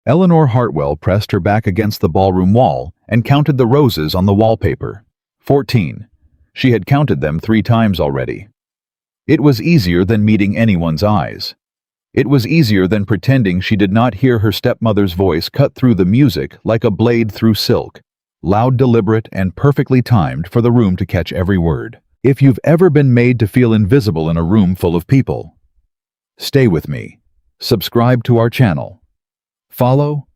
Eleanor Hartwell pressed her back against the ballroom wall and counted the roses on the wallpaper. 14. She had counted them 3 times already. It was easier than meeting anyone's eyes. It was easier than pretending she did not hear her stepmother's voice cut through the music like a blade through silk, loud, deliberate, and perfectly timed for the room to catch every word. If you've ever been made to feel invisible in a room full of people, stay with me. Subscribe to our channel. Follow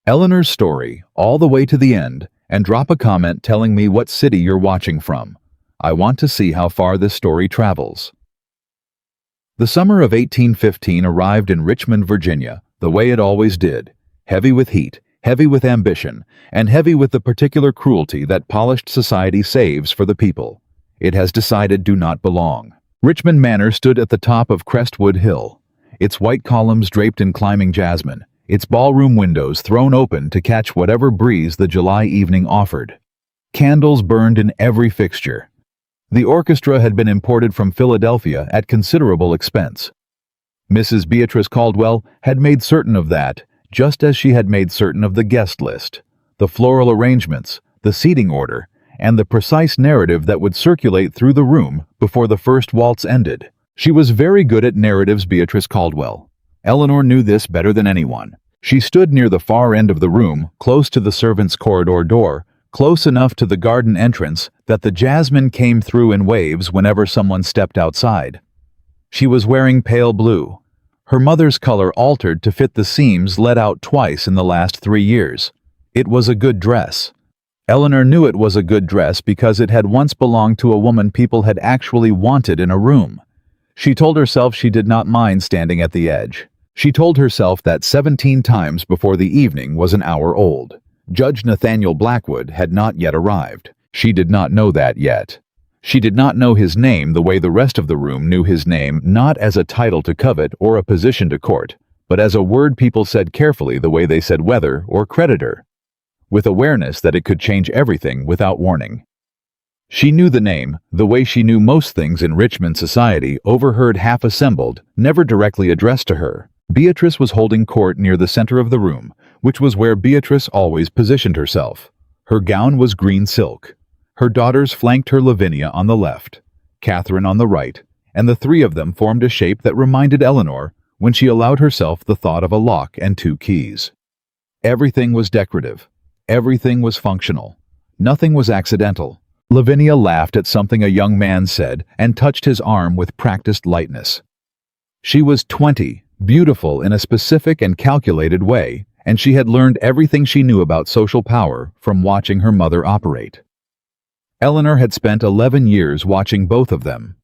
Eleanor's story all the way to the end and drop a comment telling me what city you're watching from. I want to see how far this story travels. The summer of 1815 arrived in Richmond, Virginia, the way it always did, heavy with heat, heavy with ambition, and heavy with the particular cruelty that polished society saves for the people it has decided do not belong. Richmond Manor stood at the top of Crestwood Hill, its white columns draped in climbing jasmine, its ballroom windows thrown open to catch whatever breeze the July evening offered. Candles burned in every fixture. The orchestra had been imported from Philadelphia at considerable expense. Mrs. Beatrice Caldwell had made certain of that, just as she had made certain of the guest list, the floral arrangements, the seating order, and the precise narrative that would circulate through the room before the first waltz ended. She was very good at narratives, Beatrice Caldwell. Eleanor knew this better than anyone. She stood near the far end of the room, close to the servants' corridor door, close enough to the garden entrance that the jasmine came through in waves whenever someone stepped outside. She was wearing pale blue. Her mother's color altered to fit the seams let out twice in the last 3 years. It was a good dress. Eleanor knew it was a good dress because it had once belonged to a woman people had actually wanted in a room. She told herself she did not mind standing at the edge. She told herself that 17 times before the evening was an hour old. Judge Nathaniel Blackwood had not yet arrived. She did not know that yet. She did not know his name the way the rest of the room knew his name, not as a title to covet or a position to court, but as a word people said carefully the way they said weather or creditor, with awareness that it could change everything without warning. She knew the name the way she knew most things in Richmond society, overheard half assembled, never directly addressed to her. Beatrice was holding court near the center of the room, which was where Beatrice always positioned herself. Her gown was green silk. Her daughters flanked her, Lavinia on the left, Catherine on the right, and the 3 of them formed a shape that reminded Eleanor, when she allowed herself the thought of a lock and 2 keys. Everything was decorative. Everything was functional. Nothing was accidental. Lavinia laughed at something a young man said and touched his arm with practiced lightness. She was 20, beautiful in a specific and calculated way, and she had learned everything she knew about social power from watching her mother operate. Eleanor had spent 11 years watching both of them.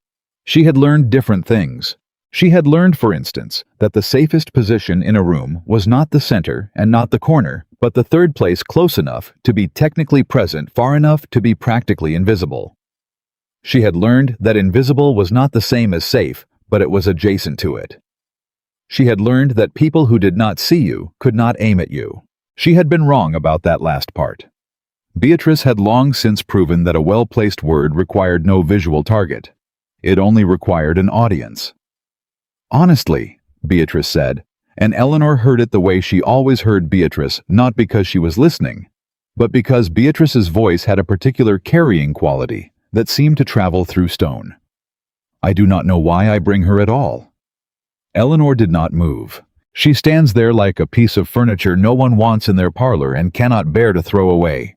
She had learned different things. She had learned, for instance, that the safest position in a room was not the center and not the corner, but the third place close enough to be technically present, far enough to be practically invisible. She had learned that invisible was not the same as safe, but it was adjacent to it. She had learned that people who did not see you could not aim at you. She had been wrong about that last part. Beatrice had long since proven that a well-placed word required no visual target. It only required an audience. Honestly, Beatrice said, and Eleanor heard it the way she always heard Beatrice, not because she was listening, but because Beatrice's voice had a particular carrying quality that seemed to travel through stone. I do not know why I bring her at all. Eleanor did not move. She stands there like a piece of furniture no one wants in their parlor and cannot bear to throw away.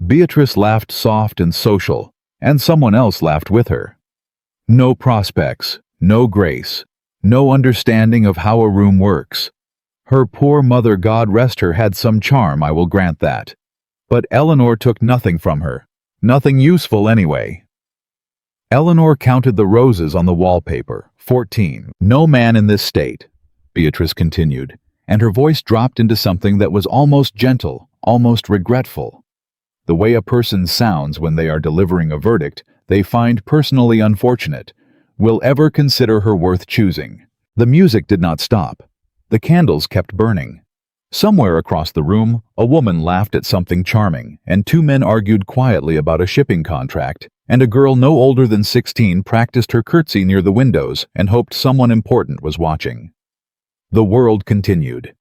Beatrice laughed soft and social, and someone else laughed with her. No prospects, no grace, no understanding of how a room works. Her poor mother, God rest her, had some charm, I will grant that. But Eleanor took nothing from her. Nothing useful anyway. Eleanor counted the roses on the wallpaper. 14. No man in this state, Beatrice continued, and her voice dropped into something that was almost gentle, almost regretful. The way a person sounds when they are delivering a verdict they find personally unfortunate, will ever consider her worth choosing. The music did not stop. The candles kept burning. Somewhere across the room, a woman laughed at something charming, and 2 men argued quietly about a shipping contract, and a girl no older than 16 practiced her curtsy near the windows and hoped someone important was watching. The world continued.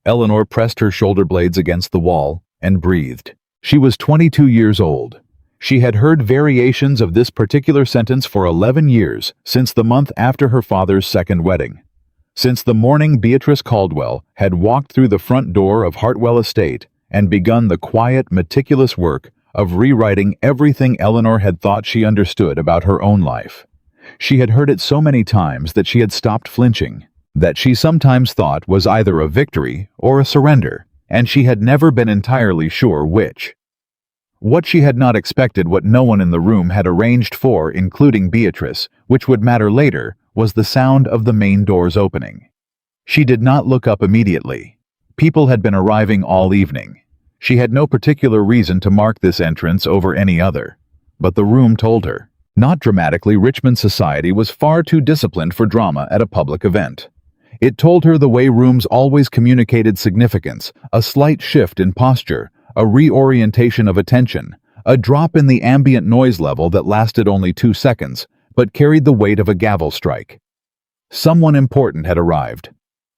Eleanor pressed her shoulder blades against the wall and breathed. She was 22 years old. She had heard variations of this particular sentence for 11 years, since the month after her father's second wedding. Since the morning Beatrice Caldwell had walked through the front door of Hartwell Estate and begun the quiet, meticulous work of rewriting everything Eleanor had thought she understood about her own life. She had heard it so many times that she had stopped flinching, that she sometimes thought was either a victory or a surrender, and she had never been entirely sure which. What she had not expected, what no one in the room had arranged for, including Beatrice, which would matter later, was the sound of the main doors opening. She did not look up immediately. People had been arriving all evening. She had no particular reason to mark this entrance over any other. But the room told her. Not dramatically, Richmond society was far too disciplined for drama at a public event. It told her the way rooms always communicated significance, a slight shift in posture, a reorientation of attention, a drop in the ambient noise level that lasted only 2 seconds, but carried the weight of a gavel strike. Someone important had arrived.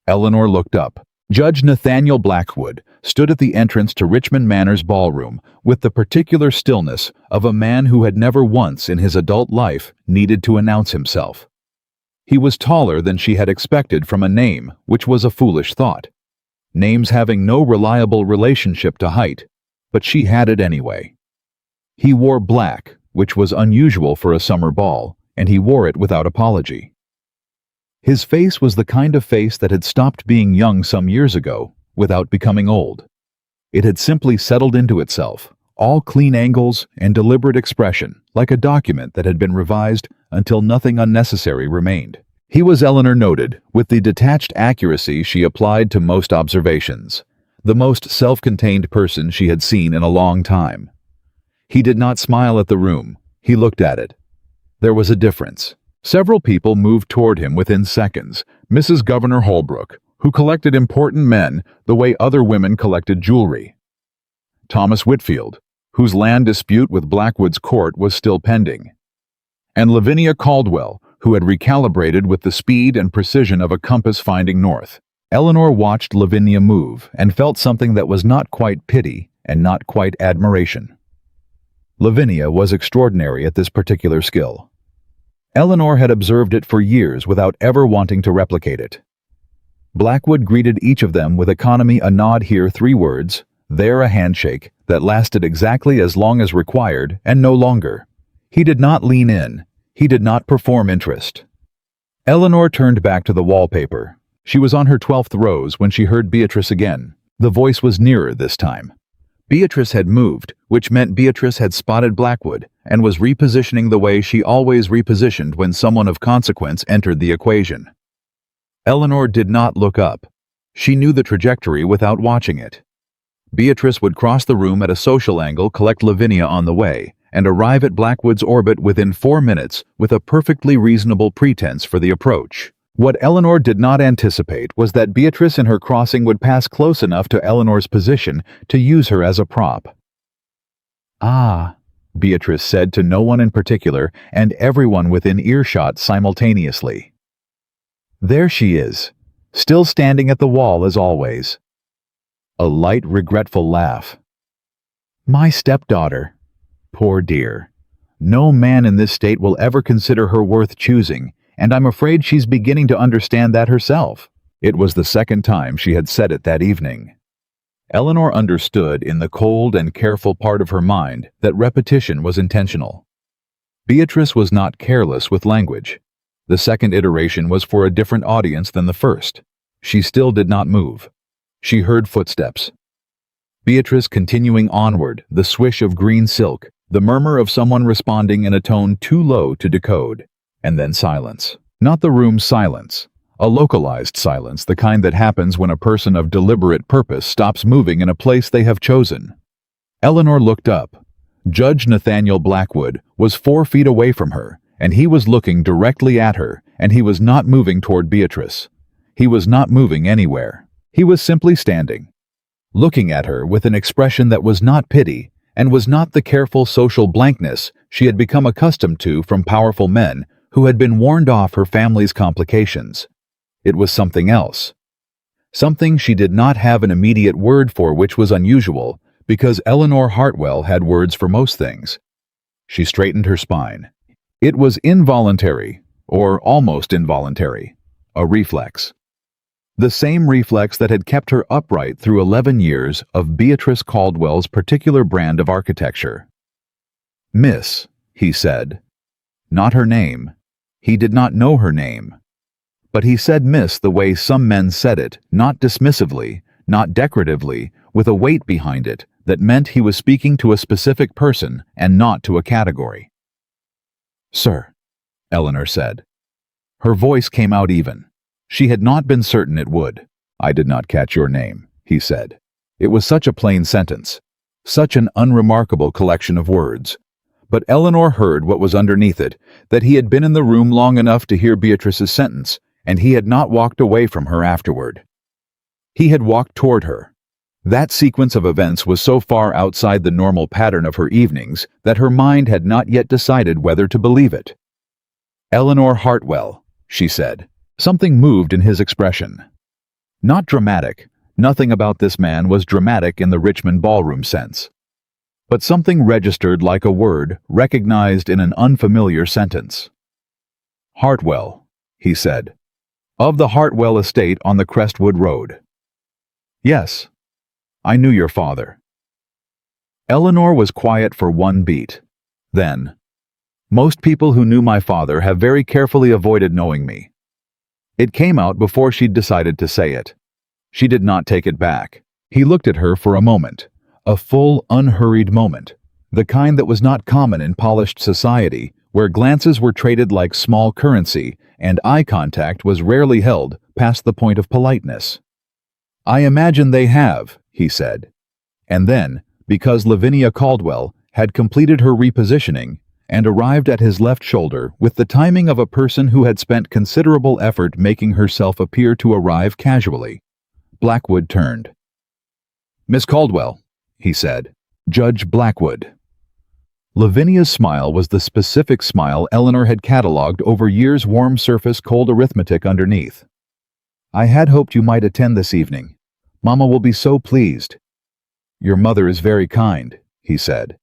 Eleanor looked up. Judge Nathaniel Blackwood stood at the entrance to Richmond Manor's ballroom with the particular stillness of a man who had never once in his adult life needed to announce himself. He was taller than she had expected from a name, which was a foolish thought. Names having no reliable relationship to height, but she had it anyway. He wore black, which was unusual for a summer ball, and he wore it without apology. His face was the kind of face that had stopped being young some years ago, without becoming old. It had simply settled into itself, all clean angles and deliberate expression, like a document that had been revised until nothing unnecessary remained. He was, Eleanor noted, with the detached accuracy she applied to most observations, the most self-contained person she had seen in a long time. He did not smile at the room, he looked at it. There was a difference. Several people moved toward him within seconds. Mrs. Governor Holbrook, who collected important men the way other women collected jewelry. Thomas Whitfield, whose land dispute with Blackwood's court was still pending. And Lavinia Caldwell, who had recalibrated with the speed and precision of a compass finding north. Eleanor watched Lavinia move and felt something that was not quite pity and not quite admiration. Lavinia was extraordinary at this particular skill. Eleanor had observed it for years without ever wanting to replicate it. Blackwood greeted each of them with economy, a nod here, 3 words, there a handshake that lasted exactly as long as required and no longer. He did not lean in. He did not perform interest. Eleanor turned back to the wallpaper. She was on her 12th rose when she heard Beatrice again. The voice was nearer this time. Beatrice had moved, which meant Beatrice had spotted Blackwood and was repositioning the way she always repositioned when someone of consequence entered the equation. Eleanor did not look up. She knew the trajectory without watching it. Beatrice would cross the room at a social angle, collect Lavinia on the way, and arrive at Blackwood's orbit within 4 minutes with a perfectly reasonable pretense for the approach. What Eleanor did not anticipate was that Beatrice in her crossing would pass close enough to Eleanor's position to use her as a prop. "Ah," Beatrice said to no one in particular and everyone within earshot simultaneously. "There she is, still standing at the wall as always." A light, regretful laugh. "My stepdaughter. Poor dear. No man in this state will ever consider her worth choosing, and I'm afraid she's beginning to understand that herself." It was the second time she had said it that evening. Eleanor understood in the cold and careful part of her mind that repetition was intentional. Beatrice was not careless with language. The second iteration was for a different audience than the first. She still did not move. She heard footsteps. Beatrice continuing onward, the swish of green silk, the murmur of someone responding in a tone too low to decode. And then silence. Not the room's silence. A localized silence, the kind that happens when a person of deliberate purpose stops moving in a place they have chosen. Eleanor looked up. Judge Nathaniel Blackwood was 4 feet away from her, and he was looking directly at her, and he was not moving toward Beatrice. He was not moving anywhere. He was simply standing, looking at her with an expression that was not pity, and was not the careful social blankness she had become accustomed to from powerful men who had been warned off her family's complications. It was something else. something she did not have an immediate word for, which was unusual, because Eleanor Hartwell had words for most things. She straightened her spine. It was involuntary, or almost involuntary, a reflex. The same reflex that had kept her upright through 11 years of Beatrice Caldwell's particular brand of architecture. "Miss," he said. Not her name. He did not know her name. But he said miss the way some men said it, not dismissively, not decoratively, with a weight behind it that meant he was speaking to a specific person and not to a category. "Sir," Eleanor said. Her voice came out even. She had not been certain it would. "I did not catch your name," he said. It was such a plain sentence, such an unremarkable collection of words. But Eleanor heard what was underneath it, that he had been in the room long enough to hear Beatrice's sentence, and he had not walked away from her afterward. He had walked toward her. That sequence of events was so far outside the normal pattern of her evenings that her mind had not yet decided whether to believe it. "Eleanor Hartwell," she said. Something moved in his expression. Not dramatic. Nothing about this man was dramatic in the Richmond ballroom sense. But something registered like a word recognized in an unfamiliar sentence. "Hartwell," he said. "Of the Hartwell estate on the Crestwood Road." "Yes. I knew your father." Eleanor was quiet for one beat. Then, "Most people who knew my father have very carefully avoided knowing me." It came out before she'd decided to say it. She did not take it back. He looked at her for a moment, a full, unhurried moment, the kind that was not common in polished society, where glances were traded like small currency and eye contact was rarely held past the point of politeness. "I imagine they have," he said. And then, because Lavinia Caldwell had completed her repositioning and arrived at his left shoulder with the timing of a person who had spent considerable effort making herself appear to arrive casually, Blackwood turned. "Miss Caldwell," he said. "Judge Blackwood." Lavinia's smile was the specific smile Eleanor had catalogued over years' warm surface cold arithmetic underneath. "I had hoped you might attend this evening. Mama will be so pleased." "Your mother is very kind," he said.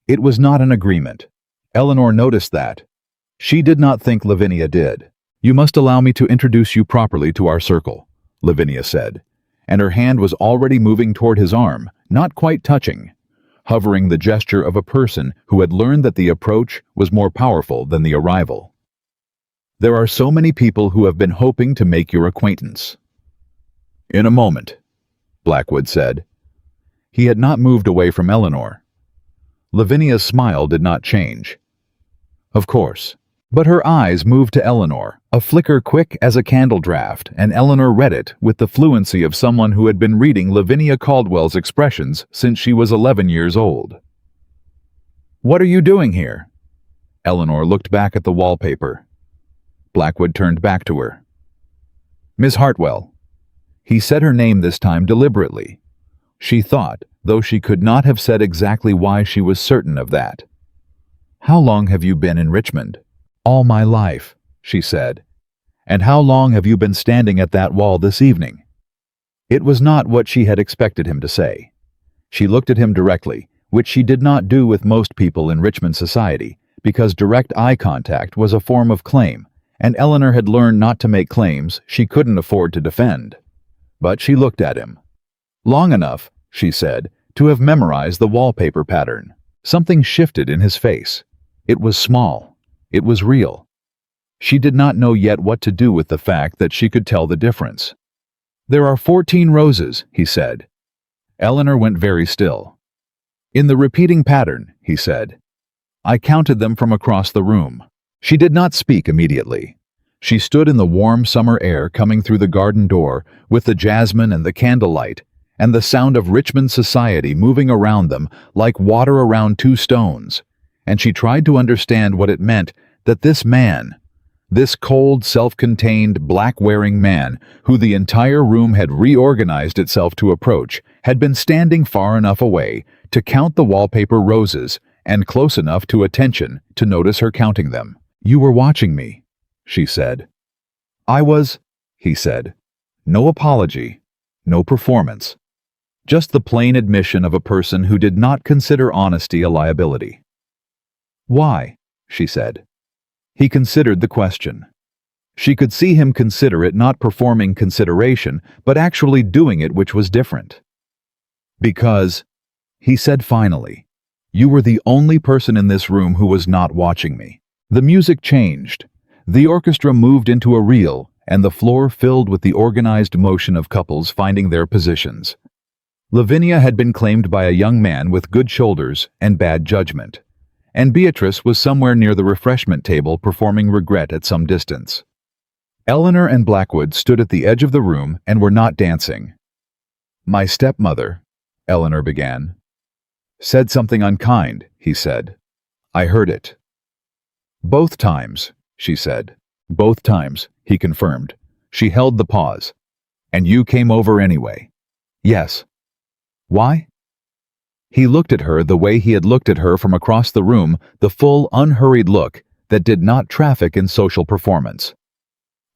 It was not an agreement. Eleanor noticed that. She did not think Lavinia did. "You must allow me to introduce you properly to our circle," Lavinia said, and her hand was already moving toward his arm, not quite touching, hovering the gesture of a person who had learned that the approach was more powerful than the arrival. "There are so many people who have been hoping to make your acquaintance." "In a moment," Blackwood said. He had not moved away from Eleanor. Lavinia's smile did not change. "Of course." But her eyes moved to Eleanor, a flicker quick as a candle draft, and Eleanor read it with the fluency of someone who had been reading Lavinia Caldwell's expressions since she was 11 years old. "What are you doing here?" Eleanor looked back at the wallpaper. Blackwood turned back to her. "Miss Hartwell." He said her name this time deliberately. She thought, though she could not have said exactly why she was certain of that. "How long have you been in Richmond?" "All my life," she said. "And how long have you been standing at that wall this evening?" It was not what she had expected him to say. She looked at him directly, which she did not do with most people in Richmond society, because direct eye contact was a form of claim, and Eleanor had learned not to make claims she couldn't afford to defend. But she looked at him. Long enough, she said, to have memorized the wallpaper pattern. Something shifted in his face. It was small. It was real. She did not know yet what to do with the fact that she could tell the difference. "There are 14 roses," he said. Eleanor went very still. "In the repeating pattern," he said. "I counted them from across the room." She did not speak immediately. She stood in the warm summer air coming through the garden door with the jasmine and the candlelight and the sound of Richmond society moving around them like water around two stones, and she tried to understand what it meant that this man, this cold, self-contained, black-wearing man, who the entire room had reorganized itself to approach, had been standing far enough away to count the wallpaper roses and close enough to attention to notice her counting them. "You were watching me," she said. "I was," he said. No apology, no performance. Just the plain admission of a person who did not consider honesty a liability. "Why?" she said. He considered the question. She could see him consider it not performing consideration, but actually doing it, which was different. "Because," he said finally, "you were the only person in this room who was not watching me." The music changed. The orchestra moved into a reel, and the floor filled with the organized motion of couples finding their positions. Lavinia had been claimed by a young man with good shoulders and bad judgment, and Beatrice was somewhere near the refreshment table performing regret at some distance. Eleanor and Blackwood stood at the edge of the room and were not dancing. "My stepmother," Eleanor began, "said something unkind," he said. "I heard it." "Both times," she said. "Both times," he confirmed. She held the pause. "And you came over anyway?" "Yes." "Why?" He looked at her the way he had looked at her from across the room, the full, unhurried look that did not traffic in social performance.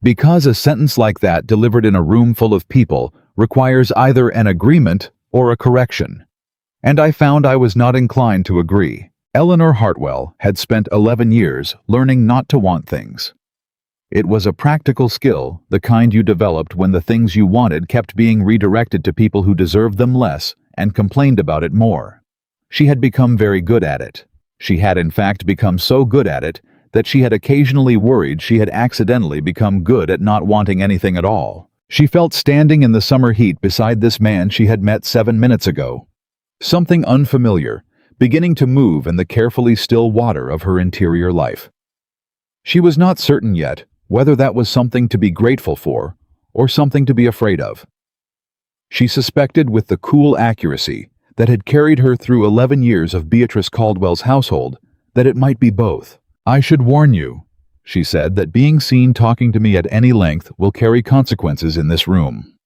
Because a sentence like that delivered in a room full of people requires either an agreement or a correction. And I found I was not inclined to agree. Eleanor Hartwell had spent 11 years learning not to want things. It was a practical skill, the kind you developed when the things you wanted kept being redirected to people who deserved them less and complained about it more. She had become very good at it. She had in fact become so good at it that she had occasionally worried she had accidentally become good at not wanting anything at all. She felt standing in the summer heat beside this man she had met 7 minutes ago. Something unfamiliar, beginning to move in the carefully still water of her interior life. She was not certain yet whether that was something to be grateful for or something to be afraid of. She suspected with the cool accuracy that had carried her through 11 years of Beatrice Caldwell's household that it might be both. "I should warn you," she said, "that being seen talking to me at any length will carry consequences in this room."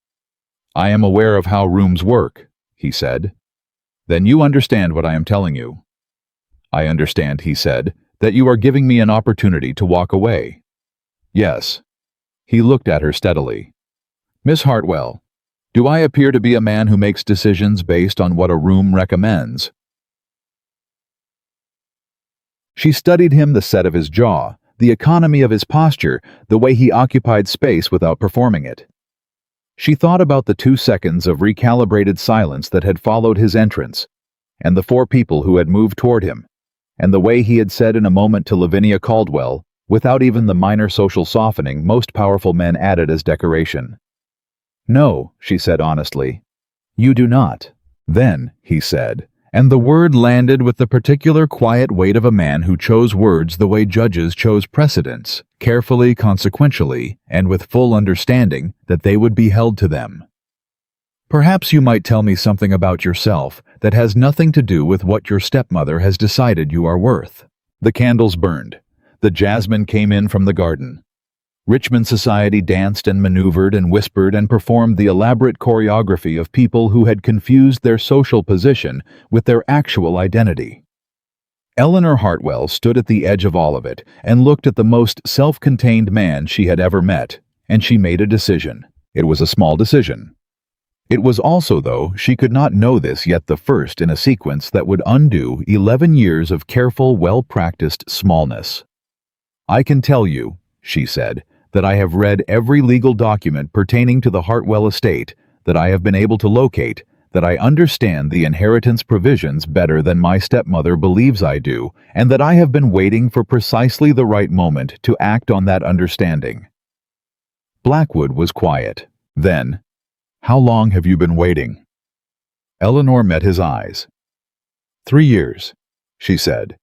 "I am aware of how rooms work," he said. "Then you understand what I am telling you." "I understand," he said, "that you are giving me an opportunity to walk away." "Yes." He looked at her steadily. "Miss Hartwell, do I appear to be a man who makes decisions based on what a room recommends?" She studied him, the set of his jaw, the economy of his posture, the way he occupied space without performing it. She thought about the 2 seconds of recalibrated silence that had followed his entrance, and the 4 people who had moved toward him, and the way he had said in a moment to Lavinia Caldwell, without even the minor social softening most powerful men added as decoration. "No," she said honestly. "You do not." "Then," he said, and the word landed with the particular quiet weight of a man who chose words the way judges chose precedents, carefully, consequentially, and with full understanding that they would be held to them. "Perhaps you might tell me something about yourself that has nothing to do with what your stepmother has decided you are worth." The candles burned. The jasmine came in from the garden. Richmond society danced and maneuvered and whispered and performed the elaborate choreography of people who had confused their social position with their actual identity. Eleanor Hartwell stood at the edge of all of it and looked at the most self-contained man she had ever met, and she made a decision. It was a small decision. It was also, though she could not know this yet, the first in a sequence that would undo 11 years of careful, well-practiced smallness. "I can tell you," she said, "that I have read every legal document pertaining to the Hartwell estate, that I have been able to locate, that I understand the inheritance provisions better than my stepmother believes I do, and that I have been waiting for precisely the right moment to act on that understanding." Blackwood was quiet. Then, "How long have you been waiting?" Eleanor met his eyes. 3 years, she said.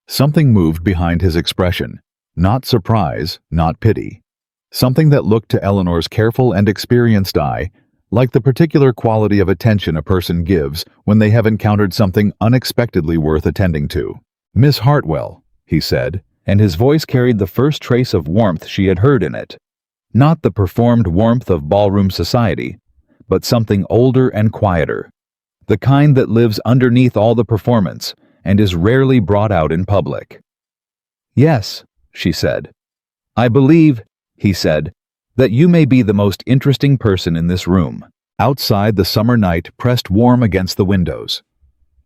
Something moved behind his expression. Not surprise, not pity. Something that looked to Eleanor's careful and experienced eye like the particular quality of attention a person gives when they have encountered something unexpectedly worth attending to. "Miss Hartwell," he said, and his voice carried the first trace of warmth she had heard in it. Not the performed warmth of ballroom society, but something older and quieter. The kind that lives underneath all the performance and is rarely brought out in public. "Yes," she said. "I believe," he said, "that you may be the most interesting person in this room." Outside, the summer night pressed warm against the windows.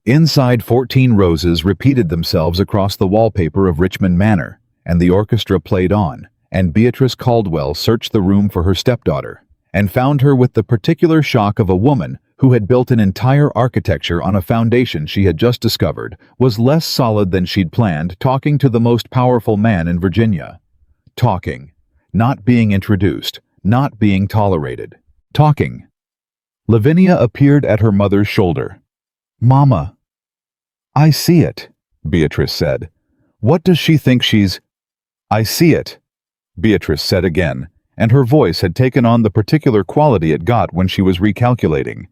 Inside, 14 roses repeated themselves across the wallpaper of Richmond Manor, and the orchestra played on, and Beatrice Caldwell searched the room for her stepdaughter, and found her with the particular shock of a woman who had built an entire architecture on a foundation she had just discovered was less solid than she'd planned, talking to the most powerful man in Virginia. Talking. Not being introduced. Not being tolerated. Talking. Lavinia appeared at her mother's shoulder. "Mama." "I see it," Beatrice said. "What does she think she's—" "I see it," Beatrice said again, and her voice had taken on the particular quality it got when she was recalculating.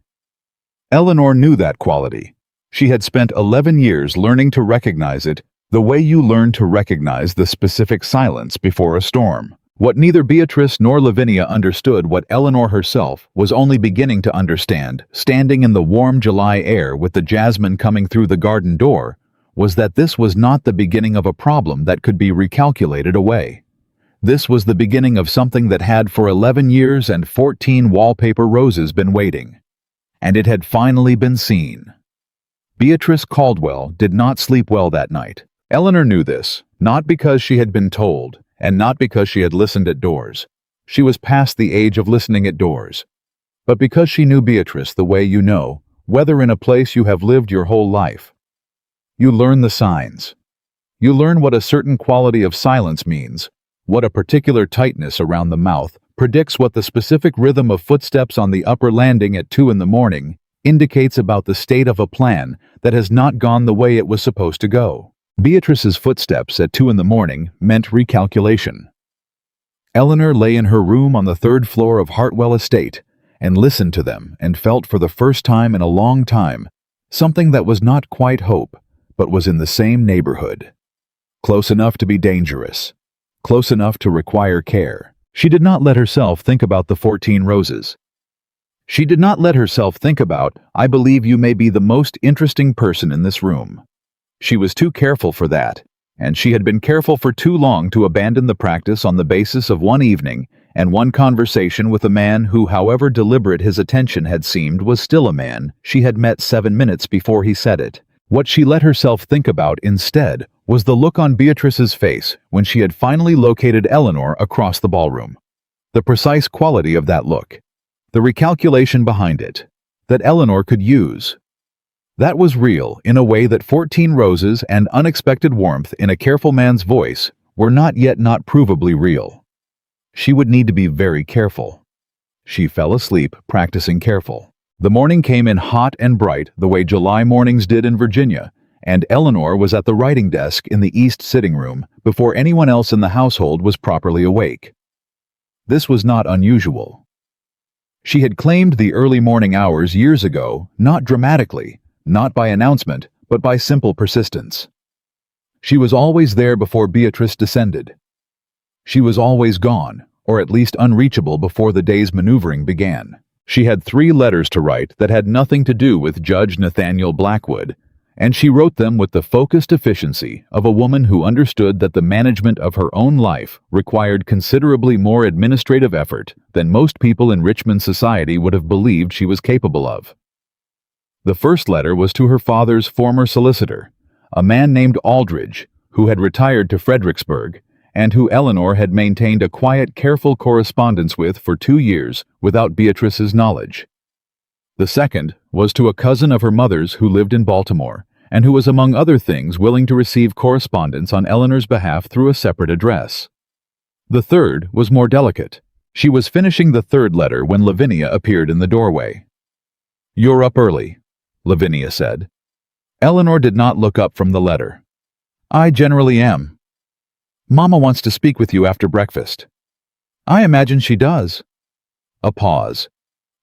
Eleanor knew that quality. She had spent 11 years learning to recognize it, the way you learn to recognize the specific silence before a storm. What neither Beatrice nor Lavinia understood, what Eleanor herself was only beginning to understand, standing in the warm July air with the jasmine coming through the garden door, was that this was not the beginning of a problem that could be recalculated away. This was the beginning of something that had for 11 years and 14 wallpaper roses been waiting. And it had finally been seen. Beatrice Caldwell did not sleep well that night. Eleanor knew this, not because she had been told, and not because she had listened at doors. She was past the age of listening at doors. But because she knew Beatrice the way you know, whether in a place you have lived your whole life. You learn the signs. You learn what a certain quality of silence means, what a particular tightness around the mouth predicts, what the specific rhythm of footsteps on the upper landing at 2 in the morning indicates about the state of a plan that has not gone the way it was supposed to go. Beatrice's footsteps at 2 in the morning meant recalculation. Eleanor lay in her room on the 3rd floor of Hartwell Estate and listened to them and felt for the first time in a long time something that was not quite hope, but was in the same neighborhood. Close enough to be dangerous. Close enough to require care. She did not let herself think about the 14 roses. She did not let herself think about, "I believe you may be the most interesting person in this room." She was too careful for that, and she had been careful for too long to abandon the practice on the basis of one evening and one conversation with a man who, however deliberate his attention had seemed, was still a man she had met 7 minutes before he said it. What she let herself think about instead was the look on Beatrice's face when she had finally located Eleanor across the ballroom. The precise quality of that look. The recalculation behind it. That Eleanor could use. That was real in a way that 14 roses and unexpected warmth in a careful man's voice were not yet not provably real. She would need to be very careful. She fell asleep practicing careful. The morning came in hot and bright the way July mornings did in Virginia, and Eleanor was at the writing desk in the east sitting room before anyone else in the household was properly awake. This was not unusual. She had claimed the early morning hours years ago, not dramatically, not by announcement, but by simple persistence. She was always there before Beatrice descended. She was always gone, or at least unreachable before the day's maneuvering began. She had 3 letters to write that had nothing to do with Judge Nathaniel Blackwood, and she wrote them with the focused efficiency of a woman who understood that the management of her own life required considerably more administrative effort than most people in Richmond society would have believed she was capable of. The first letter was to her father's former solicitor, a man named Aldridge, who had retired to Fredericksburg, and who Eleanor had maintained a quiet, careful correspondence with for 2 years without Beatrice's knowledge. The second was to a cousin of her mother's who lived in Baltimore, and who was among other things willing to receive correspondence on Eleanor's behalf through a separate address. The third was more delicate. She was finishing the third letter when Lavinia appeared in the doorway. "You're up early," Lavinia said. Eleanor did not look up from the letter. "I generally am. Mama wants to speak with you after breakfast." "I imagine she does." A pause.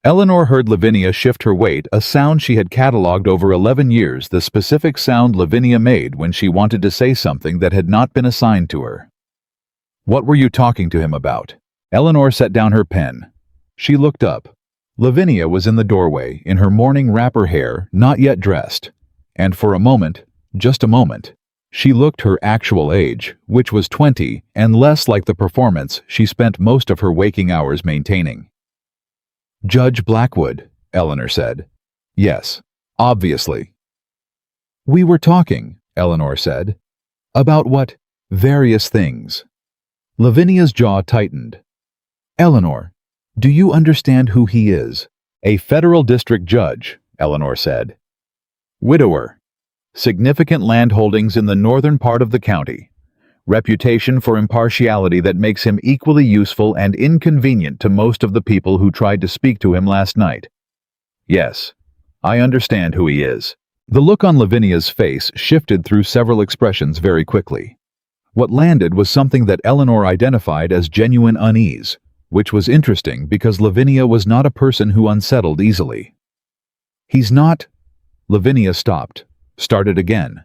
Eleanor heard Lavinia shift her weight, a sound she had catalogued over 11 years, the specific sound Lavinia made when she wanted to say something that had not been assigned to her. "What were you talking to him about?" Eleanor set down her pen. She looked up. Lavinia was in the doorway, in her morning wrapper hair, not yet dressed, and for a moment, just a moment, she looked her actual age, which was 20, and less like the performance she spent most of her waking hours maintaining. "Judge Blackwood," Eleanor said. Yes, obviously. We were talking, Eleanor said. About what? Various things. Lavinia's jaw tightened. Eleanor, do you understand who he is? A federal district judge, Eleanor said. Widower. Significant landholdings in the northern part of the county. Reputation for impartiality that makes him equally useful and inconvenient to most of the people who tried to speak to him last night. Yes, I understand who he is. The look on Lavinia's face shifted through several expressions very quickly. What landed was something that Eleanor identified as genuine unease, which was interesting because Lavinia was not a person who unsettled easily. He's not... Lavinia stopped, started again.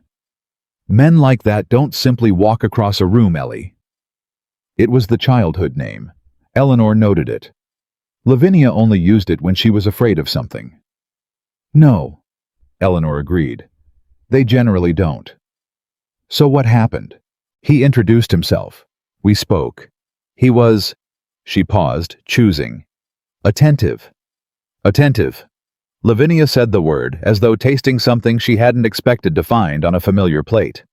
Men like that don't simply walk across a room, Ellie. It was the childhood name. Eleanor noted it. Lavinia only used it when she was afraid of something. No, Eleanor agreed. They generally don't. So what happened? He introduced himself. We spoke. He was... She paused, choosing. Attentive. Attentive. Lavinia said the word as though tasting something she hadn't expected to find on a familiar plate.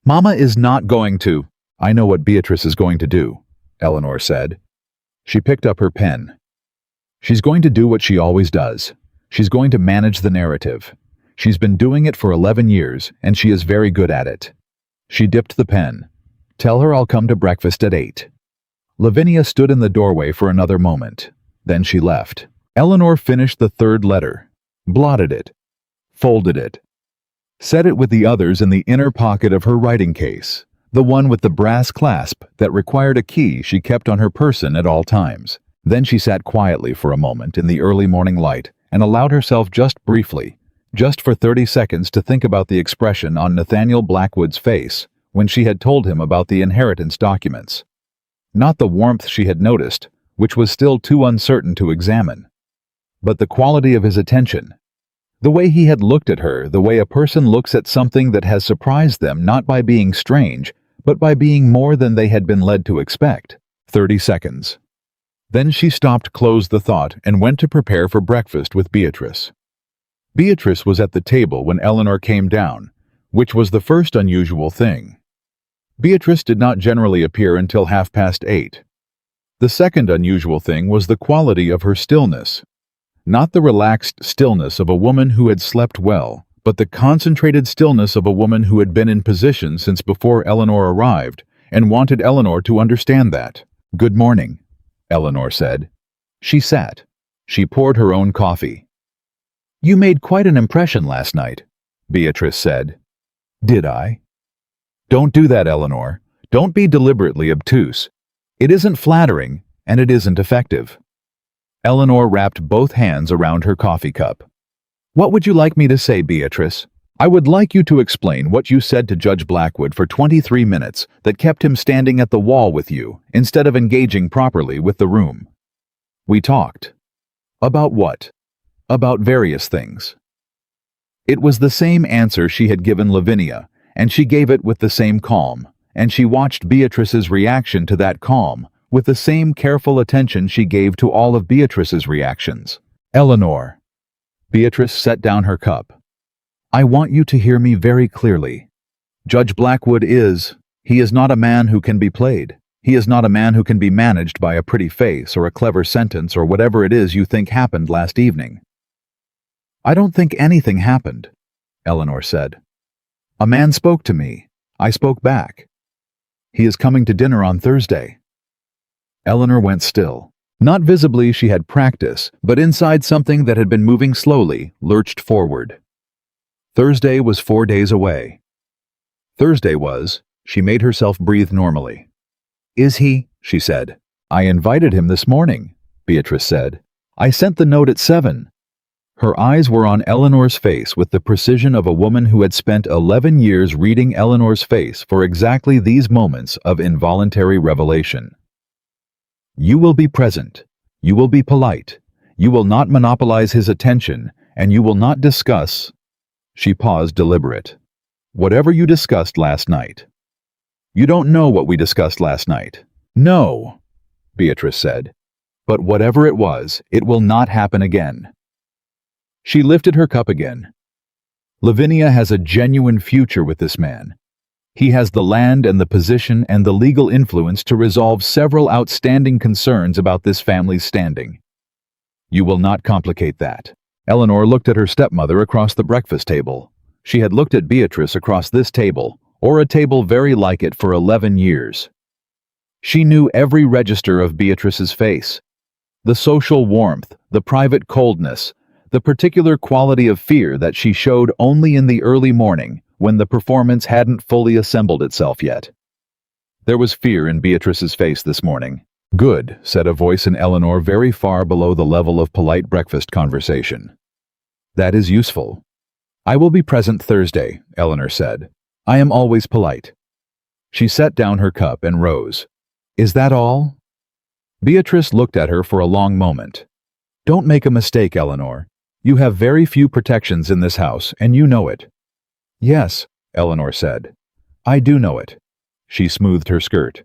Mama is not going to... I know what Beatrice is going to do, Eleanor said. She picked up her pen. She's going to do what she always does. She's going to manage the narrative. She's been doing it for 11 years, and she is very good at it. She dipped the pen. Tell her I'll come to breakfast at 8. Lavinia stood in the doorway for another moment. Then she left. Eleanor finished the third letter, blotted it, folded it, set it with the others in the inner pocket of her writing case, the one with the brass clasp that required a key she kept on her person at all times. Then she sat quietly for a moment in the early morning light and allowed herself just briefly, just for 30 seconds, to think about the expression on Nathaniel Blackwood's face when she had told him about the inheritance documents. Not the warmth she had noticed, which was still too uncertain to examine, but the quality of his attention. The way he had looked at her, the way a person looks at something that has surprised them not by being strange, but by being more than they had been led to expect. 30 seconds. Then she stopped, closed the thought, and went to prepare for breakfast with Beatrice. Beatrice was at the table when Eleanor came down, which was the first unusual thing. Beatrice did not generally appear until 8:30. The second unusual thing was the quality of her stillness. Not the relaxed stillness of a woman who had slept well, but the concentrated stillness of a woman who had been in position since before Eleanor arrived and wanted Eleanor to understand that. Good morning, Eleanor said. She sat. She poured her own coffee. You made quite an impression last night, Beatrice said. Did I? Don't do that, Eleanor. Don't be deliberately obtuse. It isn't flattering, and it isn't effective. Eleanor wrapped both hands around her coffee cup. What would you like me to say, Beatrice? I would like you to explain what you said to Judge Blackwood for 23 minutes that kept him standing at the wall with you instead of engaging properly with the room. We talked. About what? About various things. It was the same answer she had given Lavinia, and she gave it with the same calm, and she watched Beatrice's reaction to that calm with the same careful attention she gave to all of Beatrice's reactions. Eleanor. Beatrice set down her cup. I want you to hear me very clearly. Judge Blackwood he is not a man who can be played. He is not a man who can be managed by a pretty face or a clever sentence or whatever it is you think happened last evening. I don't think anything happened, Eleanor said. A man spoke to me. I spoke back. He is coming to dinner on Thursday. Eleanor went still. Not visibly she had practice, but inside something that had been moving slowly lurched forward. Thursday was 4 days away. Thursday was, she made herself breathe normally. Is he? She said. I invited him this morning, Beatrice said. I sent the note at 7. Her eyes were on Eleanor's face with the precision of a woman who had spent 11 years reading Eleanor's face for exactly these moments of involuntary revelation. You will be present. You will be polite. You will not monopolize his attention, and you will not discuss... She paused, deliberate. Whatever you discussed last night. You don't know what we discussed last night. No, Beatrice said. But whatever it was, it will not happen again. She lifted her cup again. Lavinia has a genuine future with this man. He has the land and the position and the legal influence to resolve several outstanding concerns about this family's standing. You will not complicate that. Eleanor looked at her stepmother across the breakfast table. She had looked at Beatrice across this table, or a table very like it, for 11 years. She knew every register of Beatrice's face. The social warmth, the private coldness, the particular quality of fear that she showed only in the early morning when the performance hadn't fully assembled itself yet. There was fear in Beatrice's face this morning. "Good," said a voice in Eleanor very far below the level of polite breakfast conversation. "That is useful." "I will be present Thursday," Eleanor said. "I am always polite." She set down her cup and rose. "Is that all?" Beatrice looked at her for a long moment. "Don't make a mistake, Eleanor. You have very few protections in this house, and you know it." "Yes," Eleanor said. "I do know it." She smoothed her skirt.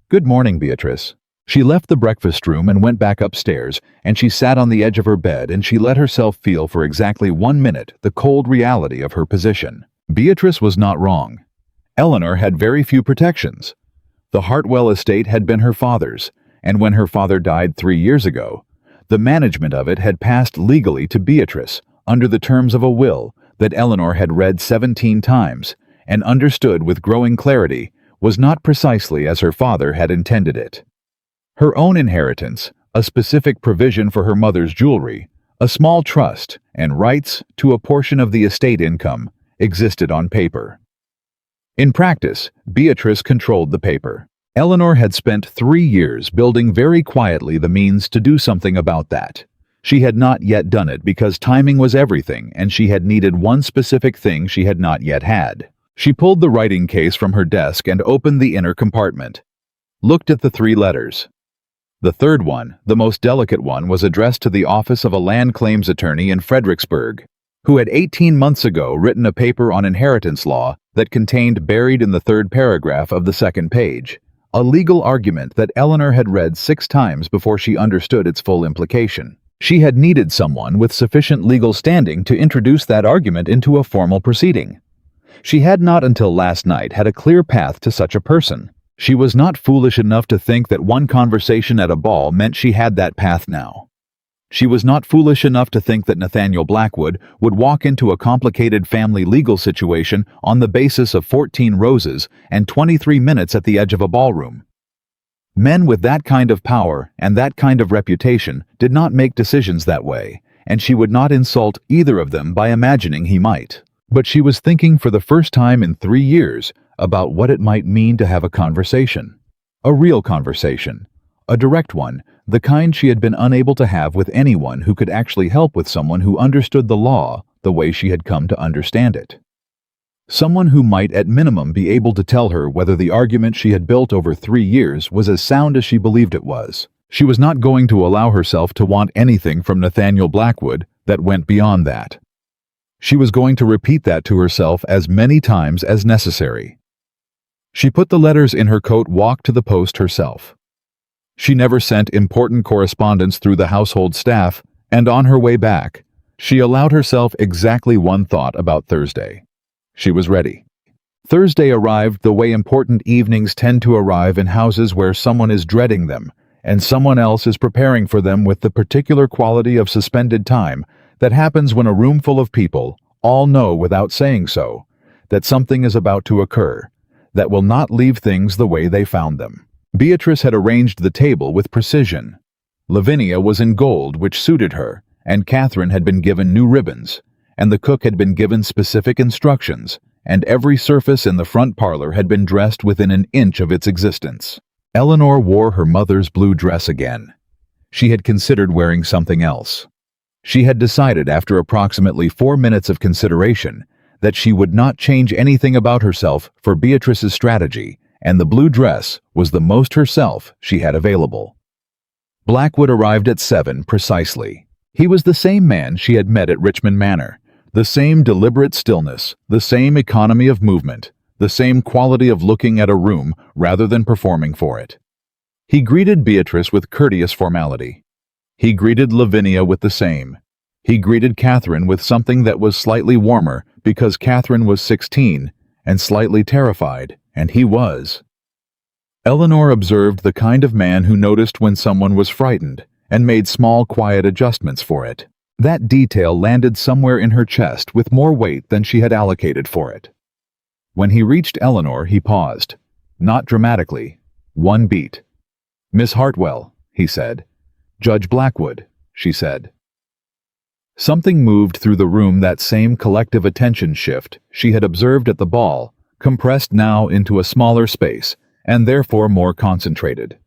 "Good morning, Beatrice." She left the breakfast room and went back upstairs, and she sat on the edge of her bed and she let herself feel for exactly 1 minute the cold reality of her position. Beatrice was not wrong. Eleanor had very few protections. The Hartwell estate had been her father's, and when her father died 3 years ago, the management of it had passed legally to Beatrice under the terms of a will that Eleanor had read 17 times and understood with growing clarity was not precisely as her father had intended it. Her own inheritance, a specific provision for her mother's jewelry, a small trust, and rights to a portion of the estate income existed on paper. In practice, Beatrice controlled the paper. Eleanor had spent 3 years building very quietly the means to do something about that. She had not yet done it because timing was everything, and she had needed one specific thing she had not yet had. She pulled the writing case from her desk and opened the inner compartment. Looked at the 3 letters. The third one, the most delicate one, was addressed to the office of a land claims attorney in Fredericksburg, who had 18 months ago written a paper on inheritance law that contained, buried in the 3rd paragraph of the 2nd page, a legal argument that Eleanor had read 6 times before she understood its full implication. She had needed someone with sufficient legal standing to introduce that argument into a formal proceeding. She had not until last night had a clear path to such a person. She was not foolish enough to think that one conversation at a ball meant she had that path now. She was not foolish enough to think that Nathaniel Blackwood would walk into a complicated family legal situation on the basis of 14 roses and 23 minutes at the edge of a ballroom. Men with that kind of power and that kind of reputation did not make decisions that way, and she would not insult either of them by imagining he might. But she was thinking for the first time in 3 years about what it might mean to have a conversation. A real conversation. A direct one, the kind she had been unable to have with anyone who could actually help with someone who understood the law the way she had come to understand it. Someone who might at minimum be able to tell her whether the argument she had built over 3 years was as sound as she believed it was. She was not going to allow herself to want anything from Nathaniel Blackwood that went beyond that. She was going to repeat that to herself as many times as necessary. She put the letters in her coat, walked to the post herself. She never sent important correspondence through the household staff, and on her way back, she allowed herself exactly one thought about Thursday. She was ready. Thursday arrived the way important evenings tend to arrive in houses where someone is dreading them, and someone else is preparing for them with the particular quality of suspended time that happens when a room full of people all know without saying so that something is about to occur that will not leave things the way they found them. Beatrice had arranged the table with precision. Lavinia was in gold, which suited her, and Catherine had been given new ribbons, and the cook had been given specific instructions, and every surface in the front parlor had been dressed within an inch of its existence. Eleanor wore her mother's blue dress again. She had considered wearing something else. She had decided after approximately 4 minutes of consideration that she would not change anything about herself for Beatrice's strategy, and the blue dress was the most herself she had available. Blackwood arrived at 7 precisely. He was the same man she had met at Richmond Manor, the same deliberate stillness, the same economy of movement, the same quality of looking at a room rather than performing for it. He greeted Beatrice with courteous formality. He greeted Lavinia with the same. He greeted Catherine with something that was slightly warmer because Catherine was 16 and slightly terrified, and he was. Eleanor observed the kind of man who noticed when someone was frightened and made small, quiet adjustments for it. That detail landed somewhere in her chest with more weight than she had allocated for it. When he reached Eleanor, he paused. Not dramatically. One beat. "Miss Hartwell," he said. "Judge Blackwood," she said. Something moved through the room, that same collective attention shift she had observed at the ball, compressed now into a smaller space, and therefore more concentrated.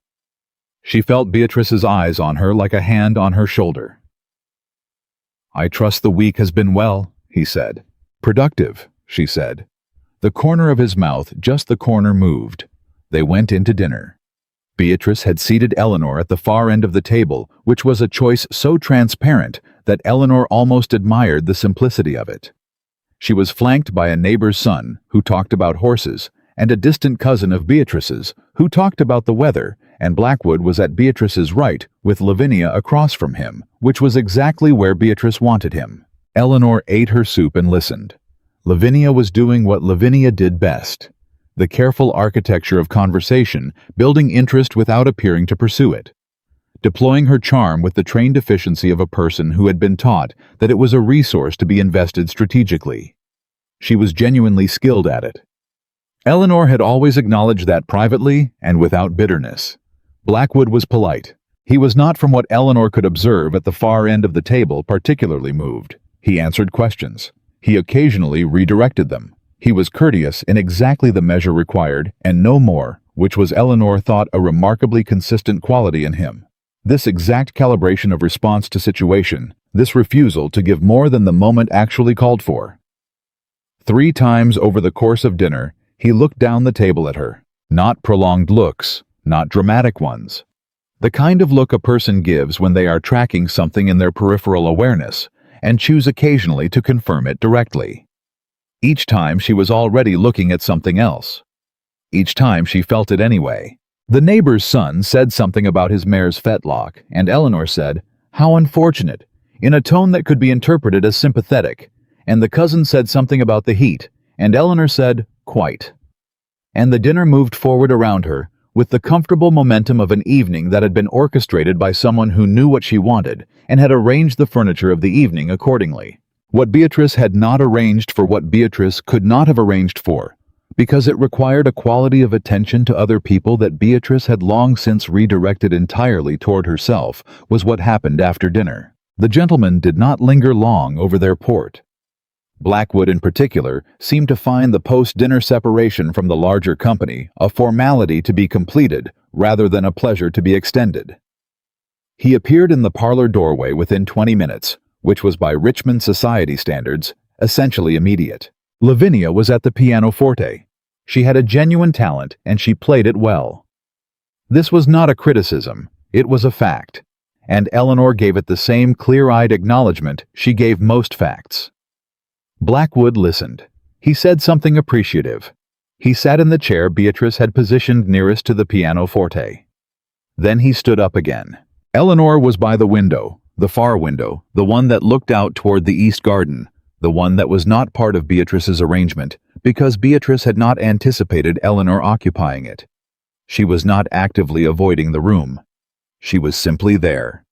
She felt Beatrice's eyes on her like a hand on her shoulder. "I trust the week has been well," he said. "Productive," she said. The corner of his mouth, just the corner, moved. They went into dinner. Beatrice had seated Eleanor at the far end of the table, which was a choice so transparent that Eleanor almost admired the simplicity of it. She was flanked by a neighbor's son, who talked about horses, and a distant cousin of Beatrice's, who talked about the weather, and Blackwood was at Beatrice's right, with Lavinia across from him, which was exactly where Beatrice wanted him. Eleanor ate her soup and listened. Lavinia was doing what Lavinia did best: the careful architecture of conversation, building interest without appearing to pursue it. Deploying her charm with the trained efficiency of a person who had been taught that it was a resource to be invested strategically. She was genuinely skilled at it. Eleanor had always acknowledged that privately and without bitterness. Blackwood was polite. He was not, from what Eleanor could observe at the far end of the table, particularly moved. He answered questions. He occasionally redirected them. He was courteous in exactly the measure required, and no more, which was, Eleanor thought, a remarkably consistent quality in him. This exact calibration of response to situation, this refusal to give more than the moment actually called for. 3 times over the course of dinner, he looked down the table at her. Not prolonged looks, not dramatic ones. The kind of look a person gives when they are tracking something in their peripheral awareness, and choose occasionally to confirm it directly. Each time she was already looking at something else. Each time she felt it anyway. The neighbor's son said something about his mare's fetlock, and Eleanor said, "How unfortunate," in a tone that could be interpreted as sympathetic, and the cousin said something about the heat, and Eleanor said, "Quite." And the dinner moved forward around her, with the comfortable momentum of an evening that had been orchestrated by someone who knew what she wanted and had arranged the furniture of the evening accordingly. What Beatrice had not arranged for, what Beatrice could not have arranged for, because it required a quality of attention to other people that Beatrice had long since redirected entirely toward herself, was what happened after dinner. The gentlemen did not linger long over their port. Blackwood, in particular, seemed to find the post-dinner separation from the larger company a formality to be completed rather than a pleasure to be extended. He appeared in the parlor doorway within 20 minutes, which was by Richmond society standards essentially immediate. Lavinia was at the pianoforte. She had a genuine talent, and she played it well. This was not a criticism, it was a fact, and Eleanor gave it the same clear-eyed acknowledgement she gave most facts. Blackwood listened. He said something appreciative. He sat in the chair Beatrice had positioned nearest to the pianoforte. Then he stood up again. Eleanor was by the window, the far window, the one that looked out toward the east garden, the one that was not part of Beatrice's arrangement, because Beatrice had not anticipated Eleanor occupying it. She was not actively avoiding the room. She was simply there.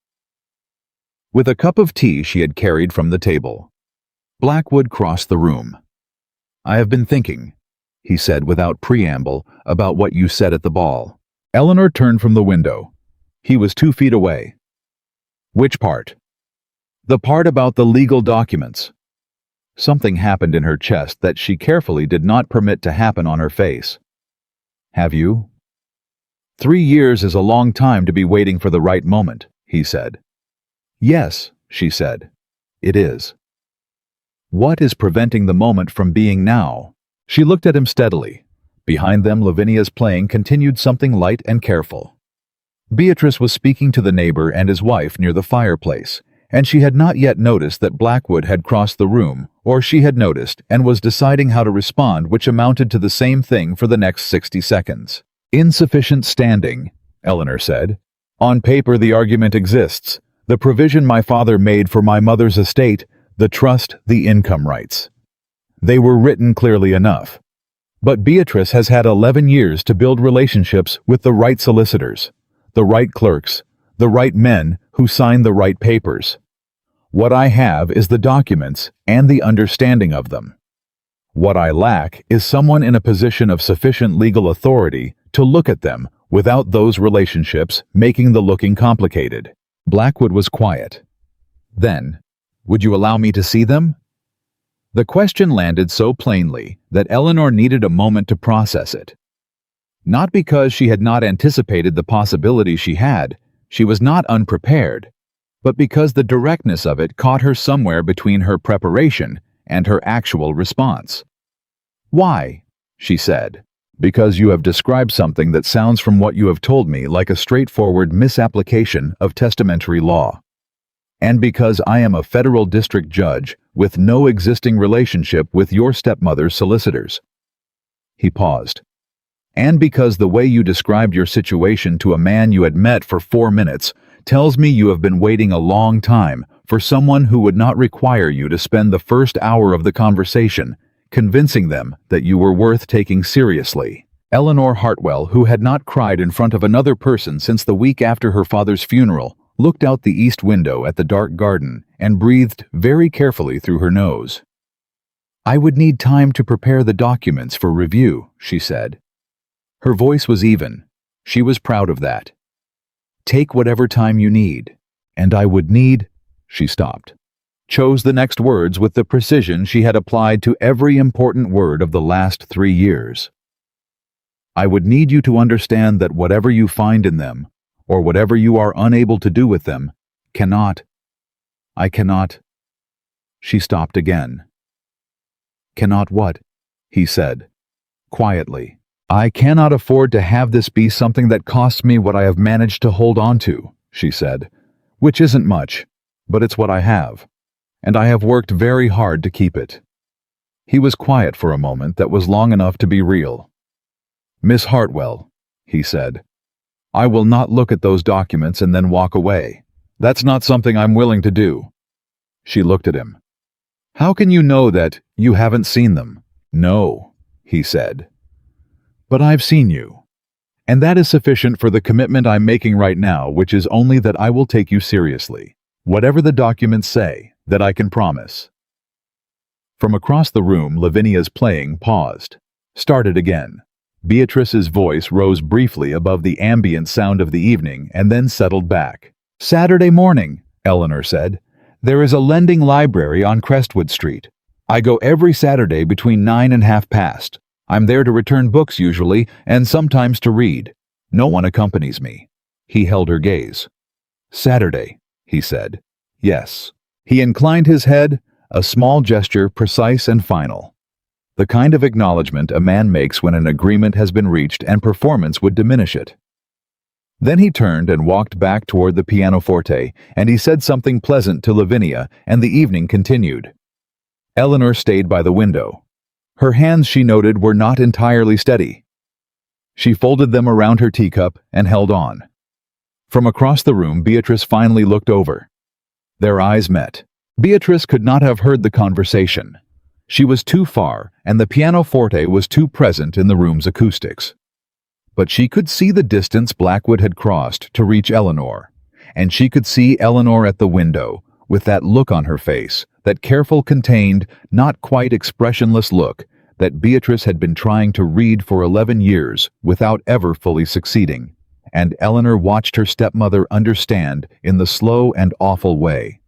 With a cup of tea she had carried from the table. Blackwood crossed the room. "I have been thinking," he said without preamble, "about what you said at the ball." Eleanor turned from the window. He was 2 feet away. "Which part?" "The part about the legal documents." Something happened in her chest that she carefully did not permit to happen on her face. "Have you?" 3 years is a long time to be waiting for the right moment, he said. "Yes," she said. "It is." "What is preventing the moment from being now?" She looked at him steadily. Behind them, Lavinia's playing continued, something light and careful. Beatrice was speaking to the neighbor and his wife near the fireplace, and she had not yet noticed that Blackwood had crossed the room, or she had noticed and was deciding how to respond, which amounted to the same thing for the next 60 seconds. "Insufficient standing," Eleanor said. "On paper the argument exists. The provision my father made for my mother's estate, the trust, the income rights. They were written clearly enough. But Beatrice has had 11 years to build relationships with the right solicitors, the right clerks, the right men who sign the right papers. What I have is the documents and the understanding of them. What I lack is someone in a position of sufficient legal authority to look at them without those relationships making the looking complicated. Blackwood was quiet. Then, would you allow me to see them? The question landed so plainly that Eleanor needed a moment to process it. Not because she had not anticipated the possibility she was not unprepared, but because the directness of it caught her somewhere between her preparation and her actual response. "Why?" she said. "Because you have described something that sounds from what you have told me like a straightforward misapplication of testamentary law. And because I am a federal district judge with no existing relationship with your stepmother's solicitors." He paused. "And because the way you described your situation to a man you had met for 4 minutes tells me you have been waiting a long time for someone who would not require you to spend the first hour of the conversation convincing them that you were worth taking seriously." Eleanor Hartwell, who had not cried in front of another person since the week after her father's funeral, looked out the east window at the dark garden and breathed very carefully through her nose. "I would need time to prepare the documents for review," she said. Her voice was even. She was proud of that. "Take whatever time you need. And I would need—" She stopped. Chose the next words with the precision she had applied to every important word of the last 3 years. "I would need you to understand that whatever you find in them, or whatever you are unable to do with them, I cannot—" She stopped again. "Cannot what?" he said, quietly. "I cannot afford to have this be something that costs me what I have managed to hold on to," she said, "which isn't much, but it's what I have. And I have worked very hard to keep it." He was quiet for a moment that was long enough to be real. "Miss Hartwell," he said, "I will not look at those documents and then walk away. That's not something I'm willing to do." She looked at him. "How can you know that you haven't seen them?" "No," he said. "But I've seen you. And that is sufficient for the commitment I'm making right now, which is only that I will take you seriously. Whatever the documents say, that I can promise." From across the room, Lavinia's playing paused, started again. Beatrice's voice rose briefly above the ambient sound of the evening and then settled back. "Saturday morning," Eleanor said. "There is a lending library on Crestwood Street. I go every Saturday between 9 and 1:30. I'm there to return books usually, and sometimes to read. No one accompanies me." He held her gaze. "Saturday," he said. "Yes." He inclined his head, a small gesture precise and final. The kind of acknowledgement a man makes when an agreement has been reached and performance would diminish it. Then he turned and walked back toward the pianoforte, and he said something pleasant to Lavinia, and the evening continued. Eleanor stayed by the window. Her hands, she noted, were not entirely steady. She folded them around her teacup and held on. From across the room, Beatrice finally looked over. Their eyes met. Beatrice could not have heard the conversation. She was too far, and the pianoforte was too present in the room's acoustics. But she could see the distance Blackwood had crossed to reach Eleanor, and she could see Eleanor at the window, with that look on her face, that careful, contained, not quite expressionless look that Beatrice had been trying to read for 11 years without ever fully succeeding. And Eleanor watched her stepmother understand in the slow and awful way.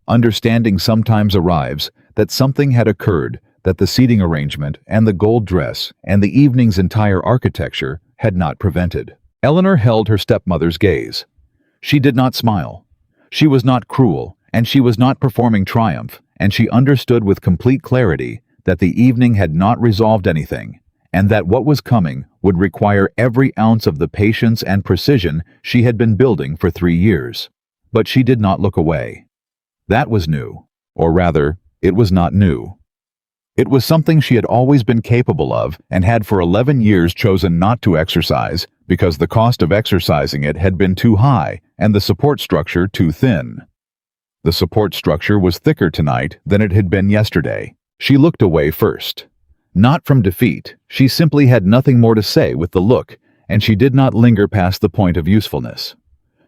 Understanding sometimes arrives that something had occurred that the seating arrangement and the gold dress and the evening's entire architecture had not prevented. Eleanor held her stepmother's gaze. She did not smile. She was not cruel, and she was not performing triumph, and she understood with complete clarity that the evening had not resolved anything, and that what was coming would require every ounce of the patience and precision she had been building for 3 years. But she did not look away. That was new, or rather, it was not new. It was something she had always been capable of and had for 11 years chosen not to exercise because the cost of exercising it had been too high and the support structure too thin. The support structure was thicker tonight than it had been yesterday. She looked away first. Not from defeat, she simply had nothing more to say with the look, and she did not linger past the point of usefulness.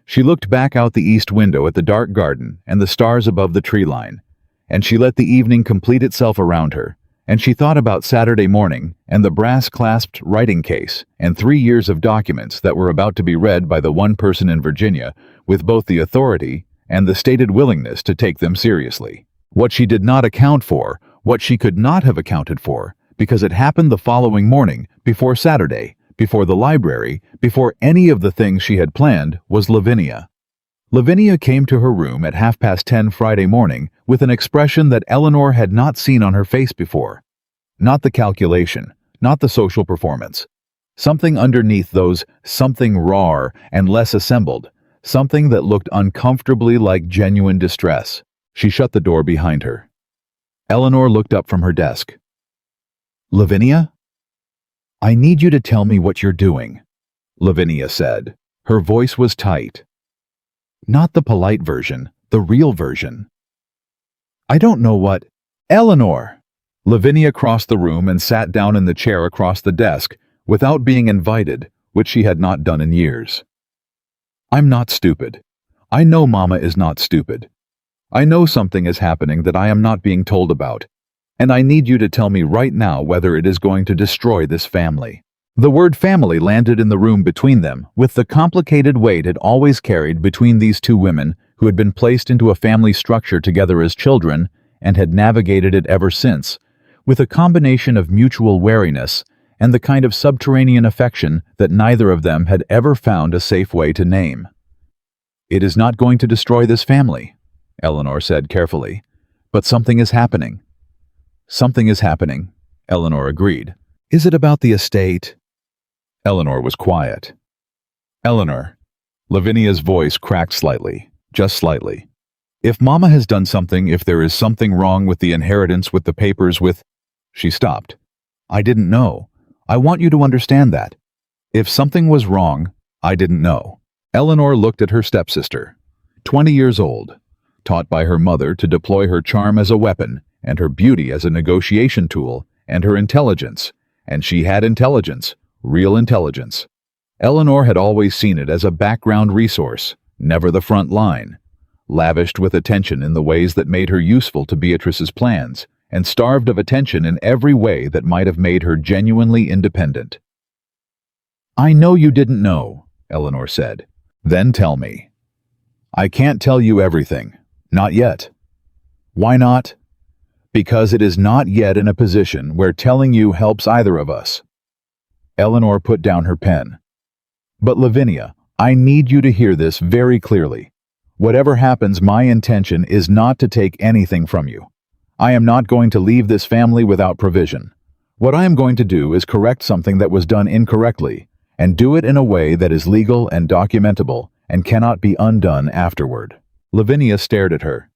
She looked back out the east window at the dark garden and the stars above the tree line, and she let the evening complete itself around her, and she thought about Saturday morning and the brass-clasped writing case and 3 years of documents that were about to be read by the one person in Virginia with both the authority and the stated willingness to take them seriously. What she did not account for, what she could not have accounted for, because it happened the following morning, before Saturday, before the library, before any of the things she had planned, was Lavinia. Lavinia came to her room at 10:30 Friday morning with an expression that Eleanor had not seen on her face before. Not the calculation, not the social performance. Something underneath those, something raw and less assembled, something that looked uncomfortably like genuine distress. She shut the door behind her. Eleanor looked up from her desk. "Lavinia? I need you to tell me what you're doing," Lavinia said. Her voice was tight. Not the polite version, the real version. "I don't know what—" "Eleanor!" Lavinia crossed the room and sat down in the chair across the desk, without being invited, which she had not done in years. "I'm not stupid. I know Mama is not stupid. I know something is happening that I am not being told about, and I need you to tell me right now whether it is going to destroy this family." The word family landed in the room between them with the complicated weight it always carried between these two women who had been placed into a family structure together as children and had navigated it ever since, with a combination of mutual wariness and the kind of subterranean affection that neither of them had ever found a safe way to name. "It is not going to destroy this family," Eleanor said carefully, "but something is happening." "Something is happening," Eleanor agreed. "Is it about the estate?" Eleanor was quiet. "Eleanor," Lavinia's voice cracked slightly, just slightly. "If Mama has done something, if there is something wrong with the inheritance, with the papers, with—" She stopped. "I didn't know. I want you to understand that. If something was wrong, I didn't know." Eleanor looked at her stepsister, 20 years old, taught by her mother to deploy her charm as a weapon and her beauty as a negotiation tool and her intelligence, and she had intelligence, real intelligence. Eleanor had always seen it as a background resource, never the front line, lavished with attention in the ways that made her useful to Beatrice's plans, and starved of attention in every way that might have made her genuinely independent. "I know you didn't know," Eleanor said. "Then tell me." "I can't tell you everything. Not yet." "Why not?" "Because it is not yet in a position where telling you helps either of us." Eleanor put down her pen. "But Lavinia, I need you to hear this very clearly. Whatever happens, my intention is not to take anything from you. I am not going to leave this family without provision. What I am going to do is correct something that was done incorrectly, and do it in a way that is legal and documentable and cannot be undone afterward." Lavinia stared at her.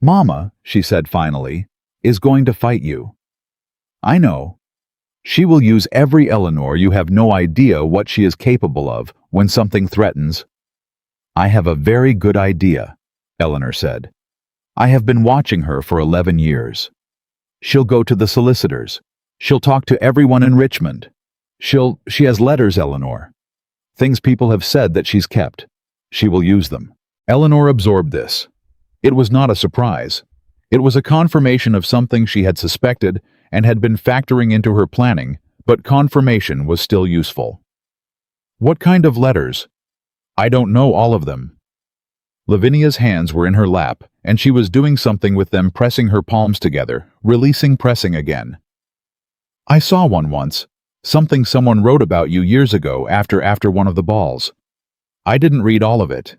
"Mama," she said finally, "is going to fight you." "I know. She will use every Eleanor. You have no idea what she is capable of when something threatens." "I have a very good idea," Eleanor said. "I have been watching her for 11 years. She'll go to the solicitors. She'll talk to everyone in Richmond. She has letters, Eleanor. Things people have said that she's kept. She will use them." Eleanor absorbed this. It was not a surprise. It was a confirmation of something she had suspected and had been factoring into her planning, but confirmation was still useful. "What kind of letters?" "I don't know all of them." Lavinia's hands were in her lap, and she was doing something with them, pressing her palms together, releasing, pressing again. "I saw one once. Something someone wrote about you years ago after one of the balls. I didn't read all of it.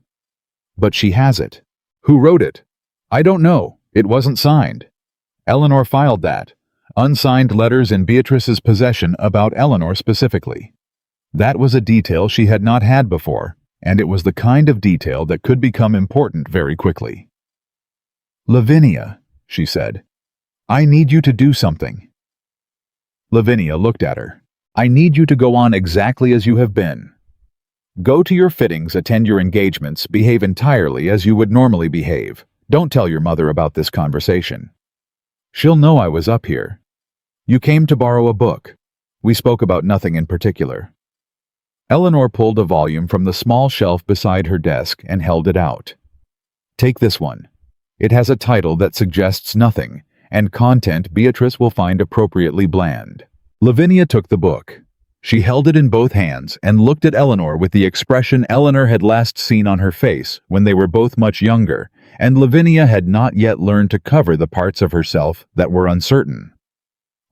But she has it." "Who wrote it?" "I don't know. It wasn't signed." Eleanor filed that. Unsigned letters in Beatrice's possession about Eleanor specifically. That was a detail she had not had before, and it was the kind of detail that could become important very quickly. "Lavinia," she said, "I need you to do something." Lavinia looked at her. "I need you to go on exactly as you have been. Go to your fittings, attend your engagements, behave entirely as you would normally behave. Don't tell your mother about this conversation. She'll know I was up here. You came to borrow a book. We spoke about nothing in particular. Eleanor pulled a volume from the small shelf beside her desk and held it out. Take this one. It has a title that suggests nothing, and content Beatrice will find appropriately bland. Lavinia took the book. She held it in both hands and looked at Eleanor with the expression Eleanor had last seen on her face when they were both much younger, and Lavinia had not yet learned to cover the parts of herself that were uncertain.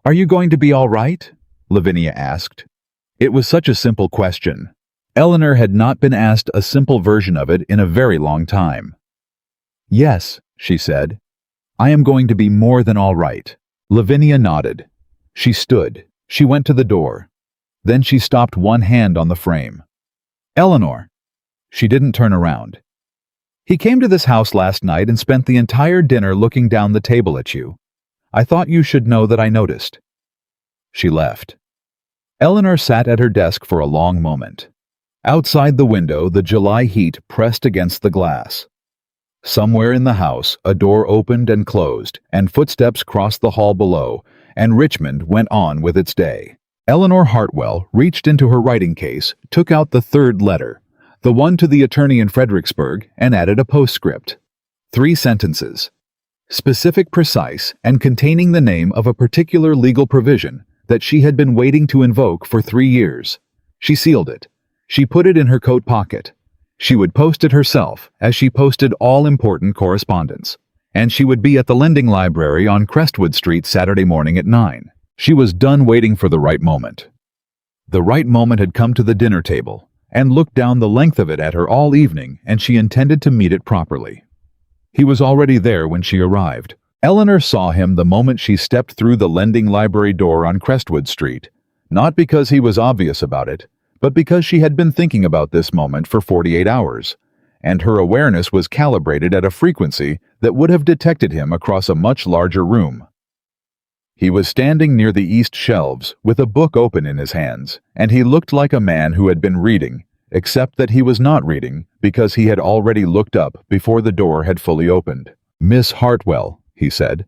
"Are you going to be all right?" Lavinia asked. It was such a simple question. Eleanor had not been asked a simple version of it in a very long time. "Yes," she said. "I am going to be more than all right." Lavinia nodded. She stood. She went to the door. Then she stopped, one hand on the frame. "Eleanor." She didn't turn around. "He came to this house last night and spent the entire dinner looking down the table at you. I thought you should know that I noticed." She left. Eleanor sat at her desk for a long moment. Outside the window, the July heat pressed against the glass. Somewhere in the house, a door opened and closed, and footsteps crossed the hall below, and Richmond went on with its day. Eleanor Hartwell reached into her writing case, took out the third letter, the one to the attorney in Fredericksburg, and added a postscript. 3 sentences. Specific, precise, and containing the name of a particular legal provision that she had been waiting to invoke for 3 years. She sealed it. She put it in her coat pocket. She would post it herself, as she posted all important correspondence. And she would be at the lending library on Crestwood Street Saturday morning at 9. She was done waiting for the right moment. The right moment had come to the dinner table, and looked down the length of it at her all evening, and she intended to meet it properly. He was already there when she arrived. Eleanor saw him the moment she stepped through the lending library door on Crestwood Street, not because he was obvious about it, but because she had been thinking about this moment for 48 hours, and her awareness was calibrated at a frequency that would have detected him across a much larger room. He was standing near the east shelves with a book open in his hands, and he looked like a man who had been reading, except that he was not reading because he had already looked up before the door had fully opened. "Miss Hartwell," he said.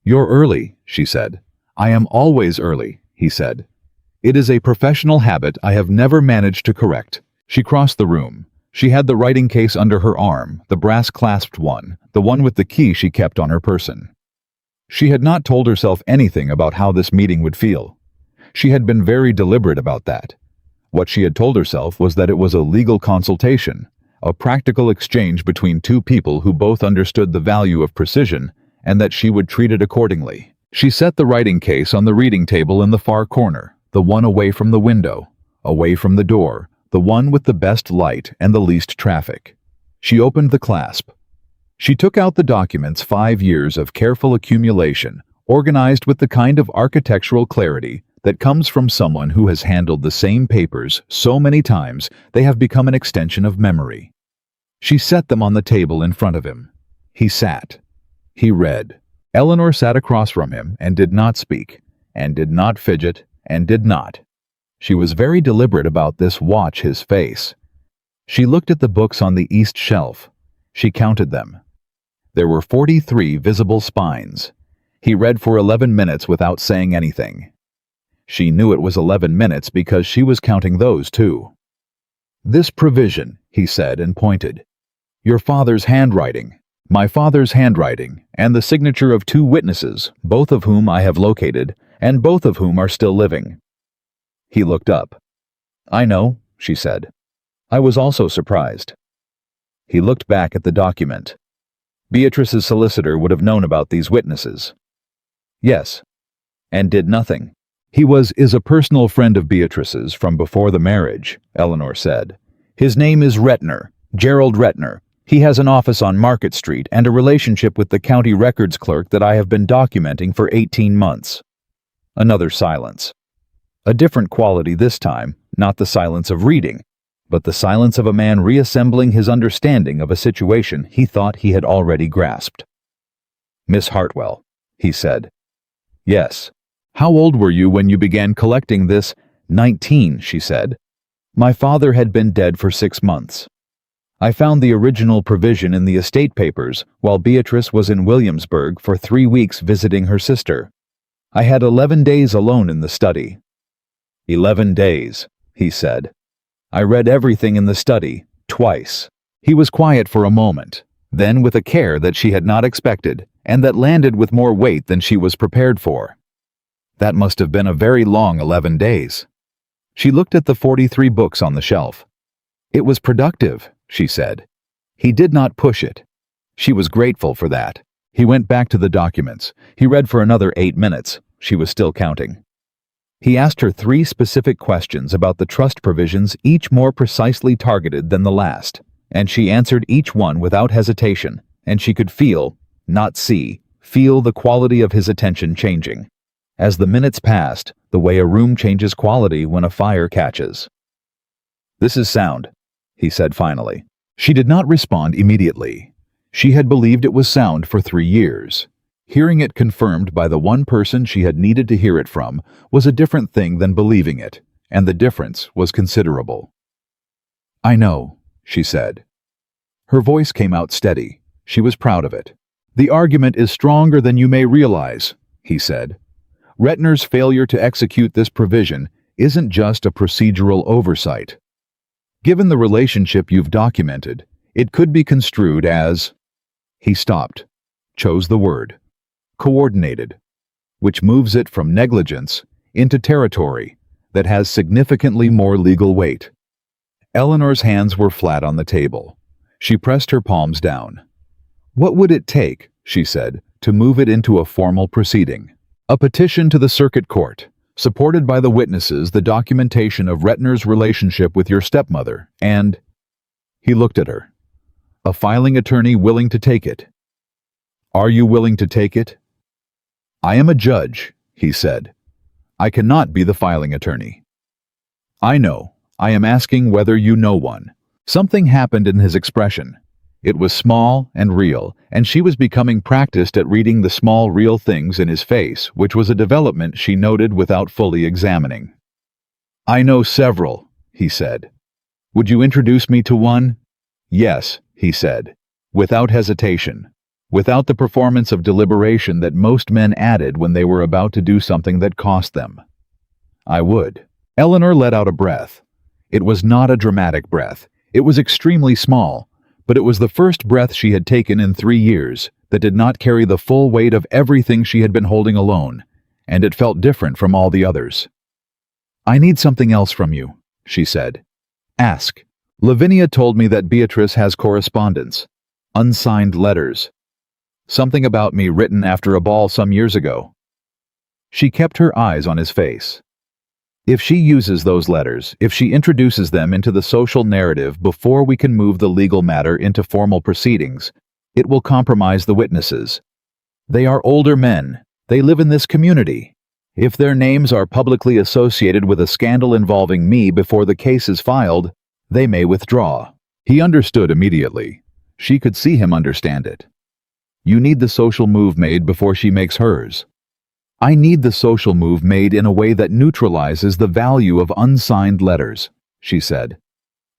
"You're early," she said. "I am always early," he said. "It is a professional habit I have never managed to correct." She crossed the room. She had the writing case under her arm, the brass-clasped one, the one with the key she kept on her person. She had not told herself anything about how this meeting would feel. She had been very deliberate about that. What she had told herself was that it was a legal consultation, a practical exchange between 2 people who both understood the value of precision, and that she would treat it accordingly. She set the writing case on the reading table in the far corner, the one away from the window, away from the door, the one with the best light and the least traffic. She opened the clasp. She took out the documents, 5 years of careful accumulation, organized with the kind of architectural clarity that comes from someone who has handled the same papers so many times they have become an extension of memory. She set them on the table in front of him. He sat. He read. Eleanor sat across from him and did not speak, and did not fidget, and did not. She was very deliberate about this. Watch his face. She looked at the books on the east shelf. She counted them. There were 43 visible spines. He read for 11 minutes without saying anything. She knew it was 11 minutes because she was counting those too. "This provision," he said and pointed. "Your father's handwriting, my father's handwriting, and the signature of 2 witnesses, both of whom I have located, and both of whom are still living." He looked up. "I know," she said. "I was also surprised." He looked back at the document. Beatrice's solicitor would have known about these witnesses. "Yes." "And did nothing." "He is a personal friend of Beatrice's from before the marriage," Eleanor said. "His name is Retner, Gerald Retner. He has an office on Market Street and a relationship with the county records clerk that I have been documenting for 18 months. Another silence. A different quality this time, not the silence of reading, but the silence of a man reassembling his understanding of a situation he thought he had already grasped. "Miss Hartwell," he said. "Yes." "How old were you when you began collecting this?" "19, she said. "My father had been dead for 6 months. I found the original provision in the estate papers while Beatrice was in Williamsburg for 3 weeks visiting her sister. I had 11 days alone in the study. 11 days, he said. I read everything in the study, twice. He was quiet for a moment, then with a care that she had not expected, and that landed with more weight than she was prepared for. That must have been a very long 11 days. She looked at the 43 books on the shelf. It was productive, she said. He did not push it. She was grateful for that. He went back to the documents. He read for another 8 minutes. She was still counting. He asked her 3 specific questions about the trust provisions, each more precisely targeted than the last, and she answered each one without hesitation, and she could feel, not see, feel the quality of his attention changing. As the minutes passed, the way a room changes quality when a fire catches. "This is sound," he said finally. She did not respond immediately. She had believed it was sound for 3 years. Hearing it confirmed by the one person she had needed to hear it from was a different thing than believing it, and the difference was considerable. "I know," she said. Her voice came out steady. She was proud of it. "The argument is stronger than you may realize," he said. "Retner's failure to execute this provision isn't just a procedural oversight. Given the relationship you've documented, it could be construed as..." He stopped, chose the word, "coordinated," which moves it from negligence into territory that has significantly more legal weight. Eleanor's hands were flat on the table. She pressed her palms down. "What would it take," she said, "to move it into a formal proceeding? A petition to the circuit court, supported by the witnesses, the documentation of Retner's relationship with your stepmother, and..." He looked at her. "A filing attorney willing to take it. Are you willing to take it?" "I am a judge," he said. "I cannot be the filing attorney." "I know. I am asking whether you know one." Something happened in his expression. It was small and real, and she was becoming practiced at reading the small, real things in his face, which was a development she noted without fully examining. "I know several," he said. "Would you introduce me to one?" "Yes," he said, without hesitation, without the performance of deliberation that most men added when they were about to do something that cost them. "I would." Eleanor let out a breath. It was not a dramatic breath. It was extremely small, but it was the first breath she had taken in 3 years that did not carry the full weight of everything she had been holding alone, and it felt different from all the others. "I need something else from you," she said. "Ask. Lavinia told me that Beatrice has correspondence. Unsigned letters. Something about me written after a ball some years ago." She kept her eyes on his face. "If she uses those letters, if she introduces them into the social narrative before we can move the legal matter into formal proceedings, it will compromise the witnesses. They are older men. They live in this community. If their names are publicly associated with a scandal involving me before the case is filed, they may withdraw." He understood immediately. She could see him understand it. "You need the social move made before she makes hers." "I need the social move made in a way that neutralizes the value of unsigned letters," she said.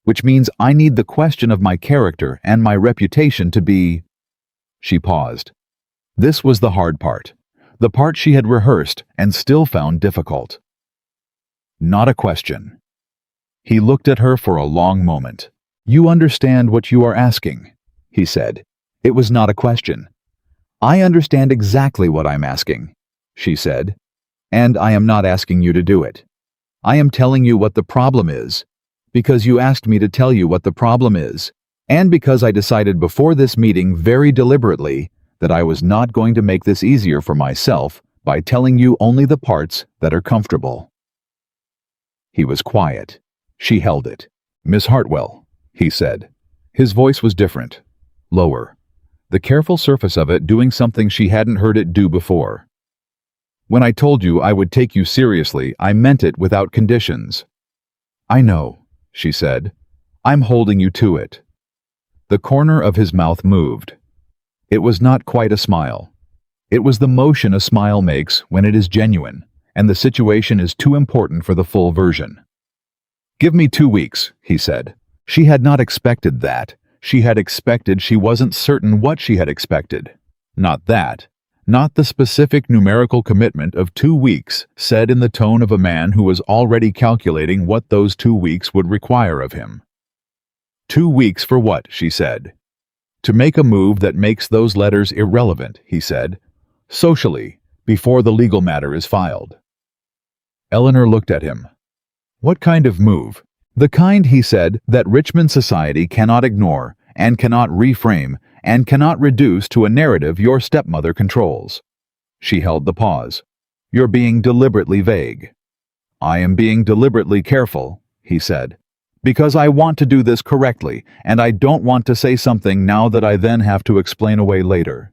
"Which means I need the question of my character and my reputation to be..." She paused. This was the hard part, the part she had rehearsed and still found difficult. "Not a question." He looked at her for a long moment. "You understand what you are asking," he said. It was not a question. "I understand exactly what I'm asking," she said, "and I am not asking you to do it. I am telling you what the problem is, because you asked me to tell you what the problem is, and because I decided before this meeting very deliberately that I was not going to make this easier for myself by telling you only the parts that are comfortable." He was quiet. She held it. "Miss Hartwell," he said. His voice was different, lower, the careful surface of it doing something she hadn't heard it do before. "When I told you I would take you seriously, I meant it without conditions." "I know," she said. "I'm holding you to it." The corner of his mouth moved. It was not quite a smile. It was the motion a smile makes when it is genuine, and the situation is too important for the full version. "Give me 2 weeks," he said. She had not expected that. She had expected she wasn't certain what she had expected. Not that. Not the specific numerical commitment of 2 weeks said in the tone of a man who was already calculating what those 2 weeks would require of him. 2 weeks for what, she said. To make a move that makes those letters irrelevant, he said. Socially, before the legal matter is filed. Eleanor looked at him. What kind of move? The kind, he said, that Richmond society cannot ignore, and cannot reframe, and cannot reduce to a narrative your stepmother controls. She held the pause. You're being deliberately vague. I am being deliberately careful, he said, because I want to do this correctly, and I don't want to say something now that I then have to explain away later.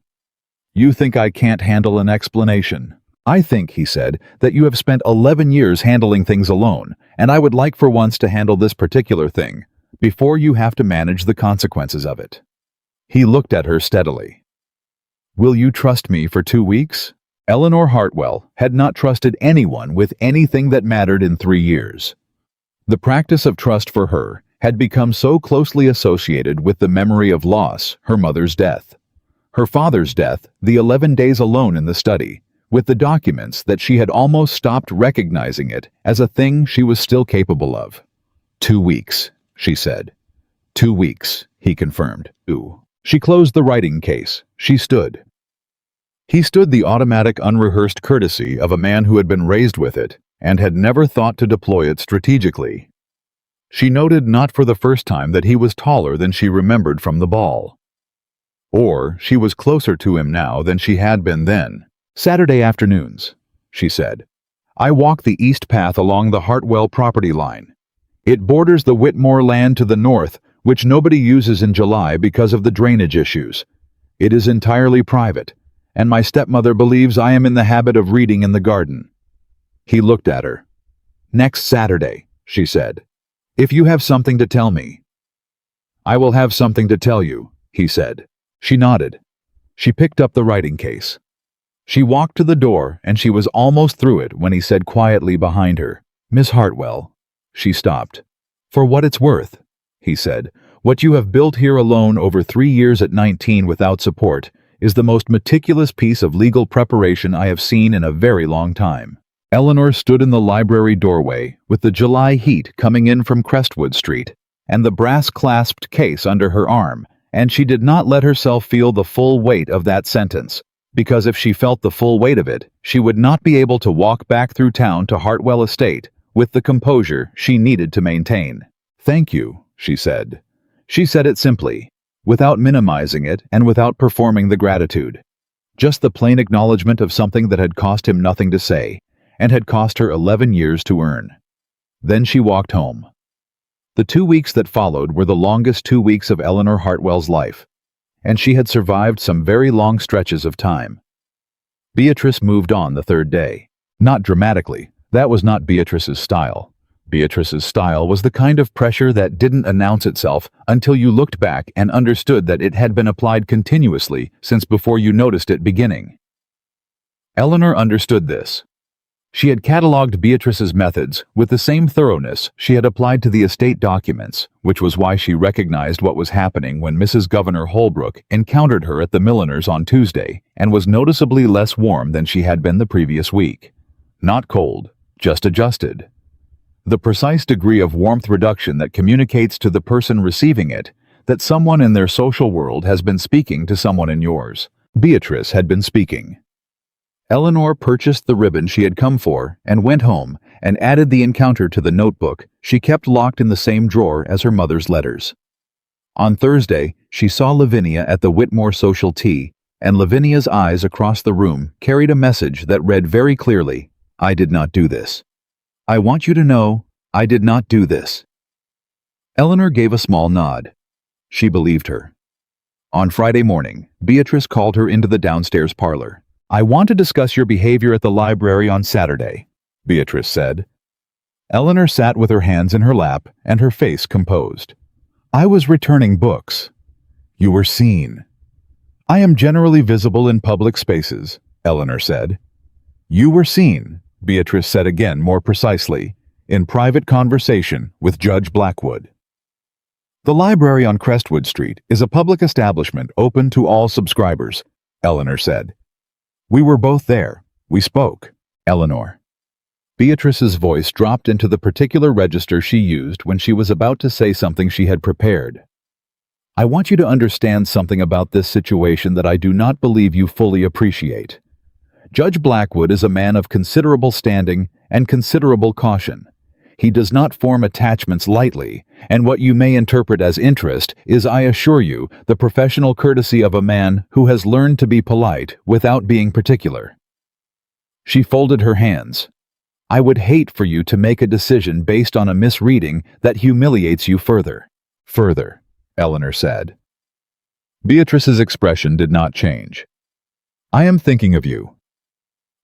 You think I can't handle an explanation. I think, he said, that you have spent 11 years handling things alone, and I would like for once to handle this particular thing, before you have to manage the consequences of it. He looked at her steadily. Will you trust me for 2 weeks? Eleanor Hartwell had not trusted anyone with anything that mattered in 3 years. The practice of trust for her had become so closely associated with the memory of loss, her mother's death. Her father's death, the 11 days alone in the study, with the documents that she had almost stopped recognizing it as a thing she was still capable of. 2 weeks, she said. 2 weeks, he confirmed. Ooh. She closed the writing case. She stood. He stood the automatic, unrehearsed courtesy of a man who had been raised with it and had never thought to deploy it strategically. She noted not for the first time that he was taller than she remembered from the ball. Or she was closer to him now than she had been then. Saturday afternoons, she said. I walk the east path along the Hartwell property line. It borders the Whitmore land to the north, which nobody uses in July because of the drainage issues. It is entirely private, and my stepmother believes I am in the habit of reading in the garden. He looked at her. Next Saturday, she said. If you have something to tell me. I will have something to tell you, he said. She nodded. She picked up the writing case. She walked to the door, and she was almost through it when he said quietly behind her, Miss Hartwell. She stopped. For what it's worth, he said, what you have built here alone over 3 years at 19 without support is the most meticulous piece of legal preparation I have seen in a very long time. Eleanor stood in the library doorway with the July heat coming in from Crestwood Street and the brass-clasped case under her arm, and she did not let herself feel the full weight of that sentence, because if she felt the full weight of it, she would not be able to walk back through town to Hartwell Estate with the composure she needed to maintain. Thank you, she said. She said it simply, without minimizing it and without performing the gratitude. Just the plain acknowledgement of something that had cost him nothing to say, and had cost her 11 years to earn. Then she walked home. The 2 weeks that followed were the longest 2 weeks of Eleanor Hartwell's life, and she had survived some very long stretches of time. Beatrice moved on the 3rd day. Not dramatically. That was not Beatrice's style. Beatrice's style was the kind of pressure that didn't announce itself until you looked back and understood that it had been applied continuously since before you noticed it beginning. Eleanor understood this. She had catalogued Beatrice's methods with the same thoroughness she had applied to the estate documents, which was why she recognized what was happening when Mrs. Governor Holbrook encountered her at the milliner's on Tuesday and was noticeably less warm than she had been the previous week. Not cold, just adjusted. The precise degree of warmth reduction that communicates to the person receiving it that someone in their social world has been speaking to someone in yours. Beatrice had been speaking. Eleanor purchased the ribbon she had come for and went home and added the encounter to the notebook she kept locked in the same drawer as her mother's letters. On Thursday, she saw Lavinia at the Whitmore social tea, and Lavinia's eyes across the room carried a message that read very clearly, I did not do this. I want you to know, I did not do this. Eleanor gave a small nod. She believed her. On Friday morning, Beatrice called her into the downstairs parlor. I want to discuss your behavior at the library on Saturday, Beatrice said. Eleanor sat with her hands in her lap and her face composed. I was returning books. You were seen. I am generally visible in public spaces, Eleanor said. You were seen, Beatrice said again more precisely, in private conversation with Judge Blackwood. The library on Crestwood Street is a public establishment open to all subscribers, Eleanor said. We were both there. We spoke. Eleanor. Beatrice's voice dropped into the particular register she used when she was about to say something she had prepared. I want you to understand something about this situation that I do not believe you fully appreciate. Judge Blackwood is a man of considerable standing and considerable caution. He does not form attachments lightly, and what you may interpret as interest is, I assure you, the professional courtesy of a man who has learned to be polite without being particular. She folded her hands. I would hate for you to make a decision based on a misreading that humiliates you further. Further, Eleanor said. Beatrice's expression did not change. I am thinking of you.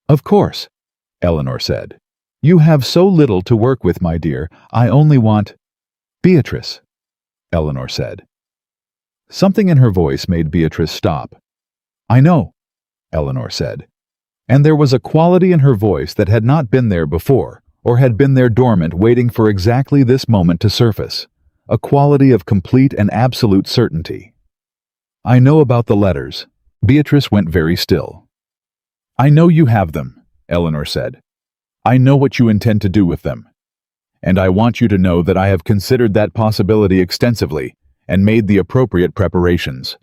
Of course, Eleanor said. You have so little to work with, my dear. I only want... Beatrice, Eleanor said. Something in her voice made Beatrice stop. I know, Eleanor said. And there was a quality in her voice that had not been there before, or had been there dormant waiting for exactly this moment to surface. A quality of complete and absolute certainty. I know about the letters. Beatrice went very still. I know you have them, Eleanor said. I know what you intend to do with them. And I want you to know that I have considered that possibility extensively and made the appropriate preparations.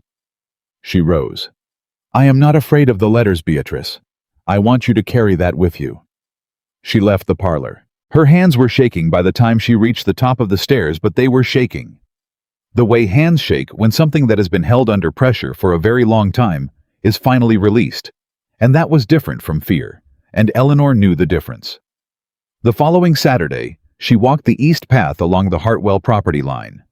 She rose. I am not afraid of the letters, Beatrice. I want you to carry that with you. She left the parlor. Her hands were shaking by the time she reached the top of the stairs, but they were shaking. The way hands shake when something that has been held under pressure for a very long time is finally released. And that was different from fear, and Eleanor knew the difference. The following Saturday, she walked the east path along the Hartwell property line.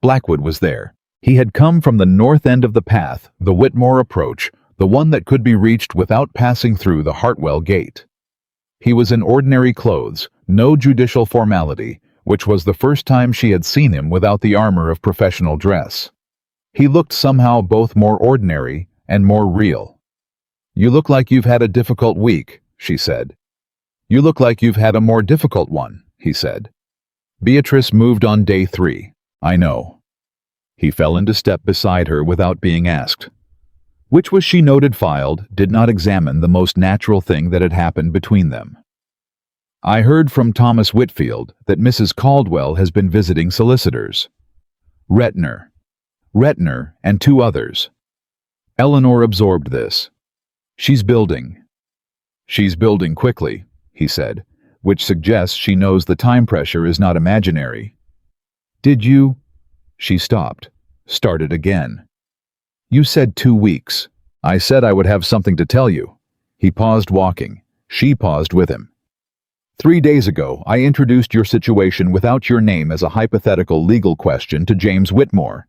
Blackwood was there. He had come from the north end of the path, the Whitmore approach, the one that could be reached without passing through the Hartwell gate. He was in ordinary clothes, no judicial formality, which was the first time she had seen him without the armor of professional dress. He looked somehow both more ordinary and more real. You look like you've had a difficult week, she said. You look like you've had a more difficult one, he said. Beatrice moved on day 3. I know. He fell into step beside her without being asked. Which was, she noted, filed, did not examine the most natural thing that had happened between them. I heard from Thomas Whitfield that Mrs. Caldwell has been visiting solicitors. Retner, and 2 others. Eleanor absorbed this. She's building quickly, he said, which suggests she knows the time pressure is not imaginary. Did you? She stopped, started again. You said 2 weeks. I said I would have something to tell you. He paused walking. She paused with him. 3 days ago, I introduced your situation without your name as a hypothetical legal question to James Whitmore.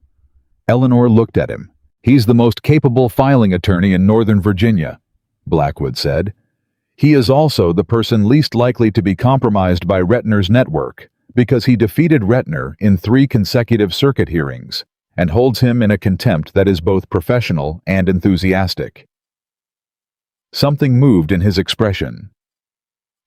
Eleanor looked at him. He's the most capable filing attorney in Northern Virginia, Blackwood said. He is also the person least likely to be compromised by Retner's network, because he defeated Retner in 3 consecutive circuit hearings, and holds him in a contempt that is both professional and enthusiastic. Something moved in his expression.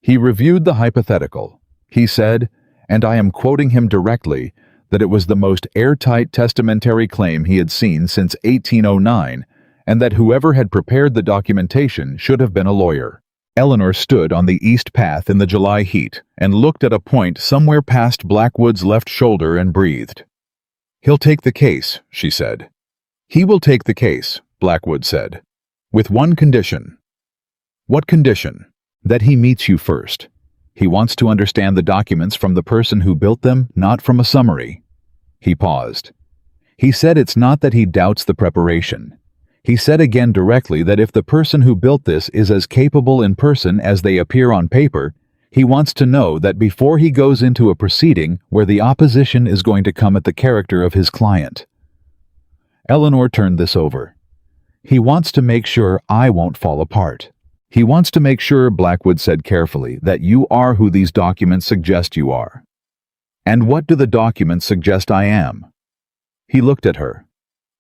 He reviewed the hypothetical. He said, and I am quoting him directly, that it was the most airtight testamentary claim he had seen since 1809, and that whoever had prepared the documentation should have been a lawyer. Eleanor stood on the east path in the July heat and looked at a point somewhere past Blackwood's left shoulder and breathed. He'll take the case, she said. He will take the case, Blackwood said, with one condition. What condition? That he meets you first. He wants to understand the documents from the person who built them, not from a summary. He paused. He said it's not that he doubts the preparation. He said again directly that if the person who built this is as capable in person as they appear on paper, he wants to know that before he goes into a proceeding where the opposition is going to come at the character of his client. Eleanor turned this over. He wants to make sure I won't fall apart. He wants to make sure, Blackwood said carefully, that you are who these documents suggest you are. And what do the documents suggest I am? He looked at her.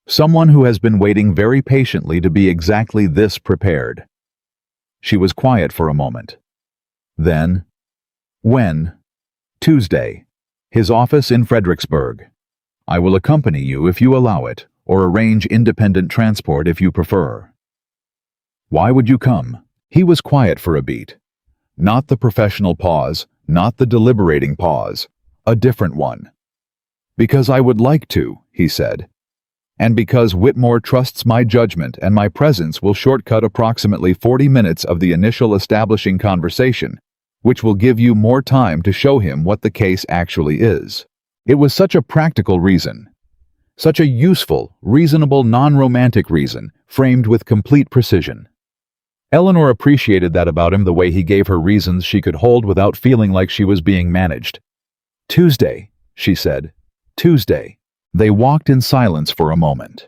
Someone who has been waiting very patiently to be exactly this prepared. She was quiet for a moment. Then, when? Tuesday. His office in Fredericksburg. I will accompany you if you allow it, or arrange independent transport if you prefer. Why would you come? He was quiet for a beat. Not the professional pause, not the deliberating pause. A different one. Because I would like to, he said. And because Whitmore trusts my judgment and my presence will shortcut approximately 40 minutes of the initial establishing conversation, which will give you more time to show him what the case actually is. It was such a practical reason. Such a useful, reasonable, non-romantic reason, framed with complete precision. Eleanor appreciated that about him, the way he gave her reasons she could hold without feeling like she was being managed. Tuesday, she said. Tuesday. They walked in silence for a moment.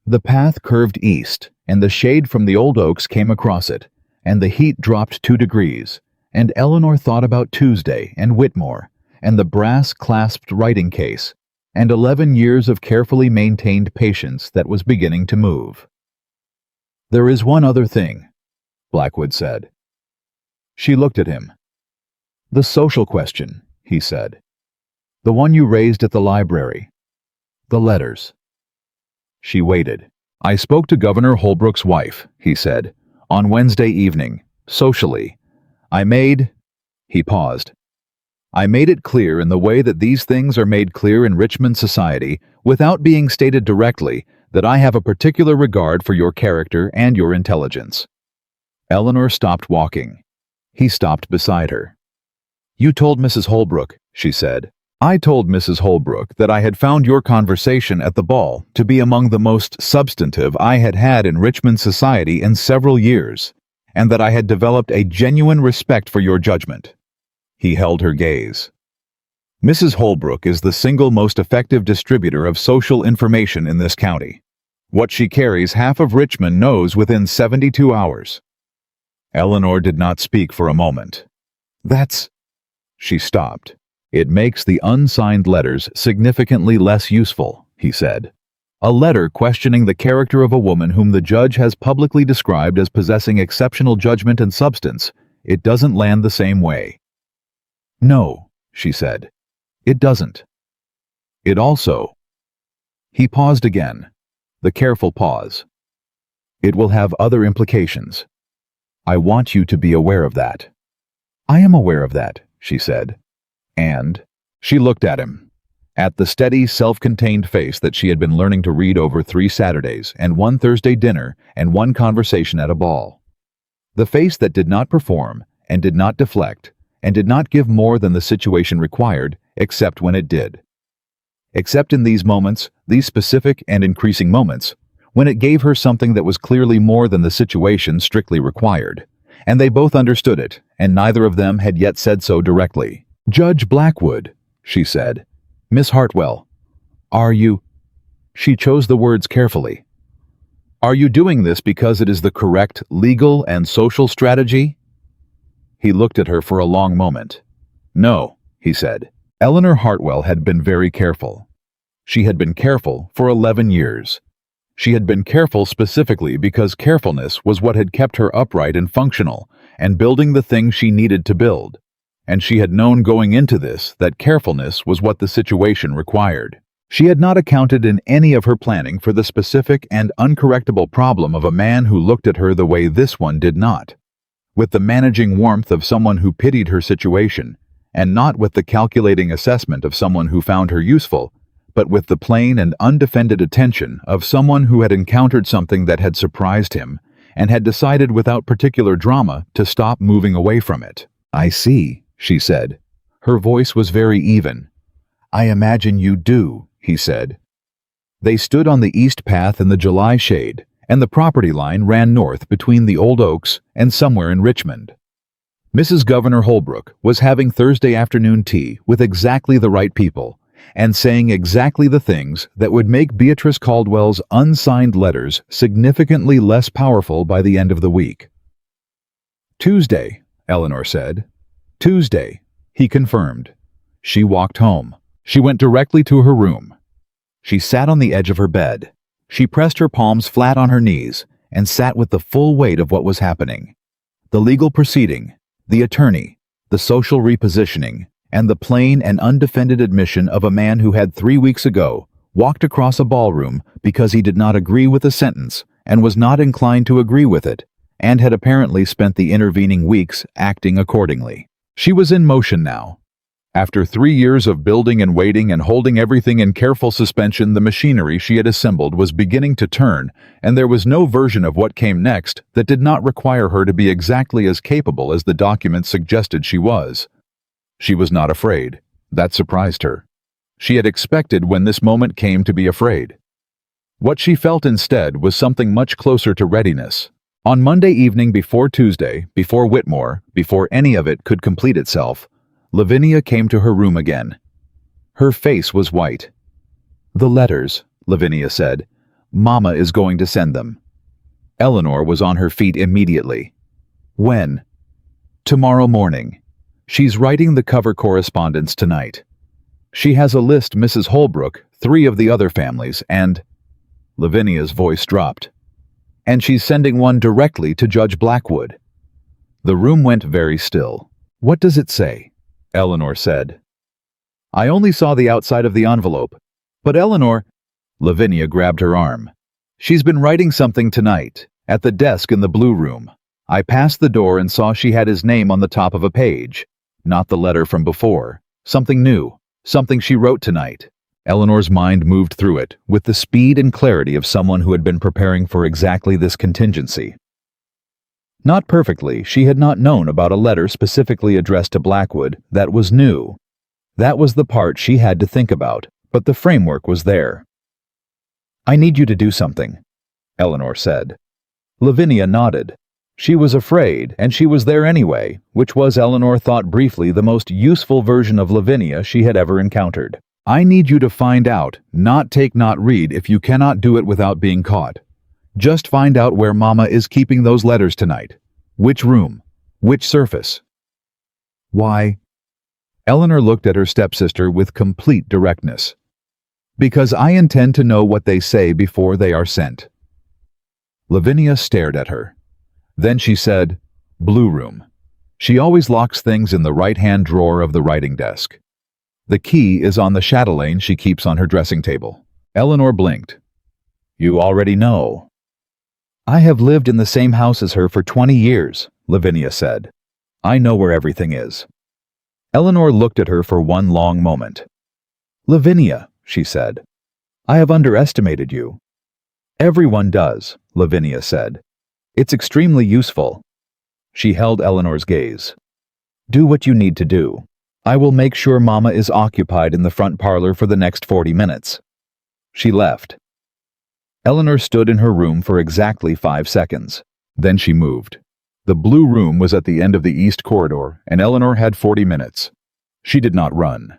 The path curved east, and the shade from the old oaks came across it, and the heat dropped 2 degrees, and Eleanor thought about Tuesday and Whitmore, and the brass-clasped writing case, and 11 years of carefully maintained patience that was beginning to move. There is one other thing, Blackwood said. She looked at him. The social question, he said. The one you raised at the library. The letters. She waited. I spoke to Governor Holbrook's wife, he said, on Wednesday evening, socially. He paused. I made it clear in the way that these things are made clear in Richmond society, without being stated directly, that I have a particular regard for your character and your intelligence. Eleanor stopped walking. He stopped beside her. You told Mrs. Holbrook, she said. I told Mrs. Holbrook that I had found your conversation at the ball to be among the most substantive I had had in Richmond society in several years, and that I had developed a genuine respect for your judgment. He held her gaze. Mrs. Holbrook is the single most effective distributor of social information in this county. What she carries, half of Richmond knows within 72 hours. Eleanor did not speak for a moment. She stopped. It makes the unsigned letters significantly less useful, he said. A letter questioning the character of a woman whom the judge has publicly described as possessing exceptional judgment and substance, it doesn't land the same way. No, she said. It doesn't. It also. He paused again. The careful pause. It will have other implications. I want you to be aware of that. I am aware of that, she said. And she looked at him, at the steady, self-contained face that she had been learning to read over 3 Saturdays and 1 Thursday dinner and 1 conversation at a ball. The face that did not perform and did not deflect and did not give more than the situation required, except when it did. Except in these moments, these specific and increasing moments, when it gave her something that was clearly more than the situation strictly required. And they both understood it, and neither of them had yet said so directly. Judge Blackwood, she said. Miss Hartwell, are you... She chose the words carefully. Are you doing this because it is the correct legal and social strategy? He looked at her for a long moment. No, he said. Eleanor Hartwell had been very careful. She had been careful for 11 years. She had been careful specifically because carefulness was what had kept her upright and functional, and building the thing she needed to build. And she had known going into this that carefulness was what the situation required. She had not accounted in any of her planning for the specific and uncorrectable problem of a man who looked at her the way this one did not, with the managing warmth of someone who pitied her situation, and not with the calculating assessment of someone who found her useful, but with the plain and undefended attention of someone who had encountered something that had surprised him and had decided without particular drama to stop moving away from it. I see, she said. Her voice was very even. I imagine you do, he said. They stood on the east path in the July shade, and the property line ran north between the old oaks and somewhere in Richmond. Mrs. Governor Holbrook was having Thursday afternoon tea with exactly the right people, and saying exactly the things that would make Beatrice Caldwell's unsigned letters significantly less powerful by the end of the week. Tuesday, Eleanor said. Tuesday, he confirmed. She walked home. She went directly to her room. She sat on the edge of her bed. She pressed her palms flat on her knees and sat with the full weight of what was happening. The legal proceeding, the attorney, the social repositioning, and the plain and undefended admission of a man who had 3 weeks ago walked across a ballroom because he did not agree with a sentence and was not inclined to agree with it, and had apparently spent the intervening weeks acting accordingly. She was in motion now. After 3 years of building and waiting and holding everything in careful suspension, the machinery she had assembled was beginning to turn, and there was no version of what came next that did not require her to be exactly as capable as the document suggested she was. She was not afraid. That surprised her. She had expected when this moment came to be afraid. What she felt instead was something much closer to readiness. On Monday evening before Tuesday, before Whitmore, before any of it could complete itself, Lavinia came to her room again. Her face was white. "The letters," Lavinia said. "Mama is going to send them." Eleanor was on her feet immediately. "When?" "Tomorrow morning. She's writing the cover correspondence tonight. She has a list, Mrs. Holbrook, 3 of the other families, and—" Lavinia's voice dropped. "And she's sending one directly to Judge Blackwood." The room went very still. "What does it say?" Eleanor said. "I only saw the outside of the envelope. But Eleanor—" Lavinia grabbed her arm. "She's been writing something tonight, at the desk in the blue room. I passed the door and saw she had his name on the top of a page. Not the letter from before. Something new. Something she wrote tonight." Eleanor's mind moved through it, with the speed and clarity of someone who had been preparing for exactly this contingency. Not perfectly, she had not known about a letter specifically addressed to Blackwood that was new. That was the part she had to think about, but the framework was there. "I need you to do something," Eleanor said. Lavinia nodded. She was afraid, and she was there anyway, which was, Eleanor thought briefly, the most useful version of Lavinia she had ever encountered. "I need you to find out, not take, not read, if you cannot do it without being caught. Just find out where Mama is keeping those letters tonight. Which room? Which surface?" "Why?" Eleanor looked at her stepsister with complete directness. "Because I intend to know what they say before they are sent." Lavinia stared at her. Then she said, "Blue room. She always locks things in the right-hand drawer of the writing desk. The key is on the chatelaine she keeps on her dressing table." Eleanor blinked. "You already know." "I have lived in the same house as her for 20 years, Lavinia said. "I know where everything is." Eleanor looked at her for one long moment. "Lavinia," she said, "I have underestimated you." "Everyone does," Lavinia said. "It's extremely useful." She held Eleanor's gaze. "Do what you need to do. I will make sure Mama is occupied in the front parlor for the next 40 minutes. She left. Eleanor stood in her room for exactly 5 seconds. Then she moved. The blue room was at the end of the east corridor, and Eleanor had 40 minutes. She did not run.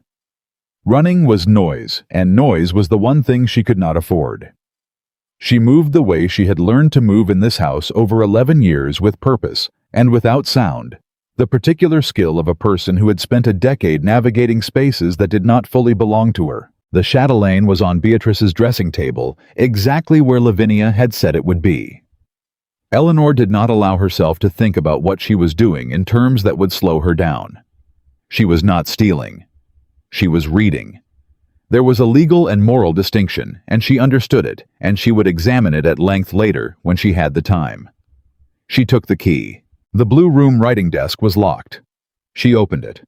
Running was noise, and noise was the one thing she could not afford. She moved the way she had learned to move in this house over 11 years, with purpose, and without sound, the particular skill of a person who had spent a decade navigating spaces that did not fully belong to her. The chatelaine was on Beatrice's dressing table, exactly where Lavinia had said it would be. Eleanor did not allow herself to think about what she was doing in terms that would slow her down. She was not stealing. She was reading. There was a legal and moral distinction, and she understood it, and she would examine it at length later when she had the time. She took the key. The blue room writing desk was locked. She opened it.